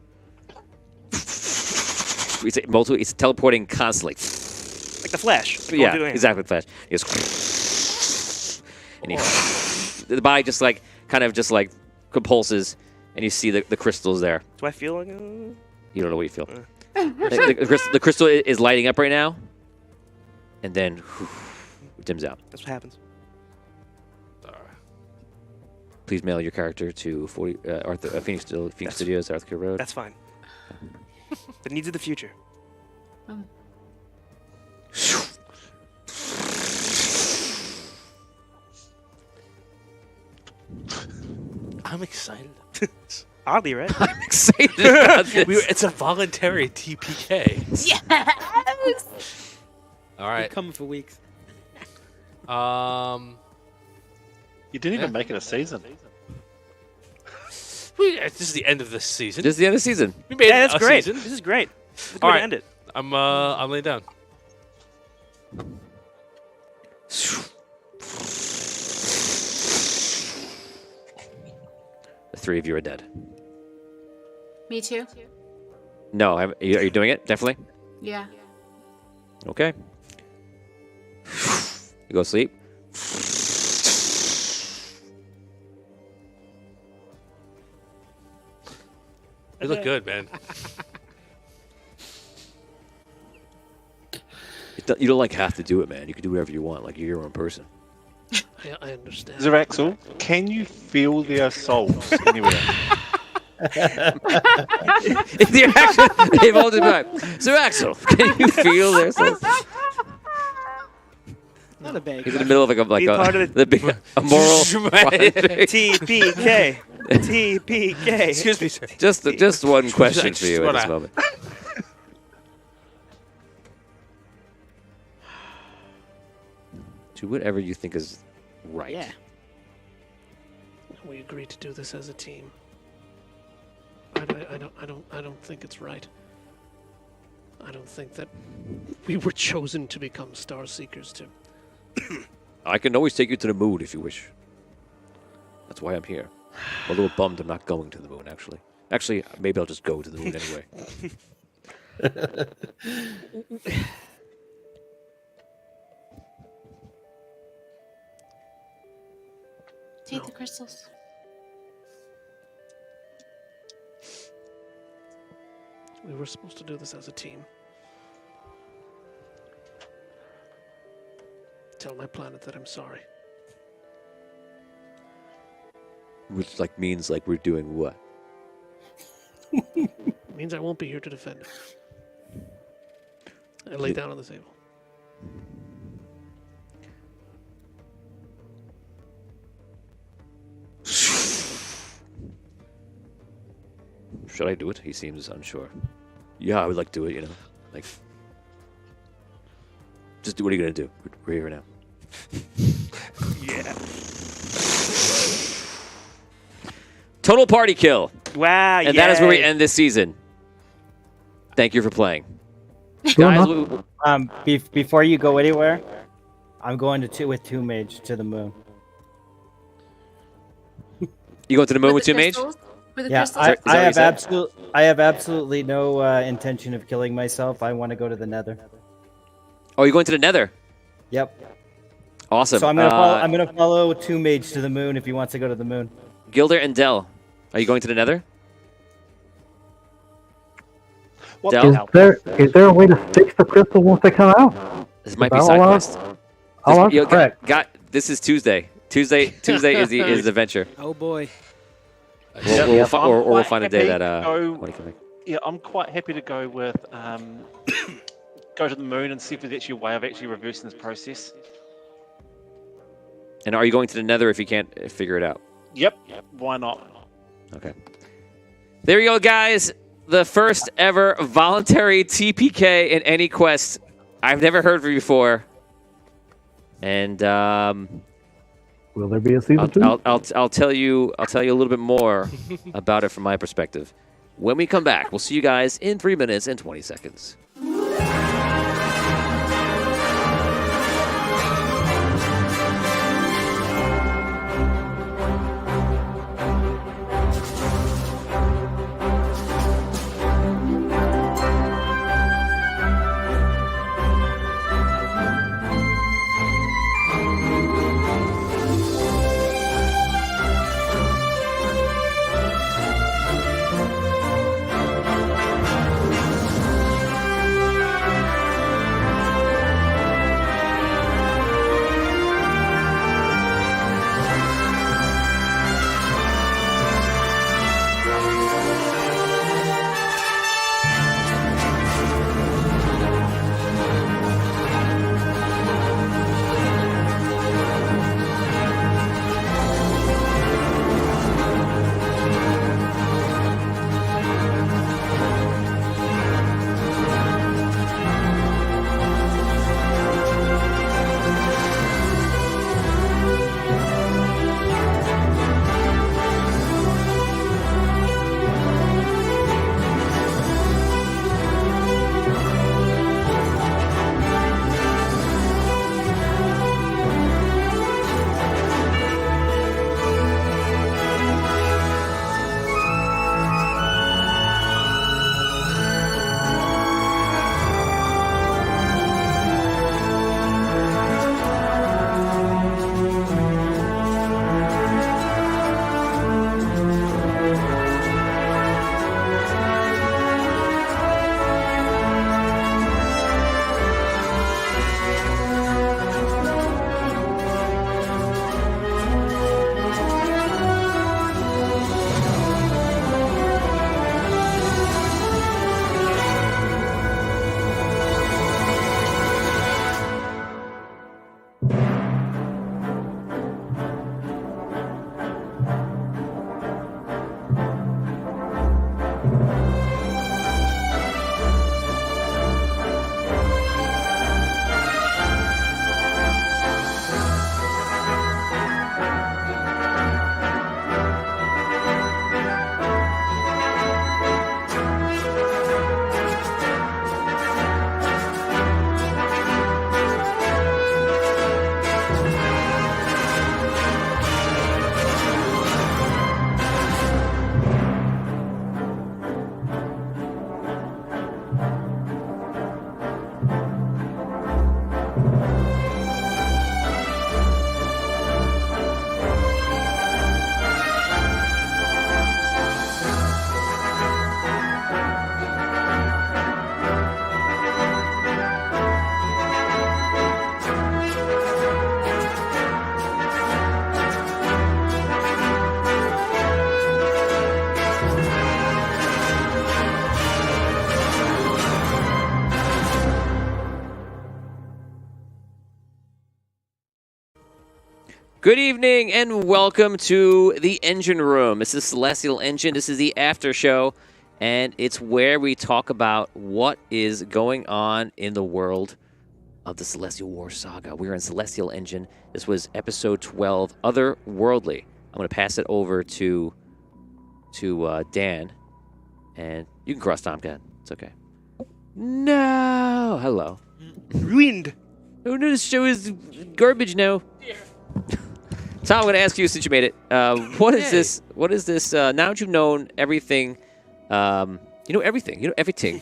He's teleporting constantly. Like the Flash. Like Yeah, Wolverine. exactly. Flash. He goes, and the body just like kind of just like compulses, and you see the crystals there. Do I feel like? You don't know what you feel. The crystal is lighting up right now, and then it dims out. That's what happens. Please mail your character to Phoenix Studios, Arthur Road. That's fine. The needs of the future. I'm excited. Oddly, right? I'm excited about this. It's a voluntary TPK. Yes! All Been right. coming for weeks. You didn't even make it a season. This is the end of this season. This is the end of the season. We made Yeah, it that's a great. season. This is great. It's a good All way right. to end it. I'm laying down. The three of you are dead. Me too. No, are you doing it? Definitely? Yeah. Okay. You go to sleep. You look good, man. You don't like have to do it, man. You can do whatever you want. Like you're your own person. I understand. Zeraxel, can you feel their souls anywhere? They're actually, they've all been back. So Axel, can you feel their souls? Not a bad. He's in the middle of Be part of the big a moral. TPK. TPK. Excuse me, sir. Just one question for you at What this I- moment. Do whatever you think is right. Yeah. We agreed to do this as a team. I don't think it's right. I don't think that we were chosen to become Star Seekers to. I can always take you to the moon if you wish. That's why I'm here. I'm a little bummed I'm not going to the moon, actually. Actually, maybe I'll just go to the moon anyway. Take the crystals. We were supposed to do this as a team. Tell my planet that I'm sorry. Which means we're doing what? It means I won't be here to defend it. I lay down on the table. Should I do it? He seems unsure. Yeah, I would like to do it, you know. Just do what are you going to do? We're here now. Yeah. Total party kill. Wow. And that is where we yay. end this season. Thank you for playing. Guys, Before you go anywhere, I'm going with Two Mage to the moon. You go to the moon with the Two Mage? crystals? With the Yeah, crystals? I have absolutely no intention of killing myself. I want to go to the Nether. Oh, you're going to the Nether? Yep. Awesome. So I'm gonna follow Two Mage to the moon if he wants to go to the moon. Gilder and Dell, are you going to the Nether? What Del? the hell? Is there a way to fix the crystal once they come out? This might be Is that side all quest. Oh, This- that's correct. this is Tuesday. Tuesday is the venture. Oh boy. We'll I'm find a quite day happy that to go- Connie can make. Yeah, I'm quite happy to go with go to the moon and see if there's actually a way of actually reversing this process. And are you going to the Nether if you can't figure it out? Yep. Why not? Okay. There you go, guys. The first ever voluntary TPK in any quest I've never heard of you before. And Will there be a season 2? I'll tell you a little bit more about it from my perspective. When we come back, we'll see you guys in 3 minutes and 20 seconds. Good evening and welcome to the Engine Room. This is Celestial Engine. This is the after show, and it's where we talk about what is going on in the world of the Celestial War Saga. We're in Celestial Engine. This was episode 12, Otherworldly. I'm going to pass it over to Dan, and you can cross Tom, Cat. It's okay. No! Hello. Ruined. Oh no, this show is garbage now. Tom, I'm going to ask you since you made it. What is this? What is this? Now that you've known everything, you know everything. You know everything.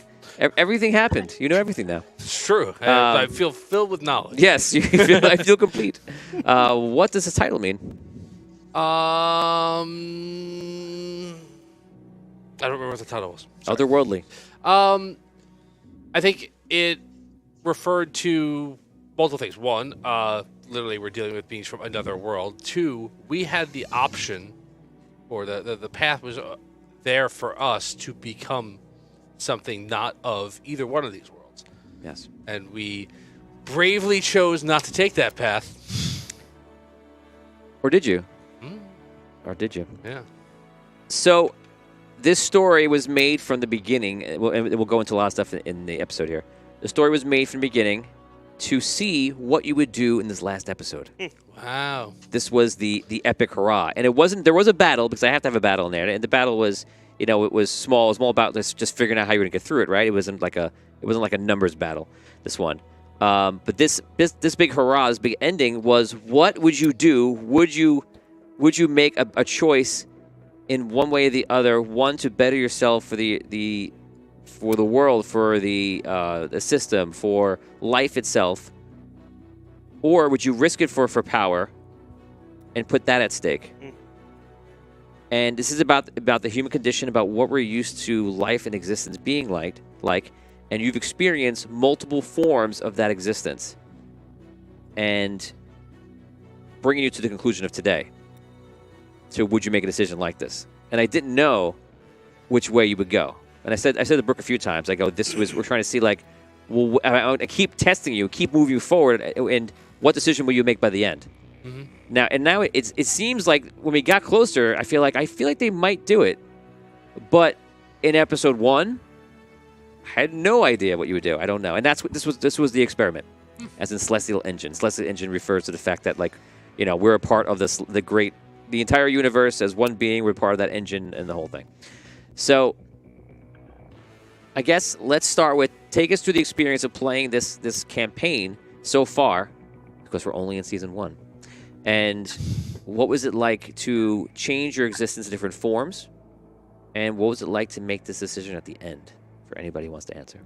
Everything happened. You know everything now. It's true. I feel filled with knowledge. Yes, I feel complete. What does the title mean? I don't remember what the title was. Sorry. Otherworldly. I think it referred to multiple things. One, literally we're dealing with beings from another world. Two, we had the option, or the path was there for us to become something not of either one of these worlds. Yes. And we bravely chose not to take that path. Or did you? Or did you? Yeah. So, this story was made from the beginning, and we'll go into a lot of stuff in the episode here. The story was made from the beginning to see what you would do in this last episode. Wow. This was the epic hurrah, and it wasn't. There was a battle because I have to have a battle in there, and the battle was, it was small. It was more about just figuring out how you were gonna get through it. Right? It wasn't like a numbers battle. This one, but this big hurrah, this big ending was. What would you do? Would you make a choice in one way or the other? One, to better yourself for the world, for the system, for life itself, or would you risk it for power and put that at stake? And this is about the human condition, about what we're used to life and existence being like, and you've experienced multiple forms of that existence, and bringing you to the conclusion of today. So would you make a decision like this? And I didn't know which way you would go. And I said the book a few times. I go, we're trying to see, like, well, I keep testing you, keep moving you forward, and what decision will you make by the end? Mm-hmm. Now it seems like when we got closer, I feel like they might do it, but in episode 1, I had no idea what you would do. I don't know, and that's what this was the experiment, as in Celestial Engine. Celestial Engine refers to the fact that, like, we're a part of the entire universe as one being. We're part of that engine and the whole thing. So I guess let's start with, take us through the experience of playing this campaign so far, because we're only in season 1. And what was it like to change your existence in different forms? And what was it like to make this decision at the end? For anybody who wants to answer.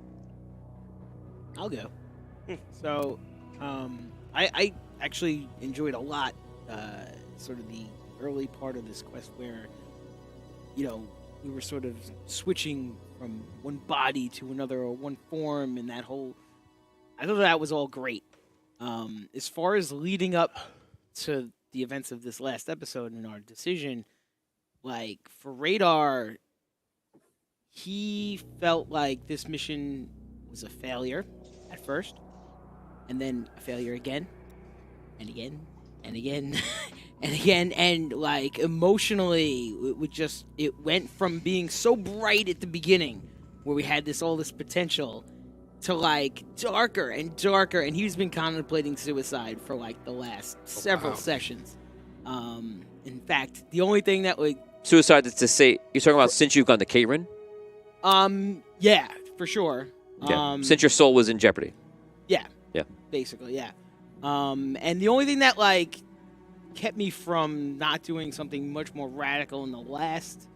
I'll go. So, I actually enjoyed a lot sort of the early part of this quest where, we were sort of switching from one body to another, or one form, and I thought that was all great. As far as leading up to the events of this last episode and our decision, like, for Radar, he felt like this mission was a failure at first, and then a failure again, and again, and again, and again, and, like, emotionally, it went from being so bright at the beginning, where we had all this potential, to, like, darker and darker, and he's been contemplating suicide for, like, the last several sessions. In fact, the only thing that would... Suicide, to say, you're talking about since you've gone to Caterin? Yeah, for sure. Yeah. Since your soul was in jeopardy. Yeah. Yeah. Basically, yeah. And the only thing that, like, kept me from not doing something much more radical in the last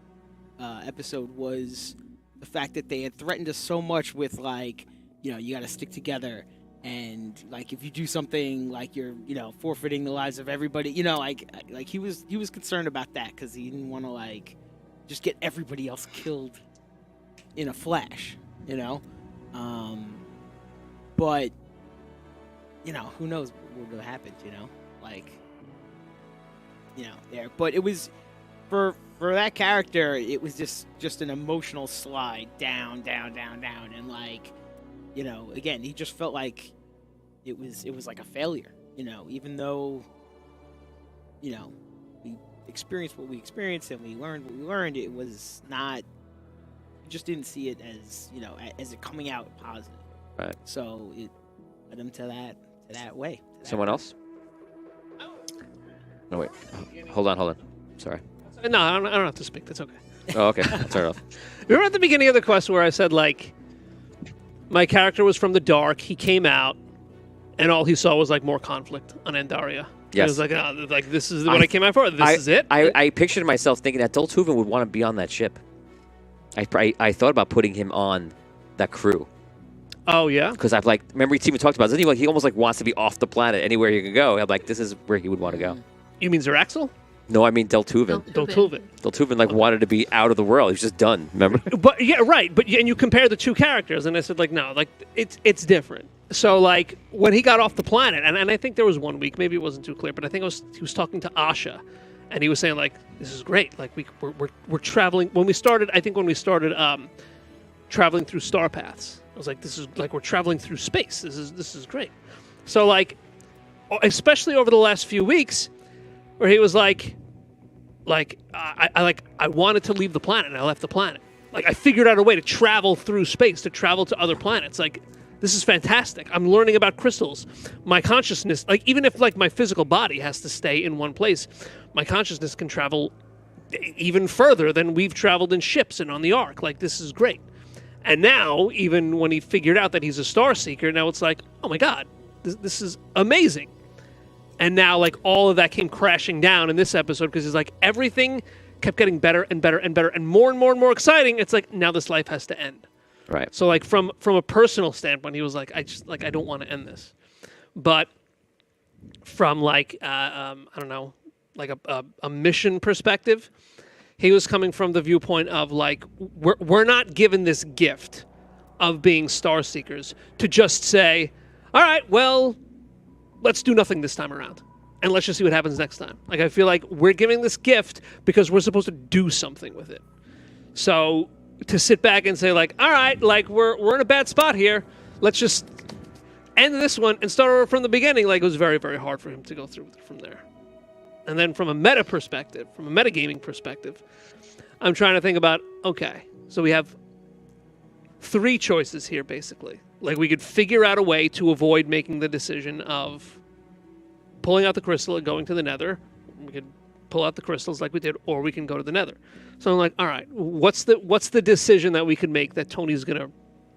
episode was the fact that they had threatened us so much with, like, you got to stick together, and, like, if you do something, like, you're, forfeiting the lives of everybody, like he was concerned about that, because he didn't want to, like, just get everybody else killed in a flash, but, who knows what would have happened, like, there. But it was, for that character, it was just an emotional slide down, and, like, again, he just felt like it was like a failure, even though, we experienced what we experienced and we learned what we learned, it was not, just didn't see it as, as it coming out positive. Right. So it led him to that way. Someone else? No, wait. Hold on. Sorry. No, I don't have to speak. That's okay. Oh, okay. I'll turn it off. Remember at the beginning of the quest where I said, like, my character was from the dark, he came out, and all he saw was, like, more conflict on Andaria. Yes. It was like, this is what I came out for. This is it. I pictured myself thinking that Doltuven would want to be on that ship. I thought about putting him on that crew. Oh, yeah? Because I've, like, remember he even talked about, doesn't he? Like, he almost, like, wants to be off the planet anywhere he can go. I'm like, this is where he would want to go. You mean Zeraxel? No, I mean Doltuven. Doltuven, like, wanted to be out of the world. He was just done, remember? But, yeah, right. But and you compare the two characters, and I said, like, no, like, it's different. So, like, when he got off the planet, and I think there was 1 week, maybe it wasn't too clear, but I think he was talking to Asha, and he was saying, like, this is great. Like, we're traveling. When we started traveling through star paths, I was like, this is, like, we're traveling through space. This is great. So, especially over the last few weeks, where he was like, I wanted to leave the planet, and I left the planet. Like, I figured out a way to travel through space, to travel to other planets. Like, This is fantastic. I'm learning about crystals. My consciousness, like even if like my physical body has to stay in one place, my consciousness can travel even further than we've traveled in ships and on the Ark. Like, this is great. And now, even when he figured out that he's a Star Seeker, now it's like, oh my God, this is amazing. And now, like, all of that came crashing down in this episode because it's like everything kept getting better and better and better and more and more exciting. It's like, now this life has to end. Right. So, like, from a personal standpoint, he was like, I don't want to end this. But from, like, I don't know, like a mission perspective, he was coming from the viewpoint of, like, we're not given this gift of being Star Seekers to just say, all right, well, let's do nothing this time around. And let's just see what happens next time. Like, I feel like we're giving this gift because we're supposed to do something with it. So to sit back and say, like, all right, like, we're in a bad spot here. Let's just end this one and start over from the beginning. Like, it was very, very hard for him to go through with it from there. And then from a meta perspective, from a metagaming perspective, I'm trying to think about, okay, so we have 3 choices here, basically. Like, we could figure out a way to avoid making the decision of pulling out the crystal and going to the Nether. We could pull out the crystals like we did, or we can go to the Nether. So I'm like, all right, what's the decision that we could make that Tony's going to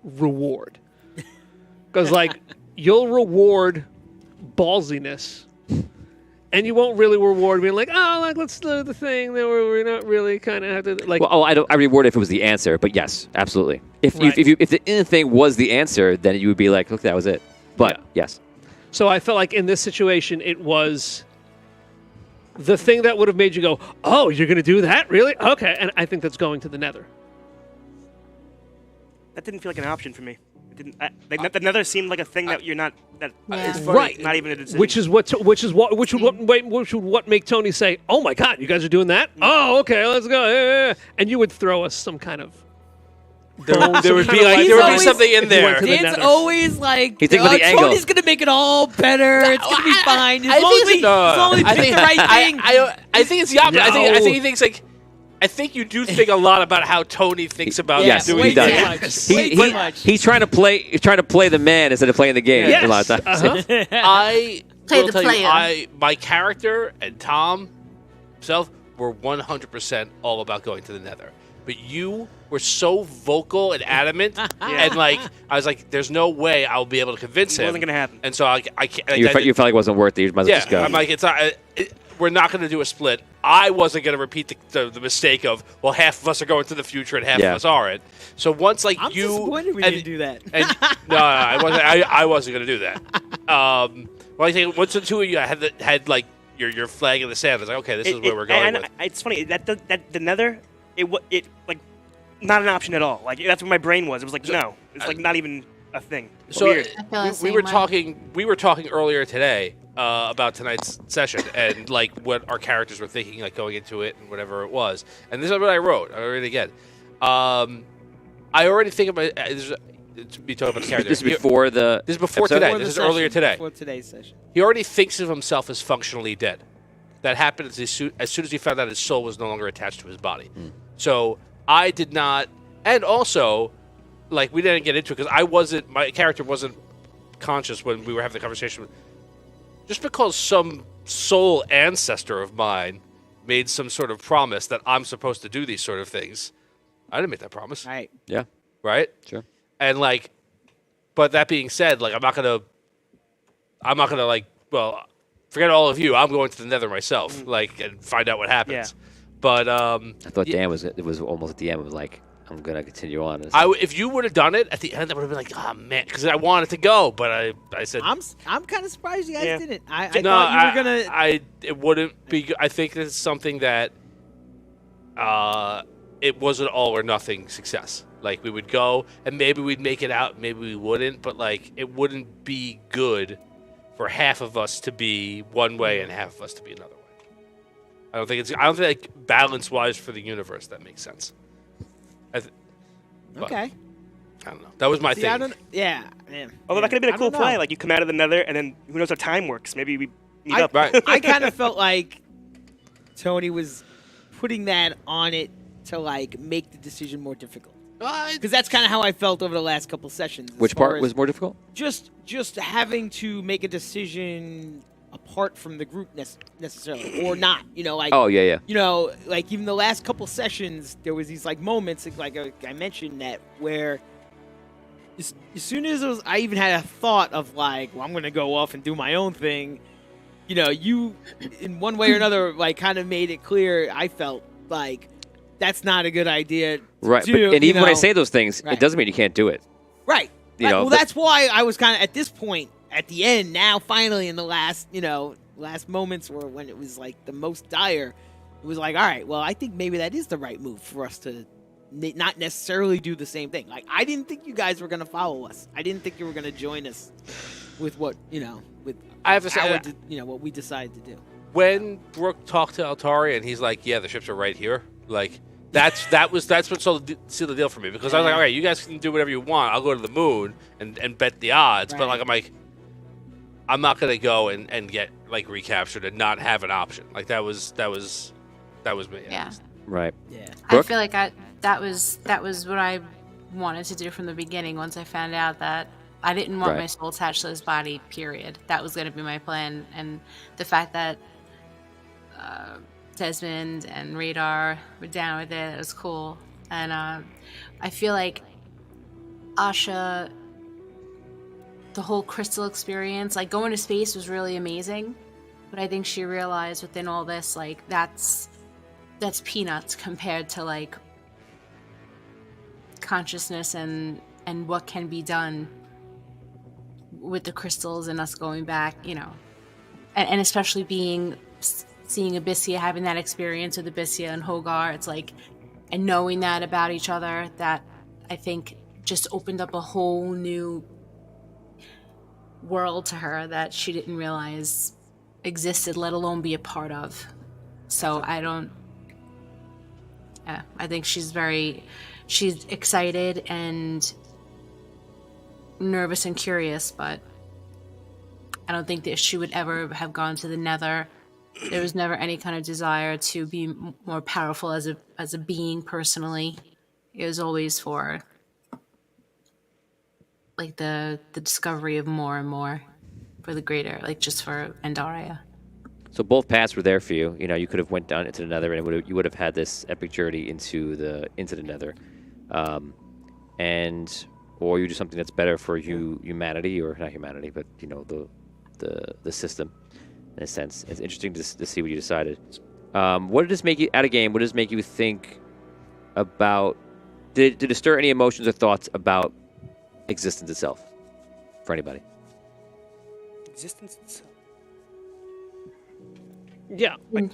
reward? Because, like, you'll reward ballsiness, and you won't really reward being like, oh, like, let's do the thing that we're not really kind of have to, like. Well, I reward it if it was the answer, but yes, absolutely. If Right. if the in thing was the answer, then you would be like, look, that was it. But Yeah. yes, So I felt like in this situation, it was the thing that would have made you go, oh, you're going to do that? Really? Okay. And I think that's going to the Nether. That didn't feel like an option for me. It didn't. The Nether seemed like a thing that you're not. That Yeah. is Right. Not even a decision. Which would what make Tony say, oh my God, you guys are doing that? Oh, okay, let's go. Yeah. And you would throw us some kind of. There would be He's there would be always- something in if you went there. to the It's Nether. always like, He's thinking about the angle. Tony's gonna make it all better. It's gonna be fine. I As long think as we, it's- no, as long as we I pick think the right thing. I think it's the opposite. I No. think he thinks like. I think you do think a lot about how Tony thinks about yes, doing way he does. too things. much. Way He, too much. he's trying to play the man instead of playing the game Yes. a lot of times. Uh-huh. I Play will the tell player. you, my character and Tom himself were 100% all about going to the Nether. But you were so vocal and adamant, and like I was like, "There's no way I'll be able to convince It him." wasn't gonna happen. And so I can't. You felt like it wasn't worth it. You might as well Yeah, just go. I'm like, it's not. We're not going to do a split. I wasn't going to repeat the mistake of, well, half of us are going to the future and half Yeah. of us aren't. So once like I'm you, disappointed we and- didn't do that. and no, I wasn't. I wasn't going to do that. Well, I think once the two of you had like your flag in the sand, I was like, okay, this is where we're going And with. it's funny that the Nether, it like not an option at all. Like that's where my brain was. It was like no, it's like not even a thing. So Weird. I feel the we same were way. talking. We were talking earlier today about tonight's session and like what our characters were thinking, like going into it and whatever it was. And this is what I wrote. I wrote it again. I already think about to be talking about the character. This is before the. This is before episode? today. Before This the is earlier session, today. Before today's session. He already thinks of himself as functionally dead. That happened as soon as he found out his soul was no longer attached to his body. So I did not, and also, like we didn't get into it because my character wasn't conscious when we were having the conversation. Just because some soul ancestor of mine made some sort of promise that I'm supposed to do these sort of things, I didn't make that promise, Right. Yeah, right? sure. And like, but that being said, like I'm not gonna like, well, forget all of you. I'm going to the Nether myself, like, and find out what happens. Yeah. But I thought Dan was almost at the end. Was like, I'm gonna continue on. if you would have done it at the end, I would have been like, oh man, because I wanted to go, but I said I'm kind of surprised you guys Yeah. didn't. I no, thought you were gonna. it wouldn't be. I think this is something that it was an all or nothing success. Like we would go and maybe we'd make it out, maybe we wouldn't, but like it wouldn't be good for half of us to be one way and half of us to be another way. I don't think like balance wise for the universe that makes sense. but- Okay. I don't know. That was my See, thing. I don't. Yeah. Man. Although that could have been I a cool don't know. play. Like you come out of the Nether, and then who knows how time works? Maybe we meet up. Right. I kind of felt like Tony was putting that on it to like make the decision more difficult. Because that's kind of how I felt over the last couple sessions. as Which far part as was more difficult? just having to make a decision apart from the group necessarily, or not. Like Oh, yeah. like even the last couple sessions, there was these like moments, like I mentioned that where as soon as I even had a thought of like, well, I'm gonna go off and do my own thing. You in one way or another like kind of made it clear. I felt like that's not a good idea. To Right. do, And even when I know. say those things, Right. it doesn't mean you can't do it. Right. You know, well, but- that's why I was kind of at this point at the end now, finally in the last, last moments where when it was like the most dire, it was like, all right, well, I think maybe that is the right move for us to not necessarily do the same thing. Like, I didn't think you guys were going to follow us. I didn't think you were going to join us with what, with I have to say, what we decided to do. when Brooke talked to Altari and he's like, "Yeah, the ships are right here," like that's what sealed the deal for me, because I was like, "All right, you guys can do whatever you want. I'll go to the moon and bet the odds," but Right. I'm not gonna go and get like recaptured and not have an option. Like that was me. Yeah. Right. Yeah. I Brooke? feel like that was what I wanted to do from the beginning. Once I found out that I didn't want Right. my soul attached to his body, period. That was going to be my plan. And the fact that Desmond and Radar were down with it was cool. And I feel like Asha, the whole crystal experience, like going to space was really amazing. But I think she realized within all this, like that's peanuts compared to like consciousness and what can be done with the crystals and us going back, and especially seeing Abyssia, having that experience with Abyssia and Hogar. It's like, and knowing that about each other, that I think just opened up a whole new world to her that she didn't realize existed, let alone be a part of. So I think she's excited and nervous and curious, but I don't think that she would ever have gone to the Nether. There was never any kind of desire to be more powerful as a being personally. It was always for like the discovery of more and more for the greater, like just for Andaria. So both paths were there for you. You could have went down into the Nether, and you would have had this epic journey into the Nether, or you do something that's better for humanity, or not humanity, but the system, in a sense. It's interesting to see what you decided. What did this make you out of game? What does this make you think about? Did it stir any emotions or thoughts about existence itself for anybody? Existence itself. Yeah. Mm.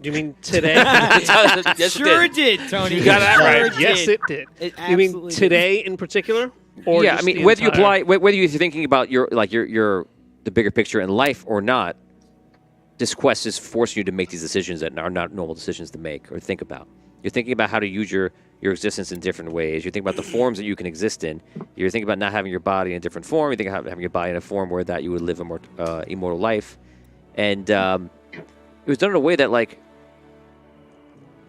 You mean today? Yes, it Sure did. did, Tony. You got that Sure right. did. Yes, it did. It You mean absolutely did. today in particular? Or Yeah, I just mean, the whether you entire- apply, whether you're thinking about your the bigger picture in life or not, this quest is forcing you to make these decisions that are not normal decisions to make or think about. You're thinking about how to use your existence in different ways. You're thinking about the forms that you can exist in. You're thinking about not having your body in a different form. You're thinking about having your body in a form where that you would live a immortal life. And it was done in a way that, like,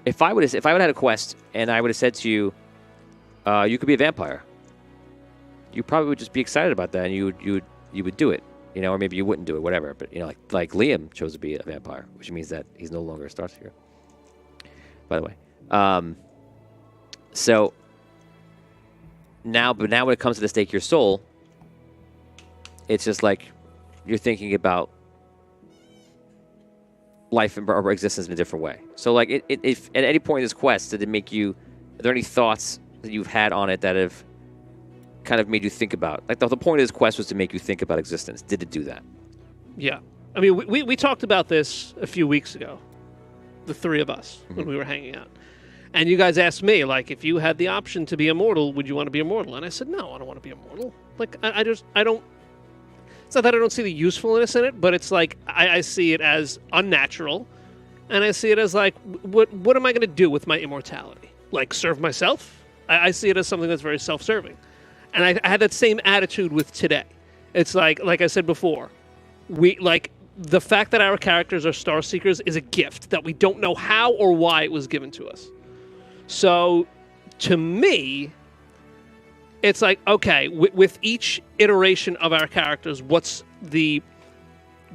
if I would have had a quest and I would have said to you, you could be a vampire, you probably would just be excited about that, and you would do it, or maybe you wouldn't do it, whatever. But like Liam chose to be a vampire, which means that he's no longer a Starseer, by the way. So now when it comes to the stake your soul, it's just like you're thinking about life or existence in a different way. So like if at any point in this quest, did it make you, are there any thoughts that you've had on it that have kind of made you think about, like the point of this quest was to make you think about existence? Did it do that? Yeah. I mean, we talked about this a few weeks ago, the three of us, when we were hanging out. And you guys asked me, like, if you had the option to be immortal, would you want to be immortal? And I said, no, I don't want to be immortal. Like, I don't, it's not that I don't see the usefulness in it, but it's like, I see it as unnatural. And I see it as like, what am I going to do with my immortality? Like, serve myself? I see it as something that's very self-serving. And I had that same attitude with today. It's like I said before, the fact that our characters are Star Seekers is a gift that we don't know how or why it was given to us. So, to me, it's like, okay, with each iteration of our characters, what's the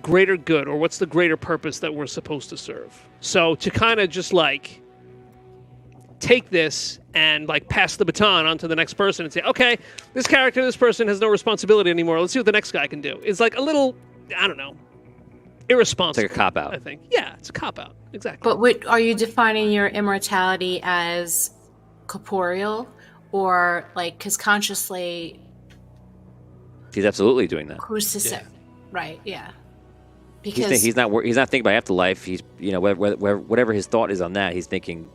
greater good or what's the greater purpose that we're supposed to serve? So to kind of just like take this and like pass the baton on to the next person and say, okay, this person has no responsibility anymore. Let's see what the next guy can do. It's like a little, I don't know, irresponsible. It's like a cop-out. I think. Yeah, it's a cop-out. Exactly. But are you defining your immortality as corporeal or like, because consciously, He's absolutely doing that. who's to say? Right, yeah. He's Because he's not thinking about afterlife. He's whatever his thought is on that, he's thinking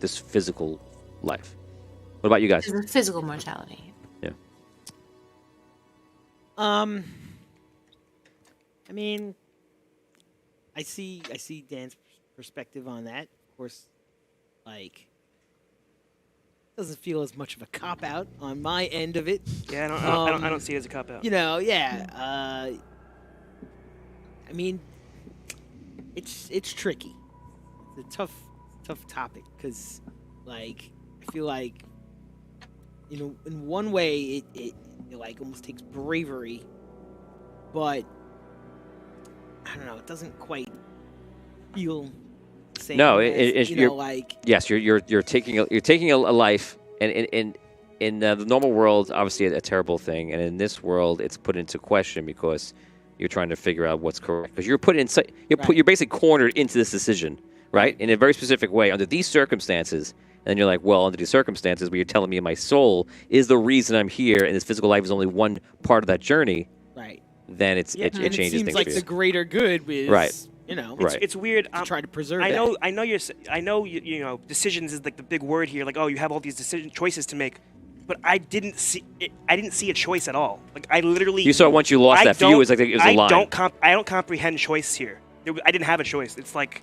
this physical life. What about you guys? it's a physical mortality. Yeah. I mean, I see Dan's perspective on that. Of course, like, doesn't feel as much of a cop out on my end of it. Yeah, I don't see it as a cop out. You know, yeah. I mean, it's tricky. It's a tough topic because, like, I feel like, you know, in one way it like almost takes bravery, but I don't know, it doesn't quite feel the same. No, as, you're like, yes, you're taking a life, and in the normal world, obviously a terrible thing, and in this world, it's put into question because you're trying to figure out what's correct. Because you're put inside, you're basically cornered into this decision, right? In a very specific way under these circumstances. And you're like, well, under these circumstances, where you're telling me my soul is the reason I'm here, and this physical life is only one part of that journey. right. Then it And changes it seems things like for you. the greater good is, Right. you know, Right. It's weird. to try to preserve I that. know. You know. Decisions is like the big word here. Like, oh, you have all these choices to make, but I didn't see it. I didn't see a choice at all. Like, I literally. You saw it once you lost that. For you, it was like it was a line. I don't comprehend choice here. I didn't have a choice. It's like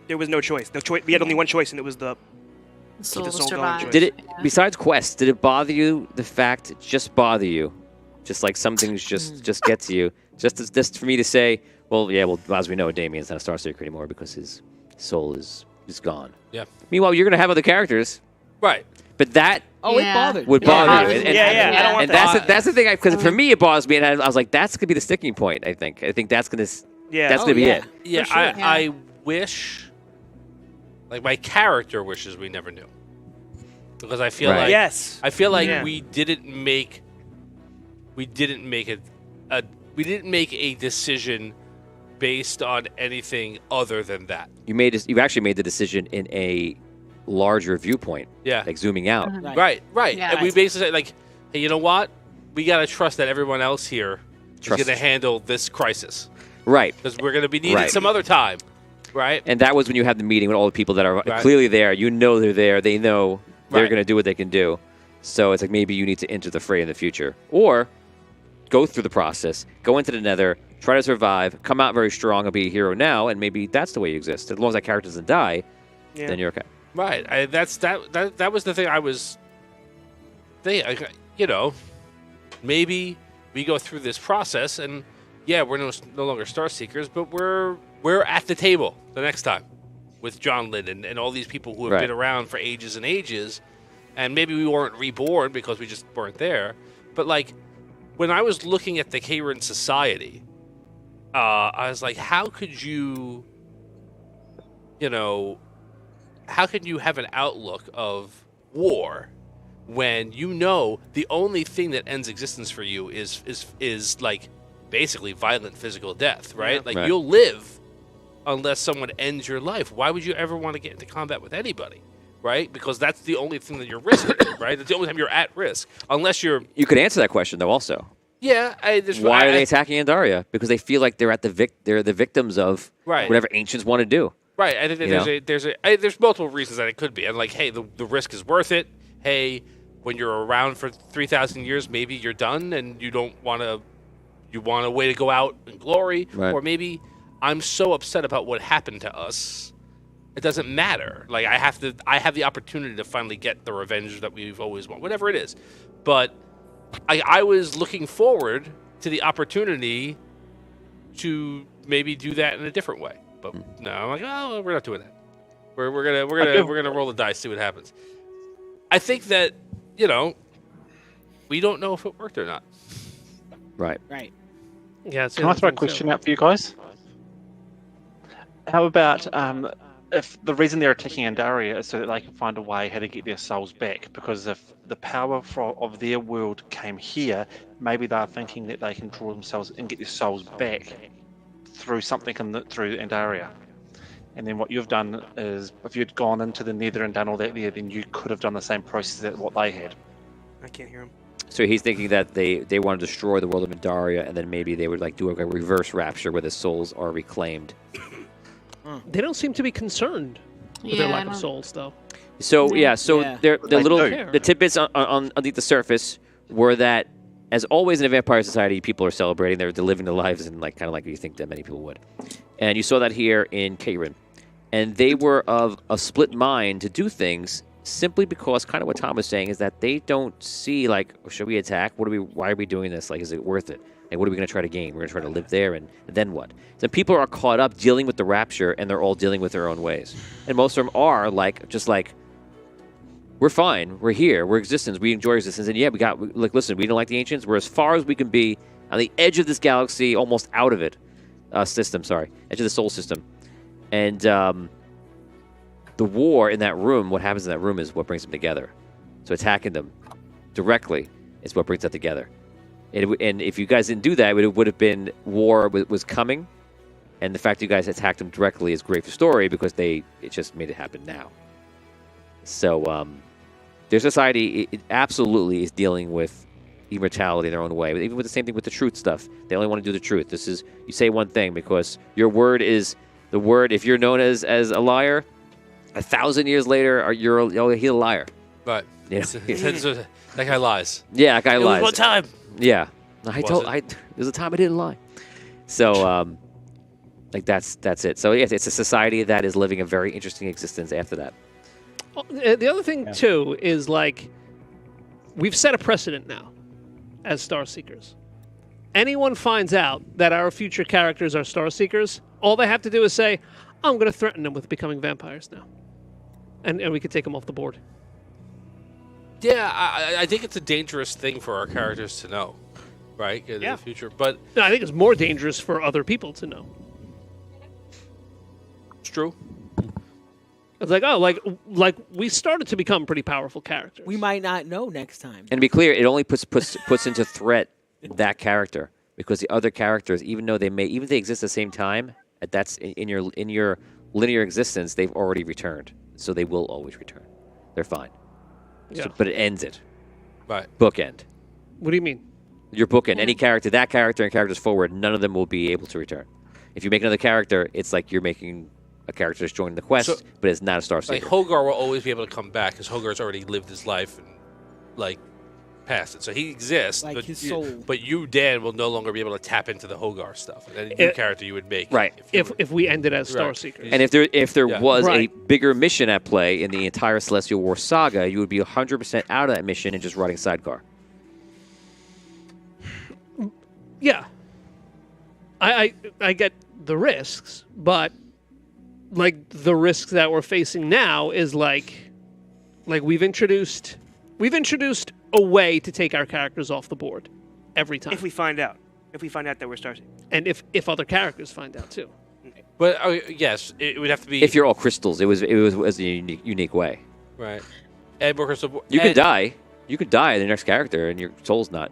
there was no choice. We had only one choice, and it was the. The soul the will soul going survive. choice. Did it, Yeah. besides Quest, did it bother you, the fact, just bother you? Just like some things just get to you? Just for me to say, well, yeah, well, as we know, Damien's not a Star Seeker anymore because his soul is gone. Yeah. Meanwhile, you're going to have other characters, Right. but that Oh, Yeah. it bothered. would me. bother Yeah. you. And, Yeah, I don't want and that. that's the thing, because for me, it bothers me, and I was like, that's going to be the sticking point, I think. I think that's going to Yeah. that's Oh, going to be yeah. it. Yeah, For sure. I wish, like, my character wishes we never knew, because I feel Right. like Yes. I feel like Yeah. we didn't make a decision based on anything other than that. You actually made the decision in a larger viewpoint, Yeah. like zooming out. Right. Right. Yeah. And we basically said, like, hey, you know what? We gotta trust that everyone else here Trust- is gonna handle this crisis Right. because we're gonna be needed Right. some other time, right? And that was when you had the meeting with all the people that are Right. clearly there. You know they're there. They know they're Right. going to do what they can do. So it's like maybe you need to enter the fray in the future. Or go through the process, go into the nether, try to survive, come out very strong and be a hero now, and maybe that's the way you exist. As long as that character doesn't die, Yeah. then you're okay. Right. That was the thing I was thinking. You know, maybe we go through this process and yeah, we're no longer Star Seekers, but we're at the table the next time with John Lynn and all these people who have Right. been around for ages and ages. And maybe we weren't reborn because we just weren't there. But like when I was looking at the Kayran Society, I was like, how could you how can you have an outlook of war when you know the only thing that ends existence for you is like basically violent physical death, right? Yeah. Like Right. you'll live unless someone ends your life. Why would you ever want to get into combat with anybody, right? Because that's the only thing that you're risking, right? That's the only time you're at risk, unless you're You could answer that question, though, also. there's Why are they attacking Andaria? Because they feel like they're they're the victims of Right. whatever ancients want to do. Right, I think that You there's multiple reasons that it could be, and like, hey, the risk is worth it. Hey, when you're around for 3,000 years, maybe you're done, and you want a way to go out in glory, Right. or maybe I'm so upset about what happened to us, it doesn't matter. Like I have the opportunity to finally get the revenge that we've always wanted, whatever it is. But I was looking forward to the opportunity to maybe do that in a different way. But no, I'm like, oh, we're not doing that. We're gonna roll the dice, see what happens. I think that we don't know if it worked or not. Right. Right. Yeah. Can I throw a question out for you guys? How about if the reason they're attacking Andaria is so that they can find a way how to get their souls back? Because if the power of their world came here, maybe they're thinking that they can draw themselves and get their souls back through something through Andaria. And then what you've done is, if you'd gone into the Nether and done all that there, then you could have done the same process that what they had. I can't hear him. So he's thinking that they want to destroy the world of Andaria, and then maybe they would like do a reverse rapture where the souls are reclaimed. They don't seem to be concerned with their lack of souls, though. So Yeah. the They little do. the tidbits on underneath the surface were that, as always in a vampire society, people are celebrating. They're living their lives and kind of like you think that many people would. And you saw that here in Kairin. And they were of a split mind to do things simply because kind of what Tom was saying is that they don't see should we attack? Why are we doing this? Is it worth it? And what are we going to try to gain? We're going to try to live there, and then what? So people are caught up dealing with the rapture, and they're all dealing with their own ways. And most of them are we're fine. We're here. We're existence. We enjoy existence. And yeah, listen, we don't like the ancients. We're as far as we can be on the edge of this galaxy, almost out of it. Edge of the soul system. And the war in that room, what happens in that room is what brings them together. So attacking them directly is what brings them together. And if you guys didn't do that, it would have been war was coming. And the fact that you guys attacked them directly is great for story because it just made it happen now. So their society it absolutely is dealing with immortality in their own way. Even with the same thing with the truth stuff. They only want to do the truth. This is, you say one thing because your word is the word. If you're known as a liar, 1,000 years later, he's a liar. But Yeah. that guy lies. Yeah, that guy lies. One time. Yeah. Was There's a time I didn't lie. So, that's it. So, yes, it's a society that is living a very interesting existence after that. Well, the other thing, too, is we've set a precedent now as Star Seekers. Anyone finds out that our future characters are Star Seekers, all they have to do is say, I'm going to threaten them with becoming vampires now. And we could take them off the board. Yeah, I think it's a dangerous thing for our characters to know, right? In the future. But No, I think it's more dangerous for other people to know. it's true. It's we started to become pretty powerful characters. We might not know next time. And to be clear, it only puts into threat that character because the other characters, even though they exist at the same time, that's in your linear existence, they've already returned, so they will always return. They're fine. Yeah. But it ends it. Right. Bookend. What do you mean? Your bookend. Any character, that character and characters forward, none of them will be able to return. If you make another character, it's like you're making a character that's joining the quest, but it's not a Star Seeker. Hogar will always be able to come back because Hogar's already lived his life and past it. So he exists, but his soul. But you, Dan, will no longer be able to tap into the Hogar stuff. And a new character you would make. Right. If we ended as Star Seekers. And if there was Right. a bigger mission at play in the entire Celestial War saga, you would be 100% out of that mission and just riding sidecar. Yeah. I get the risks, but the risks that we're facing now is we've introduced a way to take our characters off the board every time. If we find out that we're Star Seekers. And if other characters find out too. But yes, it would have to be. If you're all crystals, it was a unique way. Right. And You could die. You could die in the next character, and your soul's not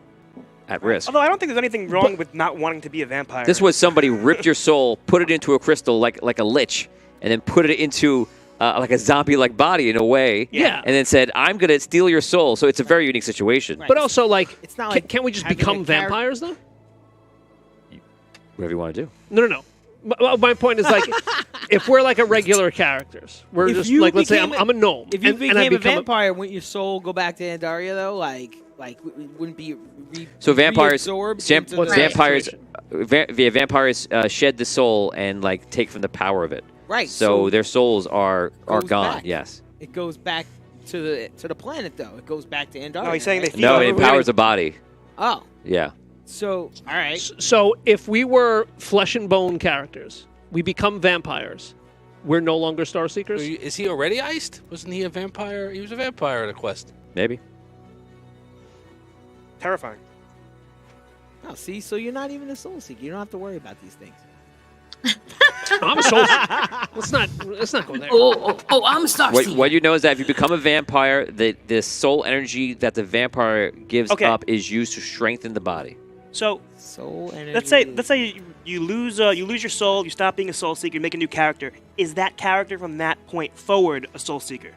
at risk. Although I don't think there's anything wrong with not wanting to be a vampire. This was somebody ripped your soul, put it into a crystal like a lich, and then put it into like a zombie-like body in a way. Yeah. And then said, "I'm gonna steal your soul." So it's a very unique situation. Right. But also, It's not like can't we just having become a character- vampires though? Whatever you want to do. No. My point is if we're a regular characters, we're If just you let's say became I'm a gnome. If you and became I a become vampire, wouldn't your soul go back to Andaria though? Wouldn't be So vampires, reabsorbed into the vampires, situation. vampires shed the soul and take from the power of it. Right. So their souls are goes gone. back. Yes. It goes back to the planet though. It goes back to Andaria. No, he's saying they right? feed No, off it of empowers the body. Oh. Yeah. So, all right. So if we were flesh and bone characters, we become vampires. We're no longer Star Seekers. Is he already iced? Wasn't he a vampire? He was a vampire in a quest. Maybe. Terrifying. Oh, see, so you're not even a soul seeker. You don't have to worry about these things. I'm a soul seeker. Let's not go there. Oh, I'm a Star Seeker. What you know is that if you become a vampire, the soul energy that the vampire gives Okay. up is used to strengthen the body. So Soul energy. let's say you lose your soul, you stop being a soul seeker, you make a new character. Is that character from that point forward a soul seeker?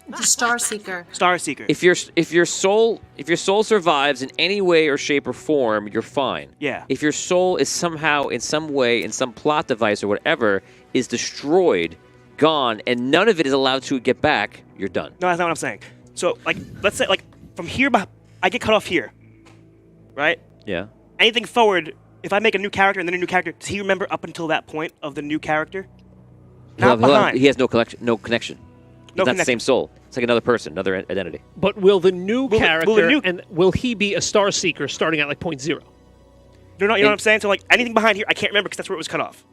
The Star Seeker. Star seeker. If your soul survives in any way or shape or form, you're fine. Yeah. If your soul is somehow, in some way, in some plot device or whatever, is destroyed, gone, and none of it is allowed to get back, you're done. No, that's not what I'm saying. So like let's say like from here I get cut off here. Right? Yeah. Anything forward, if I make a new character and then a new character, does he remember up until that point of the new character? Not behind. He has no connection. No connection. He's No not the connection. same soul. It's like another person, another identity. But will the new Will the character new- and will he be a Star Seeker starting at like point 0? You know what I'm saying? So like anything behind here, I can't remember because that's where it was cut off.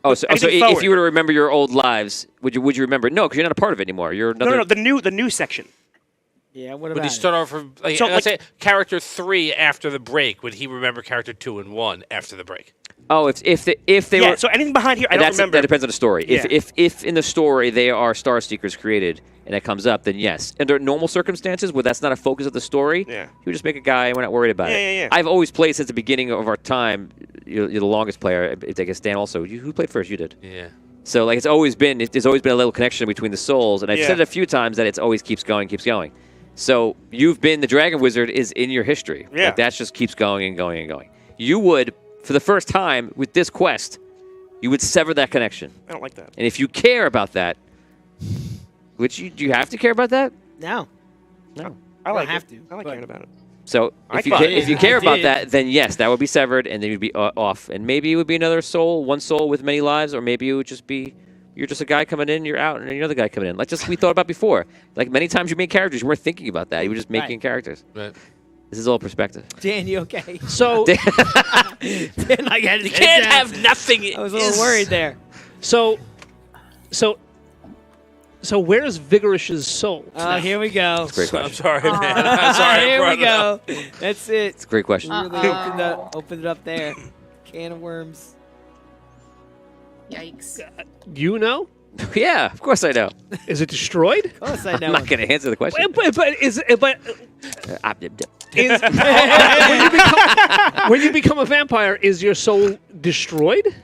Oh, so anything if forward. you were to remember your old lives, would you remember? No, because you're not a part of it anymore. You're another. No, the new section. Yeah, what Would about he start off from like, So, let's like- say character 3 after the break? Would he remember character 2 and 1 after the break? Oh, if they Yeah, were. so anything behind here, I don't remember. That depends on the story. Yeah. If in the story they are Star Seekers created and that comes up, then yes. Under normal circumstances where that's not a focus of the story, Yeah. you would just make a guy and we're not worried about it. Yeah. I've always played since the beginning of our time. You're the longest player. I guess Dan also. Who played first? You did. Yeah. So like there's always been a little connection between the souls, and I've Yeah. said it a few times that it's always keeps going. So you've been the Dragon Wizard is in your history. Yeah. Like that just keeps going and going and going. You would, for the first time with this quest, you would sever that connection. I don't like that. And if you care about that, do you have to care about that? No. No. I like have it. to, I like but- caring about it. So I if you thought- if you care I about did. that, then yes, that would be severed, and then you'd be off. And maybe it would be another soul, one soul with many lives, or maybe it would just be you're just a guy coming in, you're out, and another guy coming in. Like just we thought about before. Like many times you made characters, you weren't thinking about that. You were just making Right. characters. Right. This is all perspective. Dan, you okay? So Dan, like, had his head down. nothing. I was a little worried there. so where's Vigorish's soul? Oh, here we go. Great I'm question. sorry, man. I'm sorry. I Here brought we it up. go. That's it. It's a great question. Really opened it up there. Can of worms. Yikes. You know? Yeah, of course I know. Is it destroyed? Of course I I'm know. not going to answer the question. But is Is when you become a vampire, is your soul destroyed?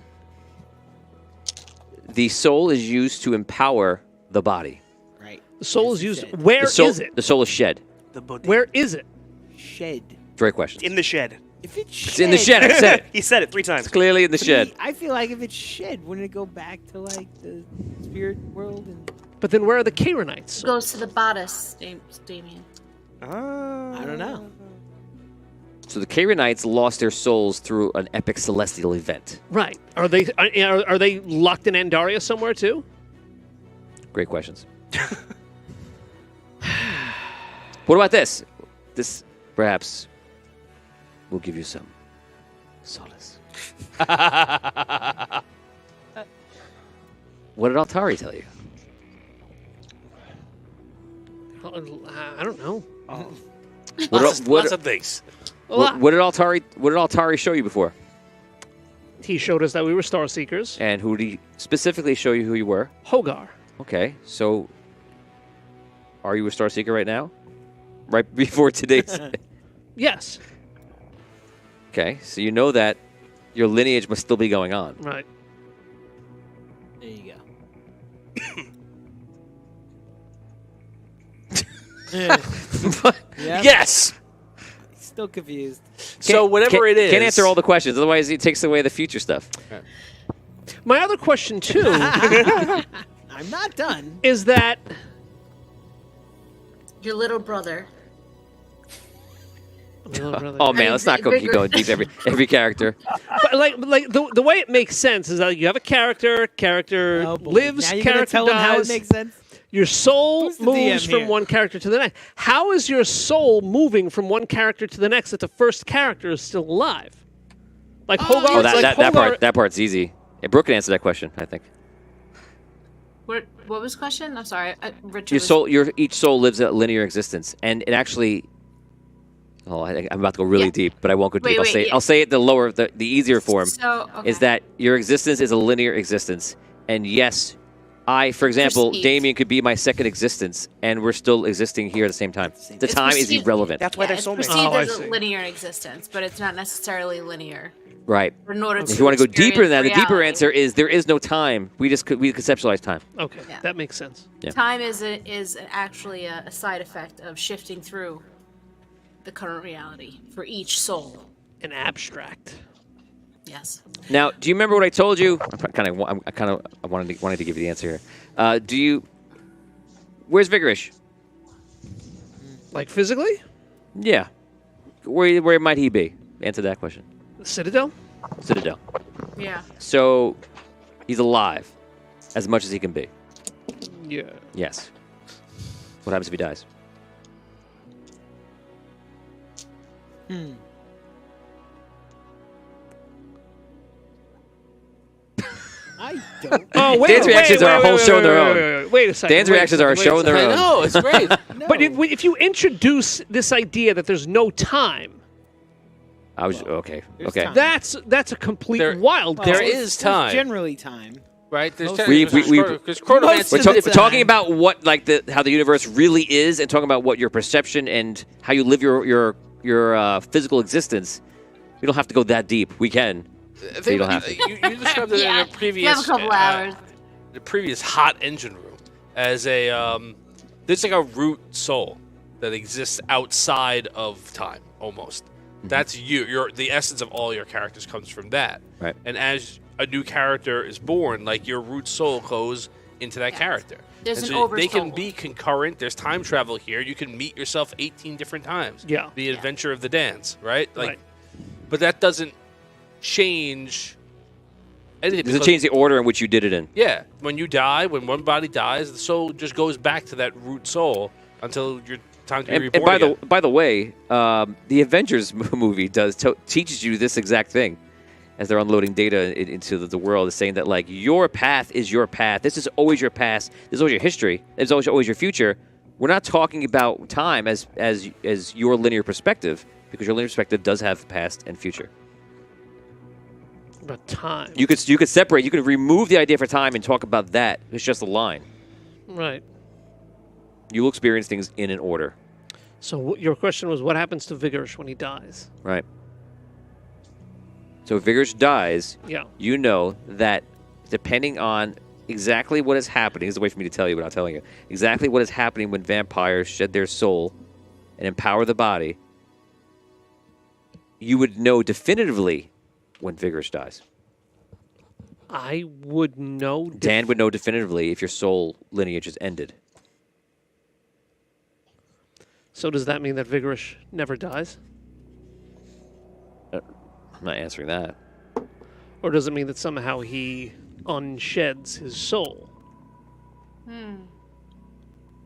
the soul is used to empower the body. Right. The soul is Yes, used. it said. Where The soul, is it? The soul is shed. The bodega. Where is it? Shed. Great question. In the shed. If it's shed. It's in the shed. I said it. He said it 3 times. It's clearly in the to shed. me, I feel like if it's shed, wouldn't it go back to like the spirit world? And But then where are the Kairenites? Goes to the bodice, Damien. I don't know. So the Kairenites lost their souls through an epic celestial event. Right. Are they locked in Andaria somewhere too? Great questions. What about this? This perhaps will give you some solace. What did Altari tell you? I don't know. Lots of things. What did Altari show you before? He showed us that we were Star Seekers. And who did he specifically show you who you were? Hogar. Okay, so are you a Star Seeker right now? Right before today's. Yes. Okay, so you know that your lineage must still be going on. Right. There you go. Yeah. Yes. Still confused. So whatever it is. Can't answer all the questions, otherwise it takes away the future stuff. My other question too I'm not done. is that Your little brother. Oh man, let's not keep going deep every character. But like the way it makes sense is that you have a character Oh, boy. lives, Now you're gonna character tell him how it dies. makes sense. Your soul Who's the moves DM from here? one character to the next. How is your soul moving from one character to the next if the first character is still alive? Like Hogarth. Oh, like Hogarth, that part's easy. Yeah, Brooke can answer that question, I think. What was the question? I'm sorry. Richard. Each soul lives a linear existence, and it actually. Oh, I'm about to go really Yeah. deep, but I won't go deep. Wait, yeah. I'll say it the easier form. So, okay. Is that your existence is a linear existence, and yes, for example, Perceived. Damien could be my second existence, and we're still existing here at the same time. The It's time is perceived- irrelevant. That's why they're it's soulmates. Oh, perceived I as see. a linear existence, but it's not necessarily linear. Right. In order If you want to go deeper than that, the experience deeper reality. answer is there is no time. We conceptualize time. Okay, Yeah. that makes sense. Yeah. Time is actually a side effect of shifting through the current reality for each soul. An abstract. Yes. Now, do you remember what I told you? I wanted to give you the answer here. Where's Vigorish? Like physically? Yeah. Where might he be? Answer that question. Citadel? Citadel. Yeah. So he's alive, as much as he can be. Yeah. Yes. What happens if he dies? I don't. Oh, wait. Dan's reactions are a whole show on their own. Wait a second. Dan's wait a reactions are a second, show wait on their I own. know, it's great. No. But if you introduce this idea that there's no time, I was okay. There's Okay. time. that's a complete There- wild Well, there card. is time. generally time. Right? There's Most- We- because Most chronomancy. We're, of the we're talking time. about what how the universe really is, and talking about what your perception and how you live your physical existence. We don't have to go that deep. We can. you don't have to. You described it Yeah. in a previous. You have a couple hours. The previous hot engine room as a there's like a root soul that exists outside of time almost. That's you. The essence of all your characters comes from that. Right. And as a new character is born, like your root soul goes into that Yeah. character. There's And an so they can oversoul. be concurrent. There's time travel here. You can meet yourself 18 different times. Yeah. The adventure of the dance, right? Like, Right. but that doesn't change anything. Does it because- change the order in which you did it in? Yeah, when you die, when one body dies, the soul just goes back to that root soul until your time to be And reborn again. by the way, the Avengers movie teaches you this exact thing as they're unloading data into the world, is saying that like your path is your path. This is always your past. This is always your history. It's always your future. We're not talking about time as your linear perspective, because your linear perspective does have past and future. But time. You could separate. You could remove the idea for time and talk about that. It's just a line. Right. You will experience things in an order. So your question was, what happens to Vigorish when he dies? Right. So if Vigorish dies, Yeah. you know that depending on exactly what is happening, this is a way for me to tell you without telling you, exactly what is happening when vampires shed their soul and empower the body, you would know definitively when Vigorish dies. I would know. Dan would know definitively if your soul lineage is ended. So does that mean that Vigorish never dies? I'm not answering that. Or does it mean that somehow he unsheds his soul?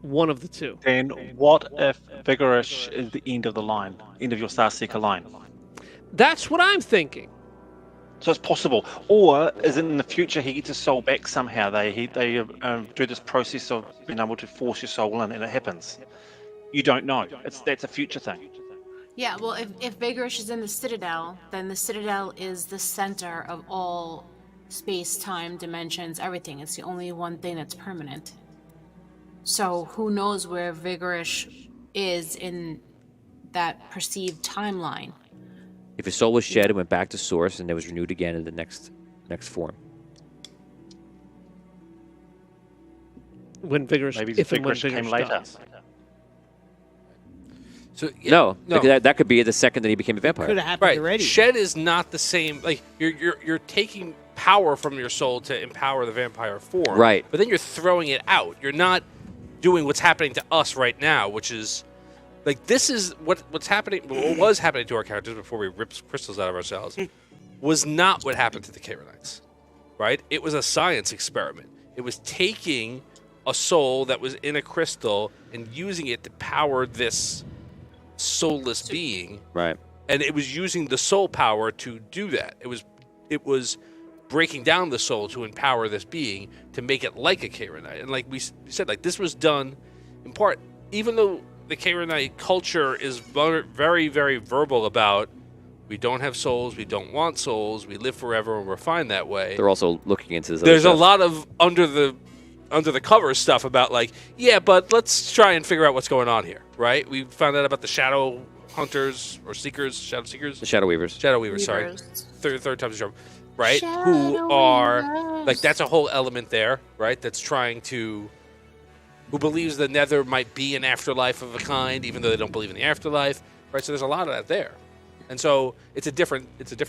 One of the two. Then what if Vigorish is the end of the line, end of your Starseeker line? That's what I'm thinking. So it's possible. Or is it in the future he gets his soul back somehow? They do this process of being able to force your soul in, and it happens. You don't know. That's a future thing. Yeah, well, if Vigorish is in the Citadel, then the Citadel is the center of all space, time, dimensions, everything. It's the only one thing that's permanent. So who knows where Vigorish is in that perceived timeline? If his soul was shed and went back to source and it was renewed again in the next form. When Vigorish, Maybe if and when Vigorish Vigorish came later. dies. So No, because that could be the second that he became a vampire. Could have happened right. already. Shed is not the same. Like you're taking power from your soul to empower the vampire form. Right. But then you're throwing it out. You're not doing what's happening to us right now, which is like this is what's happening. What was happening to our characters before we ripped crystals out of ourselves was not what happened to the Karenites. Right. It was a science experiment. It was taking a soul that was in a crystal and using it to power this soulless being, Right. and it was using the soul power to do that. It was breaking down the soul to empower this being to make it like a Kaironite. And like we said, like this was done in part, even though the Kaironite culture is very, very verbal about we don't have souls, we don't want souls, we live forever, and we're fine that way. They're also looking into this. Other There's a stuff. lot of under the covers stuff about like, yeah, but let's try and figure out what's going on here, right? We found out about the shadow hunters or seekers, shadow seekers, The Shadow Weavers. shadow weavers. Sorry, Weavers. third time's a charm, right? Who Shadow are Weavers. like that's a whole element there, right? That's trying to who believes the Nether might be an afterlife of a kind, even though they don't believe in the afterlife, right? So there's a lot of that there, and so it's a different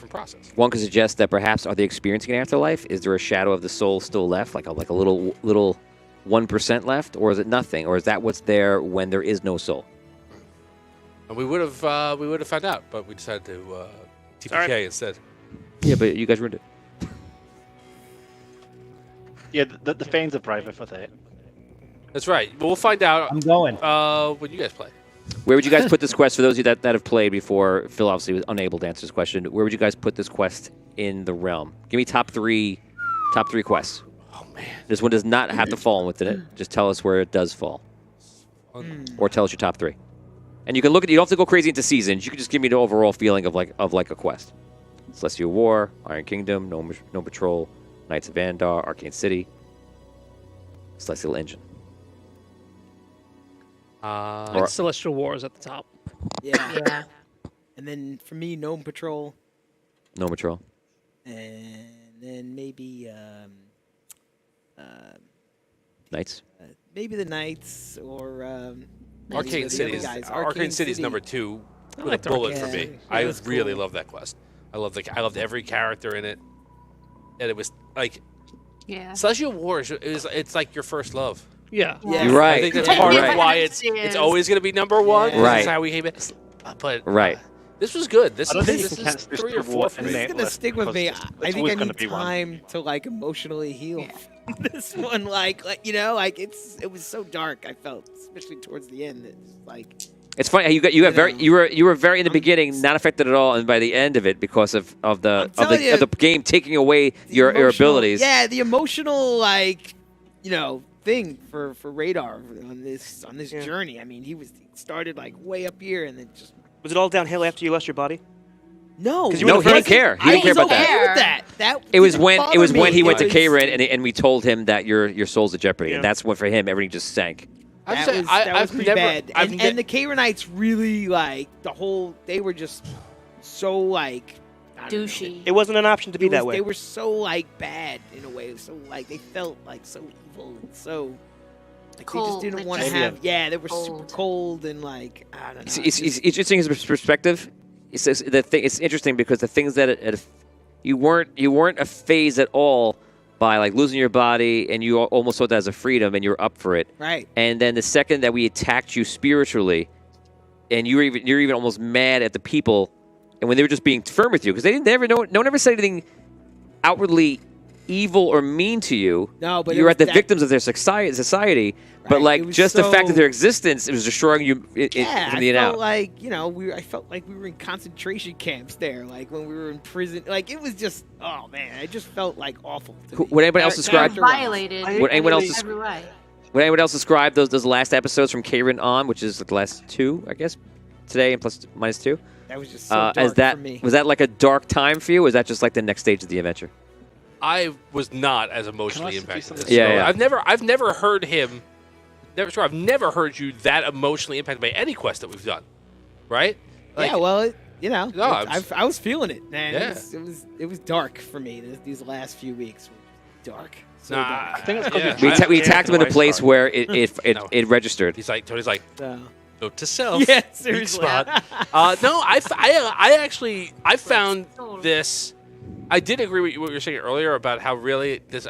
process. One could suggest that perhaps are they experiencing an afterlife? Is there a shadow of the soul still left, like a little 1% left, or is it nothing, or is that what's there when there is no soul? And we would have found out, but we decided to TPK instead. Yeah, but you guys ruined it. Yeah, the fans are braver for that. That's right. But we'll find out I'm going. when you guys play. Where would you guys put this quest? For those of you that have played before, Phil obviously was unable to answer this question. Where would you guys put this quest in the realm? Give me top three quests. Oh man, This one does not have to fall within it. Just tell us where it does fall, or tell us your top three. And you can look at. You don't have to go crazy into seasons. You can just give me the overall feeling of like a quest. Celestial War, Iron Kingdom, No Patrol, Knights of Vandar, Arcane City, Celestial Engine. And Celestial War is at the top. Yeah. Yeah. And then for me, Gnome Patrol, No Patrol. and then maybe Knights. maybe the Knights or maybe Arcane the City other is guys. Arcane City's number 2 with liked a bullet Arcane for me. City. I Yeah, that's really cool. love that quest. I loved every character in it, and it was like Yeah. Celestial War it's like your first love. Yeah. Yeah. You're right. I think that's Yeah. part Right. of why it's Yes. always going to be number 1. Yeah. This Right. is how we came in. But Right. this was good. This I don't think this you can is count 3 or Celestial 4 War for in me. This is that gonna list stick with because me. it's I always think I gonna need be one. time to like emotionally heal this one. Like you was so dark. I felt, especially towards the end. It's like It's funny how you were very in the beginning not affected at all, and by the end of it, because of the telling you, of the game taking away the your emotional- abilities. Yeah, the emotional thing for Radar on this journey. I mean, he started like way up here and then just Was it all downhill after you lost your body? no. 'Cause you No, were he didn't first- care. He I didn't care was about okay that. with that. It was didn't when bother he me. went to It was- Kairin and we told him that your soul's at jeopardy, Yeah. and that's when for him everything just sank. I've That said- was, I- that was I've pretty never- bad. I've And the Kairenites really they were just so I don't know. Douchey. It wasn't an option to be that way. They were so bad in a way. So they felt so evil and so they just Cold, didn't like want to just have. Yeah, they were super cold. cold and I don't know. It's interesting his perspective. It's interesting because the things that you weren't a phase at all by like losing your body, and you almost saw that as a freedom, and you were up for it. Right. And then the second that we attacked you spiritually, and you're even almost mad at the people, and when they were just being firm with you, because no one ever said anything outwardly evil or mean to you. No, but you it were was at the that- victims of their society. But Right, like it was just the fact that so- their existence, it was destroying you Yeah, from I the in felt out. like I felt like we were in concentration camps there, like when we were in prison. Like it was just, oh man, it just felt like awful. To me. Would anybody else describe? Character-wise. Violated. Would anyone else Every way. Would anyone else describe those last episodes from Kairin on, which is the last 2, I guess, today and plus -2? That was just so dark as that for me. was that like a dark time for you? Or was that just like the next stage of the adventure? I was not as emotionally Can I impacted. suggest as Yeah, Snow. yeah. I've never heard him. I've never heard you that emotionally impacted by any quest that we've done, right? Like, yeah, well, No, I was feeling it, man. Yeah. It was dark for me. These last few weeks were dark. So nah, dark. I think it's 'cause yeah. it's We I- we yeah, attacked him in a the place lifestyle. where it No. registered. Tony's like, So, note to self. yeah, weak seriously. spot. No, I actually found this. I did agree with what you were saying earlier about how really this.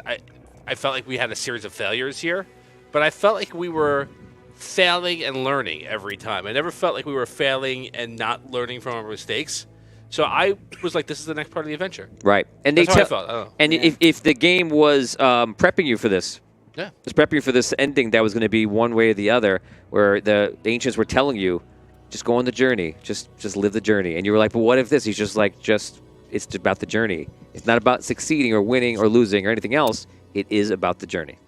I felt like we had a series of failures here, but I felt like we were failing and learning every time. I never felt like we were failing and not learning from our mistakes. So I was like, this is the next part of the adventure. Right, and That's they how I tell. felt. I don't know. And if the game was prepping you for this, Yeah. Just prep you for this ending that was going to be one way or the other, where the ancients were telling you, just go on the journey, just live the journey. And you were like, but what if this? He's just like, it's about the journey. It's not about succeeding or winning or losing or anything else. It is about the journey.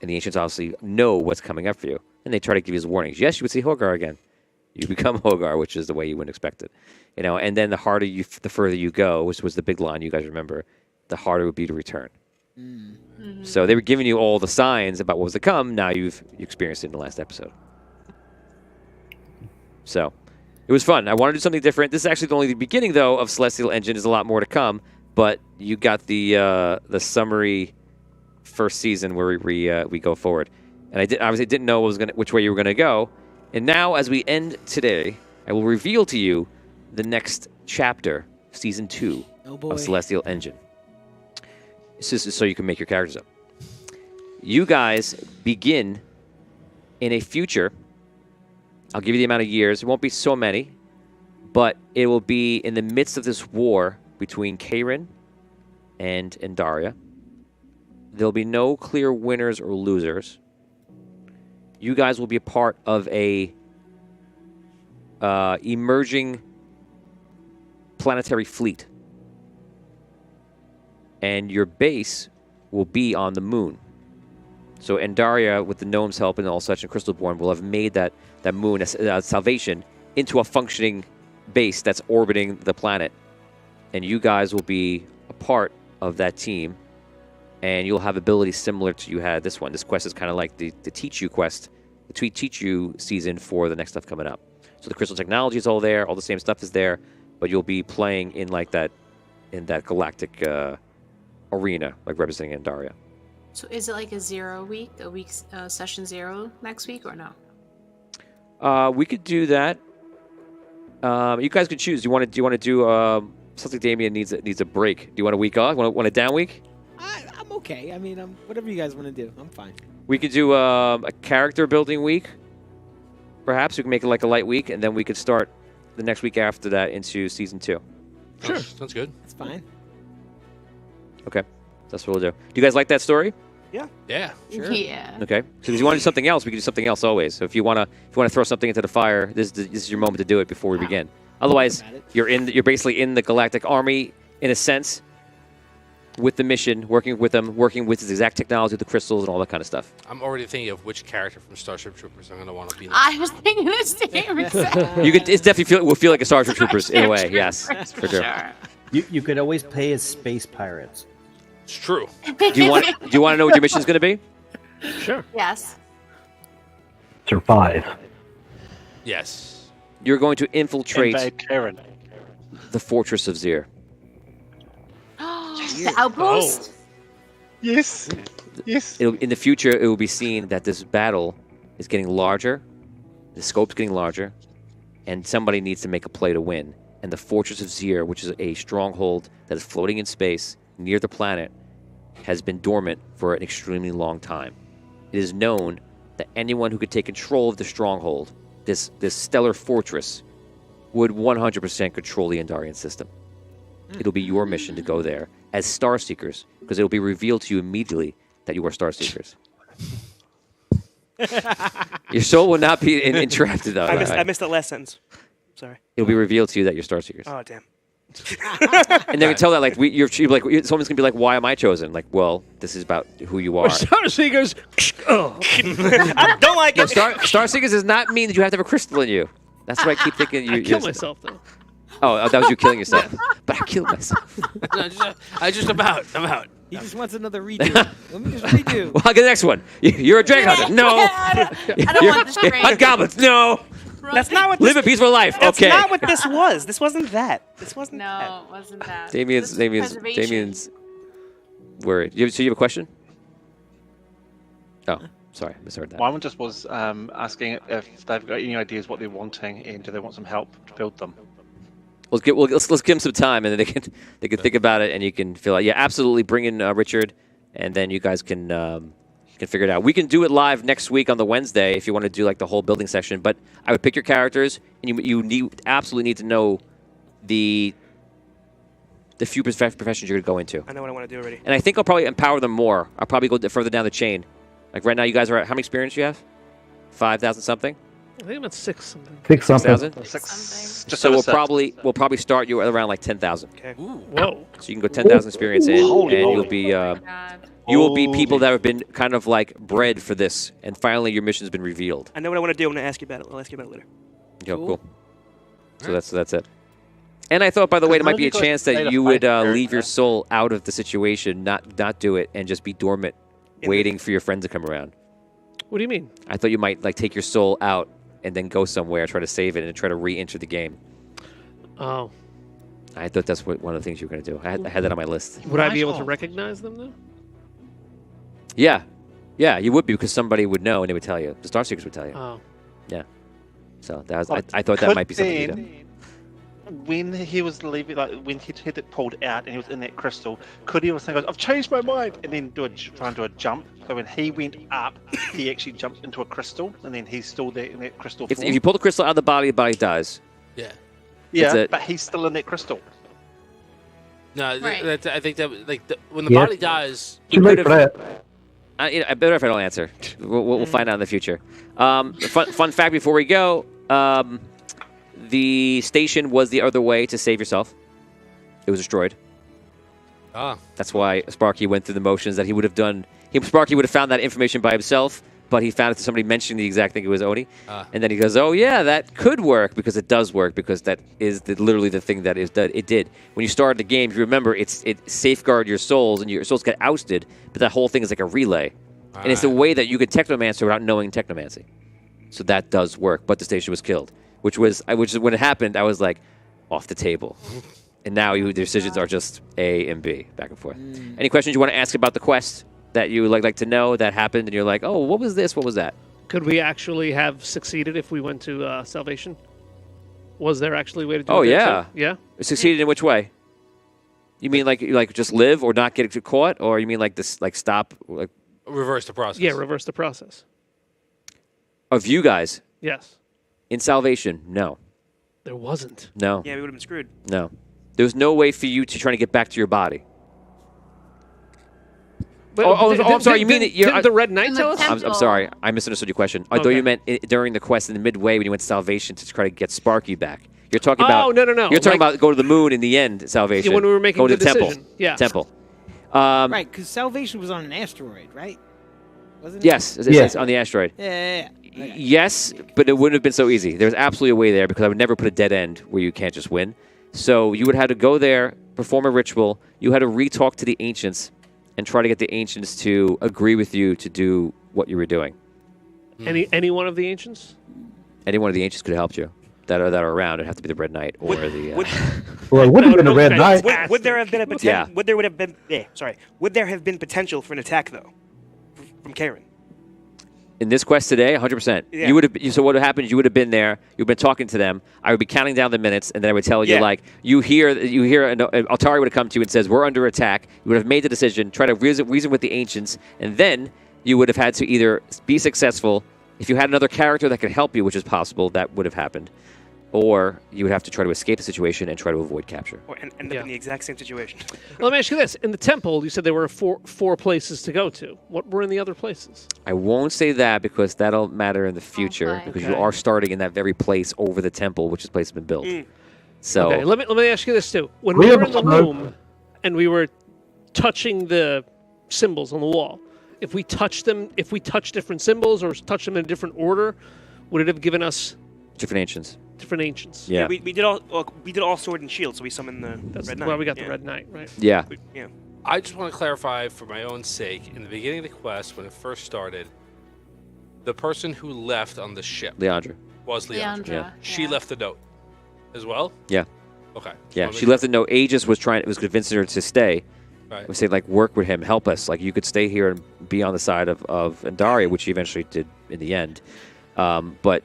And the ancients obviously know what's coming up for you, and they try to give you warnings. Yes, you would see Hogar again. You become Hogar, which is the way you wouldn't expect it. And then the further you go, which was the big line you guys remember, the harder it would be to return. So they were giving you all the signs about what was to come. Now you experienced it in the last episode. So it was fun. I wanted to do something different. This is actually only the beginning, though, of Celestial Engine. There's a lot more to come. But you got the summary first season where we go forward. And I obviously didn't know which way you were going to go. And now, as we end today, I will reveal to you the next chapter, Season 2 of Celestial Engine. This is so you can make your characters up. You guys begin in a future. I'll give you the amount of years. It won't be so many, but it will be in the midst of this war between Kayrin and Andaria. There'll be no clear winners or losers. You guys will be a part of a emerging planetary fleet. And your base will be on the moon. So Andaria, with the gnomes' help and all such, and Crystalborn will have made that moon, Salvation, into a functioning base that's orbiting the planet. And you guys will be a part of that team. And you'll have abilities similar to you had this one. This quest is kind of like the Teach You quest, the Teach You season for the next stuff coming up. So the crystal technology is all there, all the same stuff is there, but you'll be playing in like that, in that galactic arena, like representing Andaria. So is it like a 0 week, session 0 next week, or no? We could do that. You guys could choose. Do you want to do something? Damien needs a break. Do you want a week off? Want a down week? I'm okay. I mean, whatever you guys want to do, I'm fine. We could do a character building week. Perhaps we can make it like a light week, and then we could start the next week after that into season 2. Sure. Sounds good. That's fine. Okay, that's what we'll do. Do you guys like that story? Yeah. Sure. Yeah. Okay. So if you want to do something else, we can do something else always. So if you want to throw something into the fire, this is your moment to do it before we begin. Otherwise, about it. you're basically in the Galactic Army in a sense, with the mission, working with them, working with this exact technology, the crystals, and all that kind of stuff. I'm already thinking of which character from Starship Troopers I'm going to want to be. I was thinking the same exact. You could. It's definitely will feel like a Starship Troopers in a way. Yes, for sure. You could always play as space pirates. It's true. Do you want to know what your mission is going to be? Sure. Yes. Survive. Yes. You're going to infiltrate Invade Karen. the Fortress of Zir. The outpost. Yes. Yes. In the future, it will be seen that this battle is getting larger, the scope's getting larger, and somebody needs to make a play to win. And the Fortress of Zir, which is a stronghold that is floating in space near the planet, has been dormant for an extremely long time. It is known that anyone who could take control of the stronghold, this stellar fortress, would 100% control the Andarian system. It'll be your mission to go there as Star Seekers, because it'll be revealed to you immediately that you are Star Seekers. Your soul will not be entrapped, though. I missed that last sentence. Sorry. It'll be revealed to you that you're Star Seekers. Oh, damn. And they can tell that, like, someone's gonna be like, "Why am I chosen?" Like, well, this is about who you are. Star Seekers. Oh. I don't like No, it. Star Seekers does not mean that you have to have a crystal in you. That's why I keep thinking you. I killed myself though. Oh, that was you killing yourself. But I killed myself. I'm out. He just wants another redo. Let me just redo. Well, I'll get the next one. You're a dragon hunter. No. I don't want this dragon. Hunt goblins. No. That's not what. Live a peaceful life. That's Okay. not what this was. This wasn't that. This wasn't that. No, it wasn't that. Damien's worried. So you have a question? Oh, sorry, misheard that. Wyman just was asking if they've got any ideas what they're wanting and do they want some help to build them. Let's give them some time, and then they can think about it, and you can feel like, yeah, absolutely. Bring in Richard, and then you guys can figure it out. We can do it live next week on the Wednesday if you want to do like the whole building section. But I would pick your characters, and you absolutely need to know the the few professions you're going to go into. I know what I want to do already. And I think I'll probably empower them more. I'll probably go further down the chain. Like right now, you guys are at how many experience do you have? 5,000 something. I think I'm at 6 something. 6,000. Just So over we'll probably start you at around like 10,000. Okay. Whoa. So you can go 10,000 experience in, Holy and moly. you'll be God. you will be people that have been kind of like bred for this, and finally your mission's been revealed. I know what I want to do. I'm going to ask you about it. I'll ask you about it later. Yo, cool. So that's it. And I thought, by the way, there might be a chance that you would leave your soul out of the situation, not do it, and just be dormant, waiting for your friend to come around. What do you mean? I thought you might like take your soul out and then go somewhere, try to save it, and try to re-enter the game. Oh. I thought that's one of the things you were going to do. I had that on my list. Would I be able to recognize them, though? Yeah. Yeah, you would be, because somebody would know and they would tell you. The Star Seekers would tell you. Oh. Yeah. So that was, I thought that might be something you do. When he was leaving, like when he had it pulled out and he was in that crystal, could he have saying, "I've changed my mind," and then try and do a jump? So when he went up, he actually jumped into a crystal, and then he's still there in that crystal If form. you pull the crystal out of the body dies. Yeah. Yeah, it. but he's still in that crystal. No, Right. I think that when the Yeah. body dies, Too late for that. I better if I don't answer. We'll find out in the future. Fun fact before we go: the station was the other way to save yourself. It was destroyed. That's why Sparky went through the motions that he would have done. Sparky would have found that information by himself, but he found it to somebody mentioning the exact thing it was Oni. And then he goes, "Oh yeah, that could work," because it does work, because that is literally the thing that it did. When you started the game, if you remember, it safeguard your souls, and your souls get ousted, but that whole thing is like a relay. And it's a way that you could technomancer without knowing technomancy. So that does work, but the station was killed, which when it happened, I was like, off the table. And now your decisions are just A and B, back and forth. Any questions you want to ask about the quest that you would like to know that happened, and you're like, oh, what was this? What was that? Could we actually have succeeded if we went to Salvation? Was there actually a way to do it? Oh, there, yeah. too? Yeah? Succeeded in which way? You mean like just live or not get caught, or you mean like this, like stop, like reverse the process. Yeah, reverse the process. of you guys Yes. in Salvation? No, There wasn't. no, Yeah, we would have been screwed. no. There was no way for you to try to get back to your body. I'm sorry. You mean that you're? Didn't the Red Knight In the tell us? temple. I'm sorry. I misunderstood your question. I thought Okay. you meant during the quest in the midway when you went to Salvation to try to get Sparky back. You're talking about. Oh, no. You're talking Like- about go to the moon in the end, Salvation. Yeah, when we were making go to the temple. decision. Yeah. Temple. Right, because Salvation was on an asteroid, right? Wasn't it? Yes, Yeah. it's on the asteroid. Yeah. Yes, but it wouldn't have been so easy. There's absolutely a way there, because I would never put a dead end where you can't just win. So you would have to go there, perform a ritual. You had to re-talk to the ancients and try to get the ancients to agree with you to do what you were doing. Any one of the ancients? Any one of the ancients could have helped you that are around. It'd have to be the Red Knight or the. Well, it wouldn't have been a red knight. Would there have been a Yeah. Would there have been potential for an attack though, from Karen? In this quest today, 100%. Yeah. You would have. So what would happen is you would have been there. You've been talking to them. I would be counting down the minutes, and then I would tell you Yeah. like you hear. Altari would have come to you and says we're under attack. You would have made the decision, try to reason with the ancients, and then you would have had to either be successful. If you had another character that could help you, which is possible, that would have happened, or you would have to try to escape the situation and try to avoid capture. Or end up Yeah. in the exact same situation? Let me ask you this: in the temple, you said there were four places to go to. What were in the other places? I won't say that because that'll matter in the future Okay. because you Okay. are starting in that very place over the temple, which is place has been built. So Okay, let me ask you this too. When We we have were in the a smoke. room and we were touching the symbols on the wall, if we touched different symbols or touched them in a different order, would it have given us different ancients. different ancients? Yeah. We did all sword and shield, so we summoned the That's Red Knight. why we got yeah. the Red Knight, right? Yeah. Yeah. I just want to clarify for my own sake. In the beginning of the quest, when it first started, the person who left on the ship Leandra. was Leandra. Leandra, Yeah. She yeah. left the note as well. Yeah. Okay. Yeah. Wanna She make- left a note. Aegis was convincing her to stay. Right. Was saying like work with him, help us. Like you could stay here and be on the side of Andaria, which she eventually did in the end. But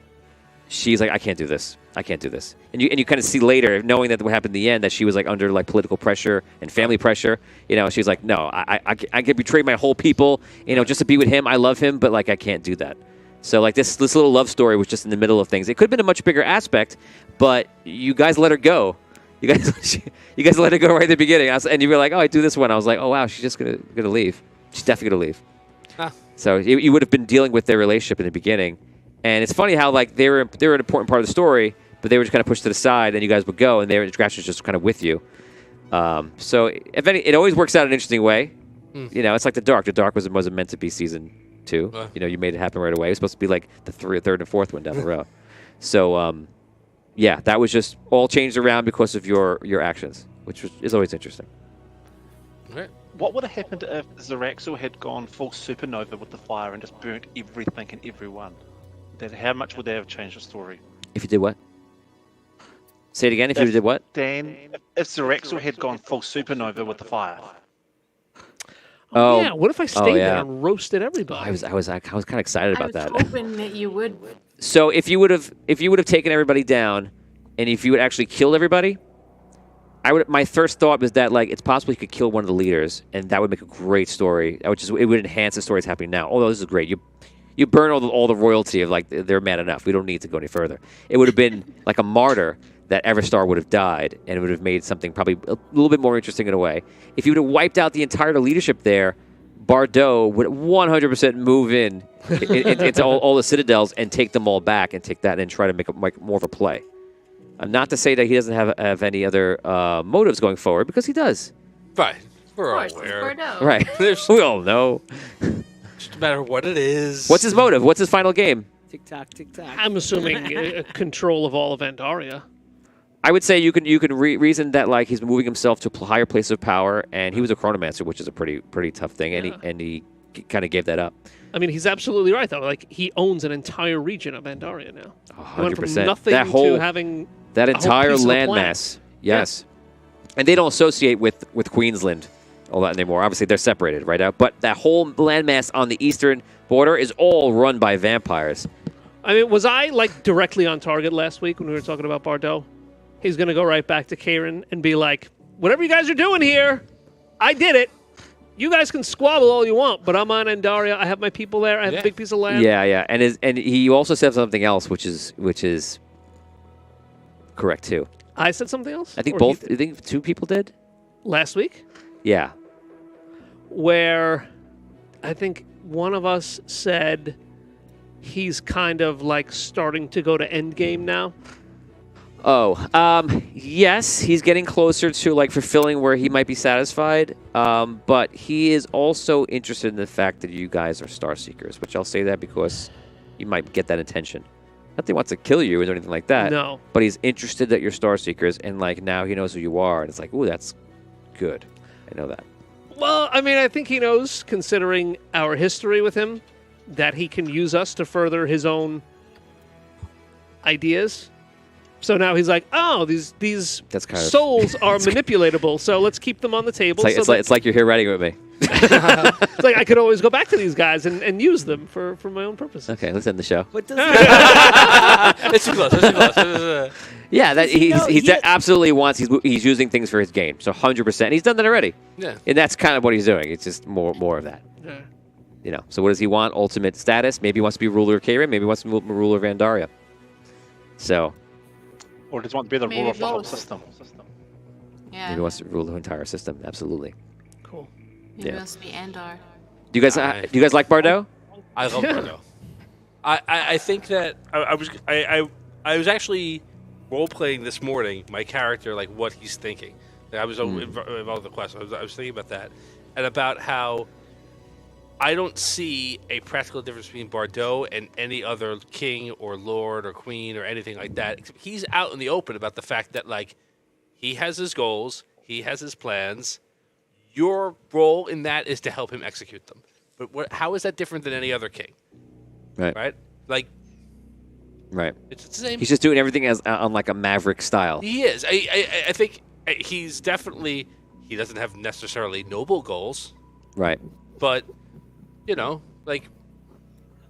she's like, I can't do this. I can't do this. And you kind of see later, knowing that what happened in the end, that she was like under like political pressure and family pressure. You know, she's like, no, I could betray my whole people, you know, just to be with him. I love him, but like I can't do that. So like this little love story was just in the middle of things. It could have been a much bigger aspect, but you guys let her go. You guys let it go right at the beginning. And you were like, oh, I do this one. I was like, oh, wow, she's just gonna leave. She's definitely going to leave. Ah. So you would have been dealing with their relationship in the beginning. And it's funny how like they were an important part of the story, but they were just kind of pushed to the side, and you guys would go, and Grash was just kind of with you. So if any, it always works out in an interesting way. You know, it's like The Dark. The Dark wasn't meant to be season 2. You know, you made it happen right away. It was supposed to be like the third and fourth one down the road. So, yeah, that was just all changed around because of your actions, which is always interesting. Right. What would have happened if Zeraxo had gone full supernova with the fire and just burnt everything and everyone? How much would that have changed the story? If you did what? Say it again. If you did what? Dan, if Zeraxo had gone full supernova with the fire. Oh, yeah. What if I stayed yeah. there and roasted everybody? I was kind of excited I about was that. hoping that you would. So if you would have taken everybody down, and if you would actually killed everybody, my first thought was that like it's possible you could kill one of the leaders, and that would make a great story. It would enhance the story that's happening now. Although this is great, you burn all the royalty of like they're mad enough. We don't need to go any further. It would have been like a martyr that Everstar would have died, and it would have made something probably a little bit more interesting in a way. If you would have wiped out the entire leadership there, Bardot would 100% move into all the citadels and take them all back and take that and try to make more of a play. Not to say that he doesn't have any other motives going forward, because he does. Fine. We're all Of course, aware. Bordeaux. Right. There's- We all know. Just no matter what it is. What's his motive? What's his final game? Tick tock, tick tock. I'm assuming control of all of Andaria. I would say you can reason that like he's moving himself to a higher place of power, and he was a chronomancer, which is a pretty tough thing, and he kind of gave that up. I mean, he's absolutely right, though. Like, he owns an entire region of Andaria now. He went from 100%. nothing That whole to having that a whole entire piece of the planet. landmass, yes, and they don't associate with Queensland all that anymore. Obviously, they're separated right now, but that whole landmass on the eastern border is all run by vampires. I mean, was I, like, directly on target last week when we were talking about Bardot? He's going to go right back to Karen and be like, whatever you guys are doing here, I did it. You guys can squabble all you want, but I'm on Andaria. I have my people there. I have a big piece of land. Yeah, and he also said something else, which is correct too. I said something else? I think Or both. he I think two people did. last week, Yeah. where I think one of us said he's kind of like starting to go to endgame now. Oh, yes, he's getting closer to like fulfilling where he might be satisfied. But he is also interested in the fact that you guys are Star Seekers, which I'll say that because you might get that intention. Not that he wants to kill you or anything like that. No. But he's interested that you're Star Seekers, and like now he knows who you are, and it's like, ooh, that's good. I know that. Well, I mean, I think he knows, considering our history with him, that he can use us to further his own ideas. So now he's like, oh, these That's kind of- souls are manipulatable, so let's keep them on the table. It's so like, it's like you're here writing with me. it's like I could always go back to these guys and use them for my own purposes. Okay, let's end the show. What does It's too close. It's too close. Yeah, that know, he's he- absolutely wants. He's using things for his game. So 100%. He's done that already. Yeah. And that's kind of what he's doing. It's just more of that. Yeah. You know. So what does he want? Ultimate status. Maybe he wants to be ruler of Kairin. Maybe he wants to be ruler of Andaria. So Or does he want to be the Maybe ruler of the whole both. system? Yeah. maybe he wants to rule the entire system. Absolutely. Cool. Maybe yeah. it must be Andar. Do you guys like Bardot? I love Bardot. I think that I was actually role playing this morning my character, like what he's thinking. Like, I was involved in the quest. I was thinking about that and about how I don't see a practical difference between Bardot and any other king or lord or queen or anything like that. Except he's out in the open about the fact that like he has his goals, he has his plans. Your role in that is to help him execute them. But how is that different than any other king? Right. Right? Like, Right. it's the same. He's just doing everything as on like a maverick style. He is. I think he's definitely. He doesn't have necessarily noble goals, Right. but you know, like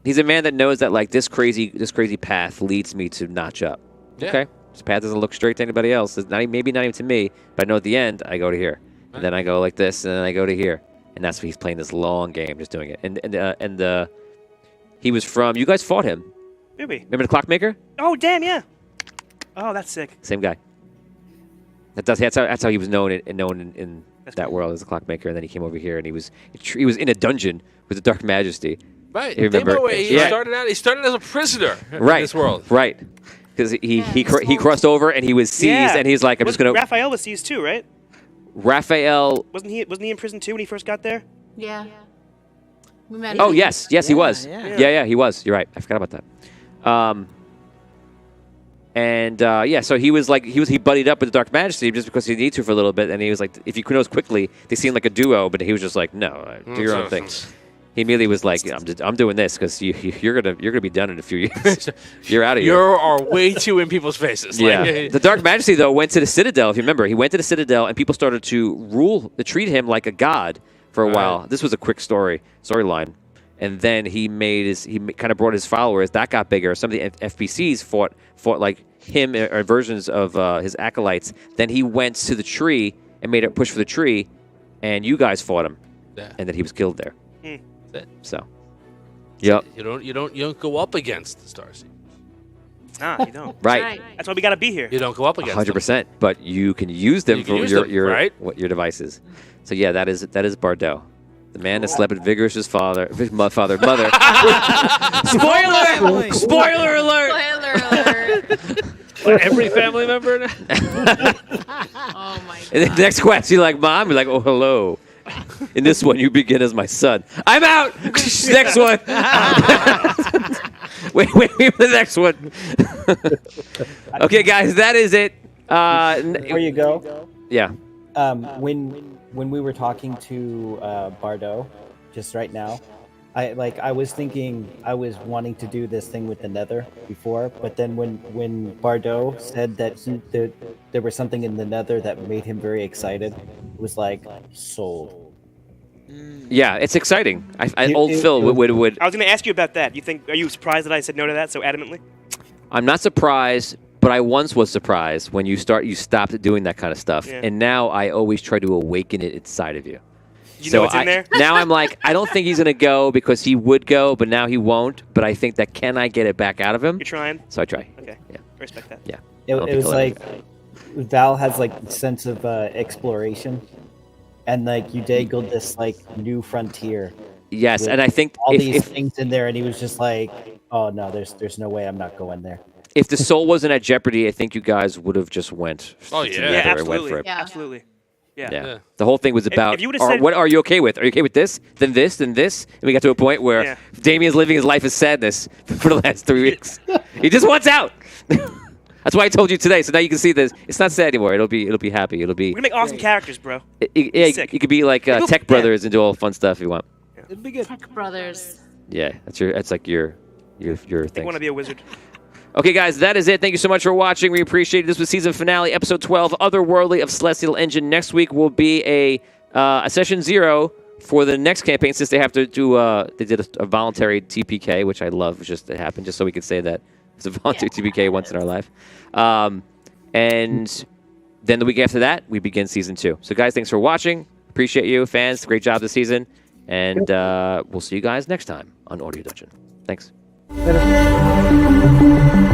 He's a man that knows that like this crazy path leads me to notch up. Yeah. Okay. This path doesn't look straight to anybody else. It's maybe not even to me, but I know at the end I go to here, and then I go like this, and then I go to here, and that's what he's playing this long game, just doing it. And he was from. You guys fought him. Maybe. Remember the Clockmaker? Oh, damn, yeah. Oh, that's sick. Same guy. That's how he was known in that world as a clockmaker. And then he came over here and he was in a dungeon with the Dark Majesty. Right. You remember? He started as a prisoner in this world. Right. Because he crossed over and he was seized and he's like, I'm just gonna. Raphael was seized too, right? Raphael. Wasn't he in prison too when he first got there? Yeah. We met Oh him. yes, he was. yeah. Yeah, he was. You're right. I forgot about that. So he was like he buddied up with the Dark Majesty just because he needed to for a little bit, and he was like, if you knows quickly, they seemed like a duo, but he was just like, no, do your own thing. He immediately was like, I'm doing this because you're gonna be done in a few years. You're out of here. You are way too in people's faces. Yeah. The Dark Majesty though went to the Citadel. If you remember, he went to the Citadel, and people started to treat him like a god for a while. This was a quick storyline. And then he kind of brought his followers. That got bigger. Some of the FPCs fought like him or versions of his acolytes. Then he went to the tree and made a push for the tree, and you guys fought him. Yeah. And then he was killed there. That's it. So, yep. You don't go up against the Starseed. Nah, you don't. Right. That's why we gotta be here. You don't go up against 100%. But you can use them for your devices. So yeah, that is Bardot. The man that slept with Vigorous' mother. Spoiler! Spoiler alert! Spoiler alert! Every family member. Oh my And god. the next question, you're like, Mom? You're like, oh, hello. In this one, you begin as my son. I'm out! Next one! wait for the next one. Okay, guys, that is it. Before you go, Yeah. when we were talking to Bardot just right now, I was thinking I was wanting to do this thing with the Nether before, but then when Bardot said that there was something in the Nether that made him very excited, it was like sold. Yeah, it's exciting. Old it- Phil it- would. I was gonna ask you about that. Are you surprised that I said no to that so adamantly? I'm not surprised, but I once was surprised when you stopped doing that kind of stuff, Yeah. and now I always try to awaken it inside of you. You know what's in there? Now I'm like, I don't think he's gonna go because he would go, but now he won't. But I think that can I get it back out of him? You're trying. So I try. Okay. Yeah. I respect that. Yeah. It I don't was think he'll like ever- Val has like a sense of exploration, and like you dangled this like new frontier. Yes, with and I think all these if things in there, and he was just like, "Oh no, there's no way I'm not going there." if the soul wasn't at jeopardy, I think you guys would have just went. Oh, to yeah. the Yeah, Nether and went absolutely. for it. Yeah. Absolutely. Yeah. Yeah. The whole thing was about, you would've said- what are you okay with? Are you okay with this? Then this, then this? And we got to a point where Yeah. Damien's living his life of sadness for the last 3 weeks. He just wants out. That's why I told you today. So now you can see this. It's not sad anymore. It'll be happy. It'll be. We're gonna make awesome characters, bro. Sick. You could be like It'll- Tech Brothers and do all the fun stuff if you want. It'd be good. Tech Brothers. Yeah, that's like your I thing. want to be a wizard. Okay, guys, that is it. Thank you so much for watching. We appreciate it. This was season finale, episode 12, Otherworldly of Celestial Engine. Next week will be a session 0 for the next campaign, since they have to do. They did a voluntary TPK, which I love. It happened just so we could say that it's a voluntary TPK once in our life. And then the week after that, we begin season 2. So, guys, thanks for watching. Appreciate you, fans. Great job this season. And we'll see you guys next time on Audio Dungeon. Thanks. Later.